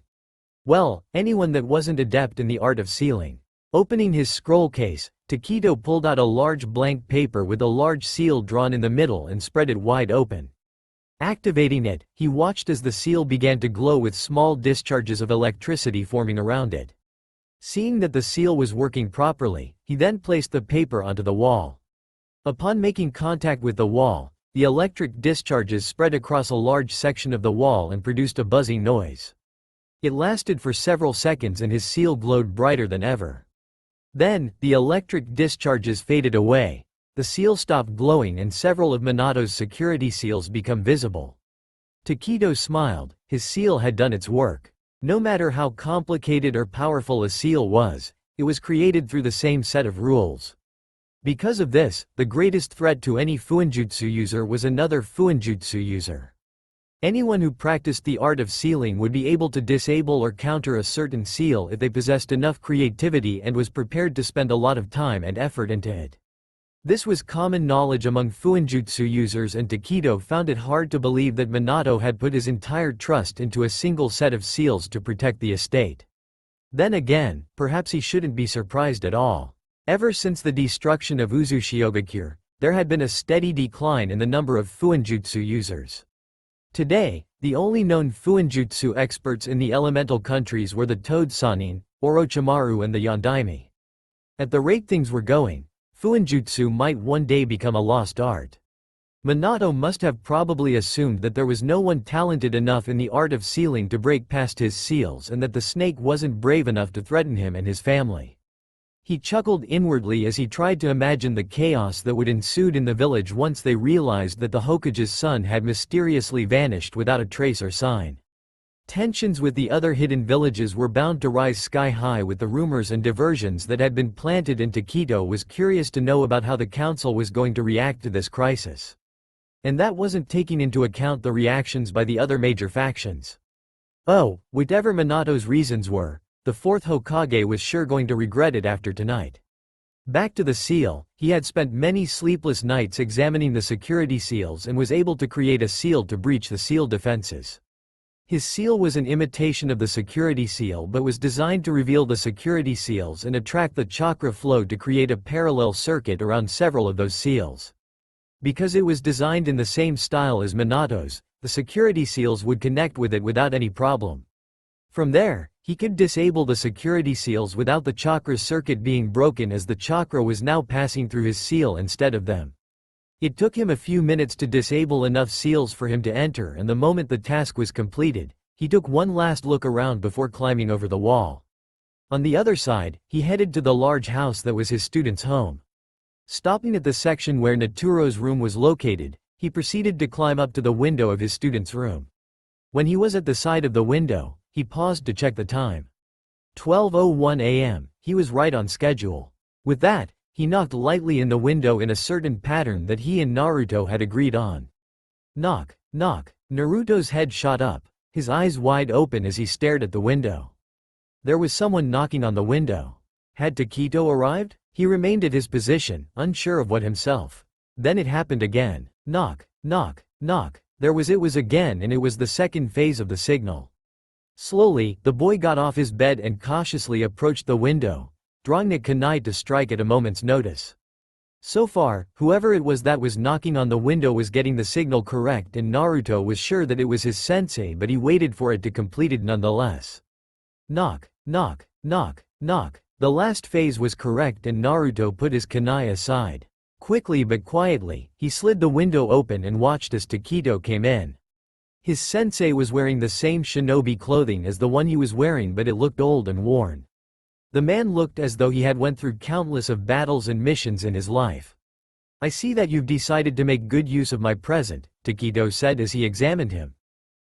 Well, anyone that wasn't adept in the art of sealing. Opening his scroll case, Takedo pulled out a large blank paper with a large seal drawn in the middle and spread it wide open. Activating it, he watched as the seal began to glow with small discharges of electricity forming around it. Seeing that the seal was working properly, he then placed the paper onto the wall. Upon making contact with the wall, the electric discharges spread across a large section of the wall and produced a buzzing noise. It lasted for several seconds and his seal glowed brighter than ever. Then, the electric discharges faded away, the seal stopped glowing and several of Minato's security seals became visible. Takedo smiled, his seal had done its work. No matter how complicated or powerful a seal was, it was created through the same set of rules. Because of this, the greatest threat to any fuinjutsu user was another fuinjutsu user. Anyone who practiced the art of sealing would be able to disable or counter a certain seal if they possessed enough creativity and was prepared to spend a lot of time and effort into it. This was common knowledge among fuinjutsu users, and Takedo found it hard to believe that Minato had put his entire trust into a single set of seals to protect the estate. Then again, perhaps he shouldn't be surprised at all. Ever since the destruction of Uzushiogakure, there had been a steady decline in the number of fuinjutsu users. Today, the only known fuinjutsu experts in the elemental countries were the Toad Sannin, Orochimaru and the Yondaime. At the rate things were going, fuinjutsu might one day become a lost art. Minato must have probably assumed that there was no one talented enough in the art of sealing to break past his seals, and that the snake wasn't brave enough to threaten him and his family. He chuckled inwardly as he tried to imagine the chaos that would ensue in the village once they realized that the Hokage's son had mysteriously vanished without a trace or sign. Tensions with the other hidden villages were bound to rise sky high with the rumors and diversions that had been planted, and Takedo was curious to know about how the council was going to react to this crisis. And that wasn't taking into account the reactions by the other major factions. Oh, whatever Minato's reasons were, the fourth Hokage was sure going to regret it after tonight. Back to the seal, he had spent many sleepless nights examining the security seals and was able to create a seal to breach the seal defenses. His seal was an imitation of the security seal but was designed to reveal the security seals and attract the chakra flow to create a parallel circuit around several of those seals. Because it was designed in the same style as Minato's, the security seals would connect with it without any problem. From there, he could disable the security seals without the chakra circuit being broken, as the chakra was now passing through his seal instead of them. It took him a few minutes to disable enough seals for him to enter, and the moment the task was completed, he took one last look around before climbing over the wall. On the other side, he headed to the large house that was his student's home. Stopping at the section where Naturo's room was located, he proceeded to climb up to the window of his student's room. When he was at the side of the window, he paused to check the time. 12:01 a.m., he was right on schedule. With that, he knocked lightly in the window in a certain pattern that he and Naruto had agreed on. Knock, knock. Naruto's head shot up, his eyes wide open as he stared at the window. There was someone knocking on the window. Had Takedo arrived? He remained at his position, unsure of what himself. Then it happened again. Knock, knock, knock. It was again, and it was the second phase of the signal. Slowly, the boy got off his bed and cautiously approached the window, drawing a kunai to strike at a moment's notice. So far, whoever it was that was knocking on the window was getting the signal correct, and Naruto was sure that it was his sensei, but he waited for it to complete it nonetheless. Knock, knock, knock, knock. The last phase was correct, and Naruto put his kunai aside. Quickly but quietly, he slid the window open and watched as Takedo came in. His sensei was wearing the same shinobi clothing as the one he was wearing, but it looked old and worn. The man looked as though he had went through countless of battles and missions in his life. "I see that you've decided to make good use of my present," Takedo said as he examined him.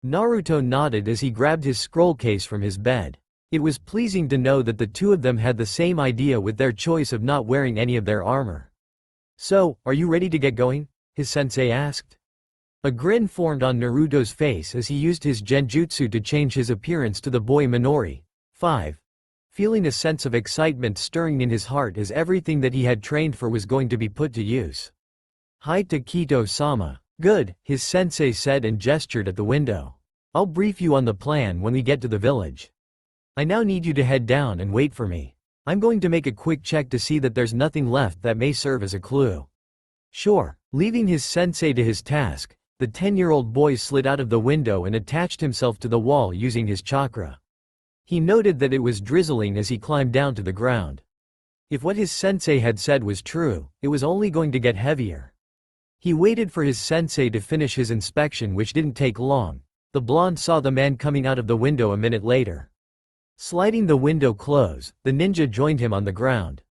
Naruto nodded as he grabbed his scroll case from his bed. It was pleasing to know that the two of them had the same idea with their choice of not wearing any of their armor. "So, are you ready to get going?" his sensei asked. A grin formed on Naruto's face as he used his genjutsu to change his appearance to the boy Minori. 5. Feeling a sense of excitement stirring in his heart as everything that he had trained for was going to be put to use. "Hi Takedo-sama." "Good," his sensei said and gestured at the window. "I'll brief you on the plan when we get to the village. I now need you to head down and wait for me. I'm going to make a quick check to see that there's nothing left that may serve as a clue." "Sure." Leaving his sensei to his task, the 10-year-old boy slid out of the window and attached himself to the wall using his chakra. He noted that it was drizzling as he climbed down to the ground. If what his sensei had said was true, it was only going to get heavier. He waited for his sensei to finish his inspection, which didn't take long. The blonde saw the man coming out of the window a minute later. Sliding the window close, the ninja joined him on the ground.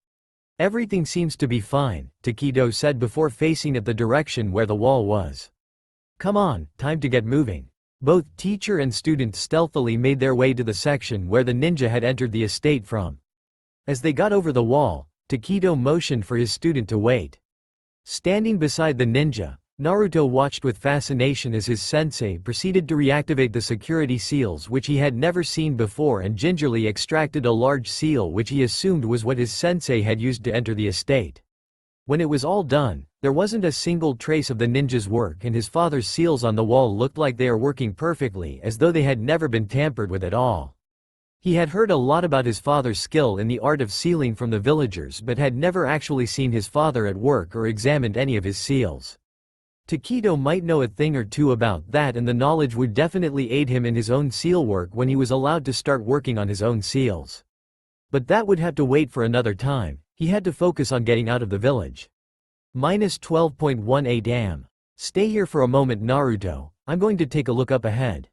"Everything seems to be fine," Takedo said before facing at the direction where the wall was. "Come on, time to get moving." Both teacher and student stealthily made their way to the section where the ninja had entered the estate from. As they got over the wall, Takedo motioned for his student to wait. Standing beside the ninja, Naruto watched with fascination as his sensei proceeded to reactivate the security seals which he had never seen before and gingerly extracted a large seal which he assumed was what his sensei had used to enter the estate. When it was all done, there wasn't a single trace of the ninja's work, and his father's seals on the wall looked like they are working perfectly, as though they had never been tampered with at all. He had heard a lot about his father's skill in the art of sealing from the villagers, but had never actually seen his father at work or examined any of his seals. Takedo might know a thing or two about that, and the knowledge would definitely aid him in his own seal work when he was allowed to start working on his own seals. But that would have to wait for another time. He had to focus on getting out of the village. -12.18 am. "Stay here for a moment, Naruto. I'm going to take a look up ahead."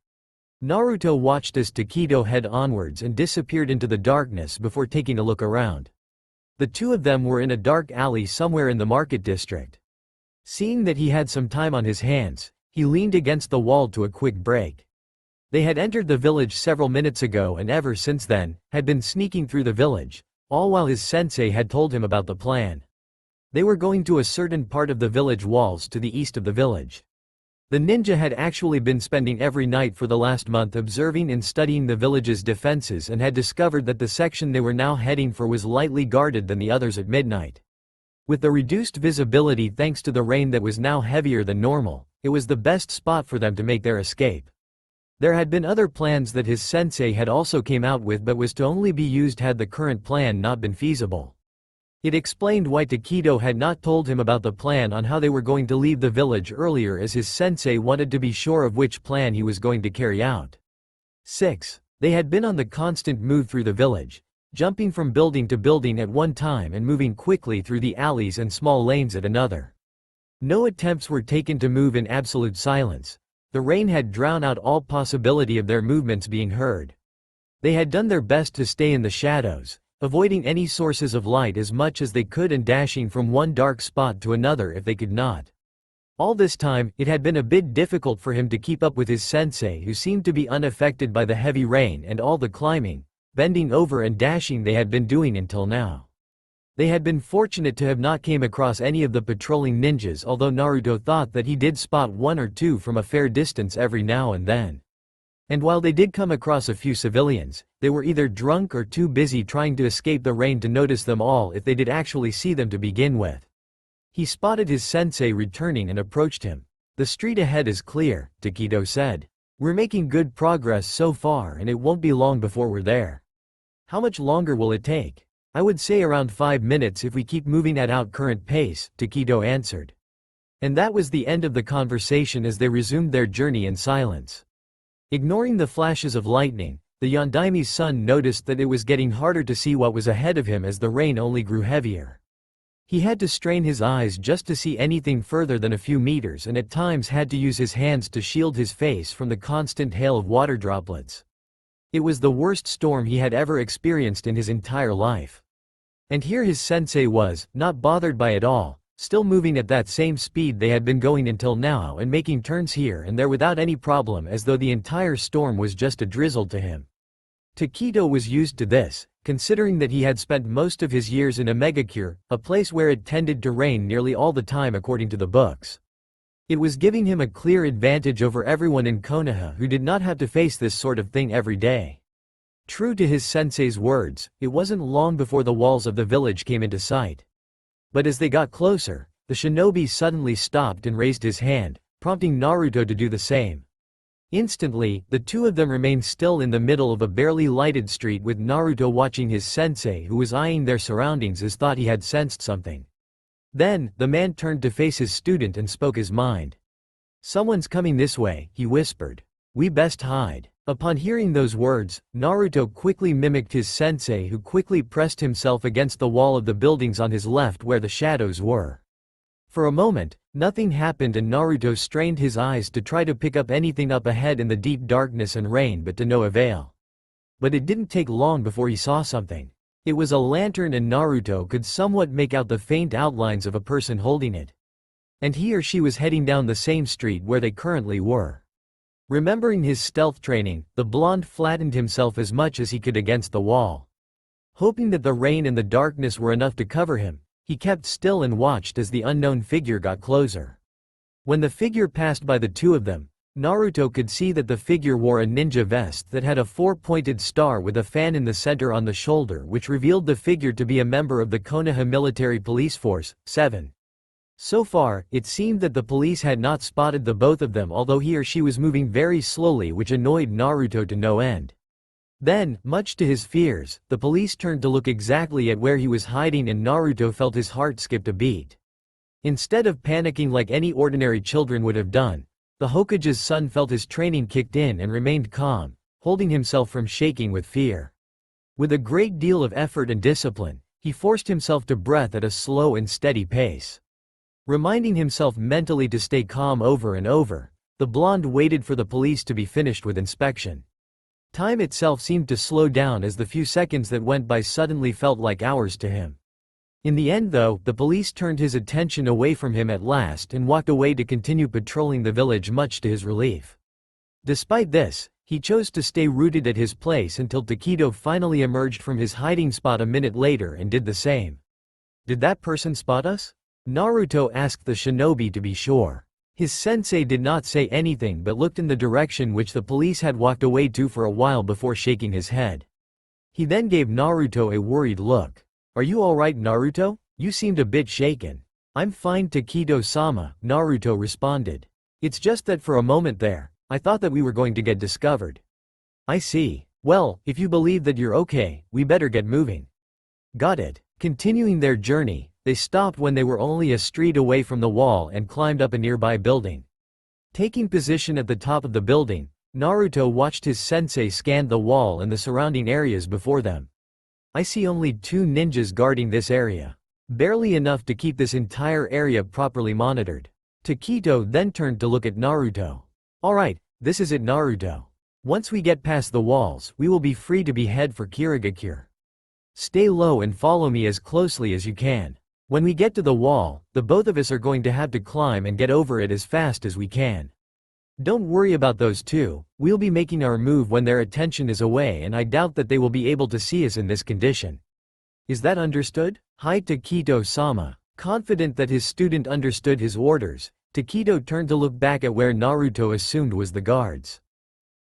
Naruto watched as Takedo head onwards and disappeared into the darkness before taking a look around. The two of them were in a dark alley somewhere in the market district. Seeing that he had some time on his hands, he leaned against the wall to a quick break. They had entered the village several minutes ago and ever since then, had been sneaking through the village, all while his sensei had told him about the plan. They were going to a certain part of the village walls to the east of the village. The ninja had actually been spending every night for the last month observing and studying the village's defenses and had discovered that the section they were now heading for was lightly guarded than the others at midnight. With the reduced visibility thanks to the rain that was now heavier than normal, it was the best spot for them to make their escape. There had been other plans that his sensei had also came out with, but was to only be used had the current plan not been feasible. It explained why Takedo had not told him about the plan on how they were going to leave the village earlier, as his sensei wanted to be sure of which plan he was going to carry out. 6. They had been on the constant move through the village, jumping from building to building at one time and moving quickly through the alleys and small lanes at another. No attempts were taken to move in absolute silence. The rain had drowned out all possibility of their movements being heard. They had done their best to stay in the shadows, avoiding any sources of light as much as they could and dashing from one dark spot to another if they could not. All this time, it had been a bit difficult for him to keep up with his sensei, who seemed to be unaffected by the heavy rain and all the climbing, bending over and dashing they had been doing until now. They had been fortunate to have not came across any of the patrolling ninjas, although Naruto thought that he did spot one or two from a fair distance every now and then. And while they did come across a few civilians, they were either drunk or too busy trying to escape the rain to notice them all if they did actually see them to begin with. He spotted his sensei returning and approached him. "The street ahead is clear," Takedo said. "We're making good progress so far and it won't be long before we're there." "How much longer will it take?" "I would say around 5 minutes if we keep moving at our current pace," Takedo answered. And that was the end of the conversation as they resumed their journey in silence. Ignoring the flashes of lightning, the Yondaime's son noticed that it was getting harder to see what was ahead of him as the rain only grew heavier. He had to strain his eyes just to see anything further than a few meters and at times had to use his hands to shield his face from the constant hail of water droplets. It was the worst storm he had ever experienced in his entire life. And here his sensei was, not bothered by it all, still moving at that same speed they had been going until now and making turns here and there without any problem as though the entire storm was just a drizzle to him. Takedo was used to this, considering that he had spent most of his years in Omegakure, a place where it tended to rain nearly all the time according to the books. It was giving him a clear advantage over everyone in Konoha who did not have to face this sort of thing every day. True to his sensei's words, it wasn't long before the walls of the village came into sight. But as they got closer, the shinobi suddenly stopped and raised his hand, prompting Naruto to do the same. Instantly, the two of them remained still in the middle of a barely lighted street with Naruto watching his sensei who was eyeing their surroundings as thought he had sensed something. Then, the man turned to face his student and spoke his mind. "Someone's coming this way," he whispered. "We best hide." Upon hearing those words, Naruto quickly mimicked his sensei who quickly pressed himself against the wall of the buildings on his left where the shadows were. For a moment, nothing happened and Naruto strained his eyes to try to pick up anything up ahead in the deep darkness and rain but to no avail. But it didn't take long before he saw something. It was a lantern and Naruto could somewhat make out the faint outlines of a person holding it. And he or she was heading down the same street where they currently were. Remembering his stealth training, the blonde flattened himself as much as he could against the wall. Hoping that the rain and the darkness were enough to cover him, he kept still and watched as the unknown figure got closer. When the figure passed by the two of them, Naruto could see that the figure wore a ninja vest that had a four-pointed star with a fan in the center on the shoulder which revealed the figure to be a member of the Konoha Military Police Force, 7. So far, it seemed that the police had not spotted the both of them although he or she was moving very slowly which annoyed Naruto to no end. Then, much to his fears, the police turned to look exactly at where he was hiding and Naruto felt his heart skipped a beat. Instead of panicking like any ordinary children would have done, the Hokage's son felt his training kicked in and remained calm, holding himself from shaking with fear. With a great deal of effort and discipline, he forced himself to breath at a slow and steady pace. Reminding himself mentally to stay calm over and over, the blonde waited for the police to be finished with inspection. Time itself seemed to slow down as the few seconds that went by suddenly felt like hours to him. In the end though, the police turned his attention away from him at last and walked away to continue patrolling the village much to his relief. Despite this, he chose to stay rooted at his place until Takedo finally emerged from his hiding spot a minute later and did the same. "Did that person spot us?" Naruto asked the shinobi to be sure. His sensei did not say anything but looked in the direction which the police had walked away to for a while before shaking his head. He then gave Naruto a worried look. "Are you alright, Naruto? You seemed a bit shaken." "I'm fine, Takedo-sama," Naruto responded. "It's just that for a moment there, I thought that we were going to get discovered." "I see. Well, if you believe that you're okay, we better get moving." "Got it." Continuing their journey, they stopped when they were only a street away from the wall and climbed up a nearby building. Taking position at the top of the building, Naruto watched his sensei scan the wall and the surrounding areas before them. "I see only 2 ninjas guarding this area. Barely enough to keep this entire area properly monitored." Takedo then turned to look at Naruto. "Alright, this is it, Naruto. Once we get past the walls, we will be free to head for Kirigakure. Stay low and follow me as closely as you can. When we get to the wall, the both of us are going to have to climb and get over it as fast as we can. Don't worry about those two, we'll be making our move when their attention is away and I doubt that they will be able to see us in this condition. Is that understood?" "Hi, Takedo-sama." Confident that his student understood his orders, Takedo turned to look back at where Naruto assumed was the guards.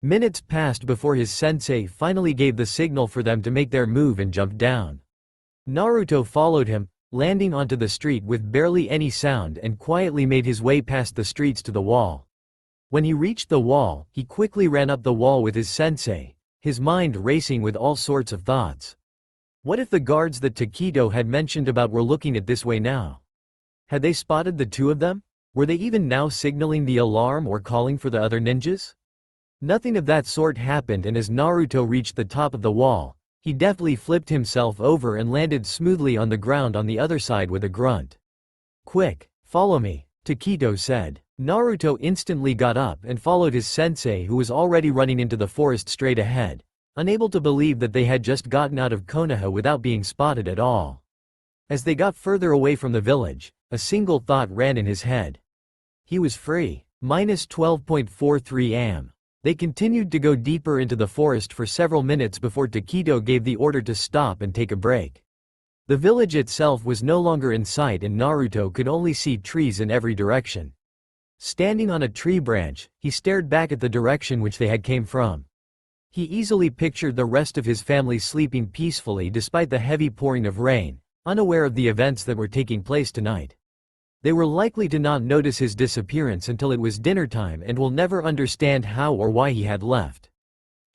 Minutes passed before his sensei finally gave the signal for them to make their move and jumped down. Naruto followed him, landing onto the street with barely any sound and quietly made his way past the streets to the wall. When he reached the wall, he quickly ran up the wall with his sensei, his mind racing with all sorts of thoughts. What if the guards that Takedo had mentioned about were looking at this way now? Had they spotted the two of them? Were they even now signaling the alarm or calling for the other ninjas? Nothing of that sort happened, and as Naruto reached the top of the wall, he deftly flipped himself over and landed smoothly on the ground on the other side with a grunt. "Quick, follow me," Takedo said. Naruto instantly got up and followed his sensei, who was already running into the forest straight ahead, unable to believe that they had just gotten out of Konoha without being spotted at all. As they got further away from the village, a single thought ran in his head. He was free. -12.43 am. They continued to go deeper into the forest for several minutes before Takedo gave the order to stop and take a break. The village itself was no longer in sight, and Naruto could only see trees in every direction. Standing on a tree branch, he stared back at the direction which they had came from. He easily pictured the rest of his family sleeping peacefully despite the heavy pouring of rain, unaware of the events that were taking place tonight. They were likely to not notice his disappearance until it was dinner time and will never understand how or why he had left.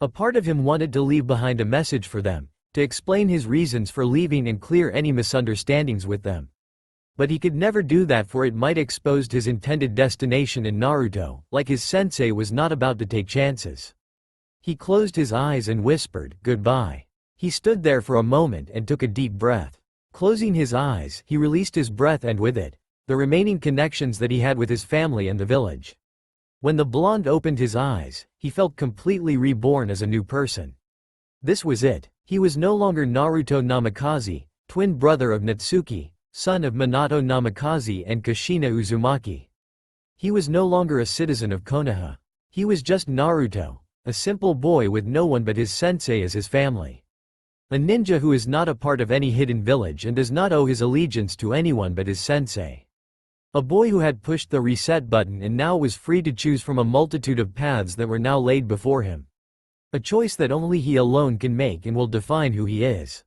A part of him wanted to leave behind a message for them, to explain his reasons for leaving and clear any misunderstandings with them. But he could never do that, for it might expose his intended destination, and Naruto, like his sensei, was not about to take chances. He closed his eyes and whispered, "Goodbye." He stood there for a moment and took a deep breath. Closing his eyes, he released his breath and with it, the remaining connections that he had with his family and the village. When the blonde opened his eyes, he felt completely reborn as a new person. This was it. He was no longer Naruto Namikaze, twin brother of Natsuki, son of Minato Namikaze and Kushina Uzumaki. He was no longer a citizen of Konoha. He was just Naruto, a simple boy with no one but his sensei as his family. A ninja who is not a part of any hidden village and does not owe his allegiance to anyone but his sensei. A boy who had pushed the reset button and now was free to choose from a multitude of paths that were now laid before him. A choice that only he alone can make and will define who he is.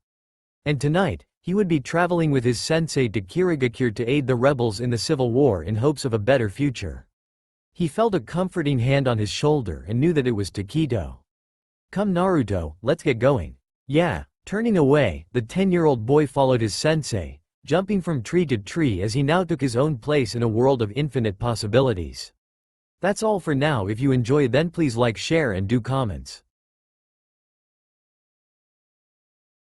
And tonight, he would be traveling with his sensei to Kirigakure to aid the rebels in the civil war in hopes of a better future. He felt a comforting hand on his shoulder and knew that it was Takedo. "Come Naruto, let's get going." "Yeah." Turning away, the 10-year-old boy followed his sensei, jumping from tree to tree as he now took his own place in a world of infinite possibilities. That's all for now. If you enjoy, then please like, share and do comments.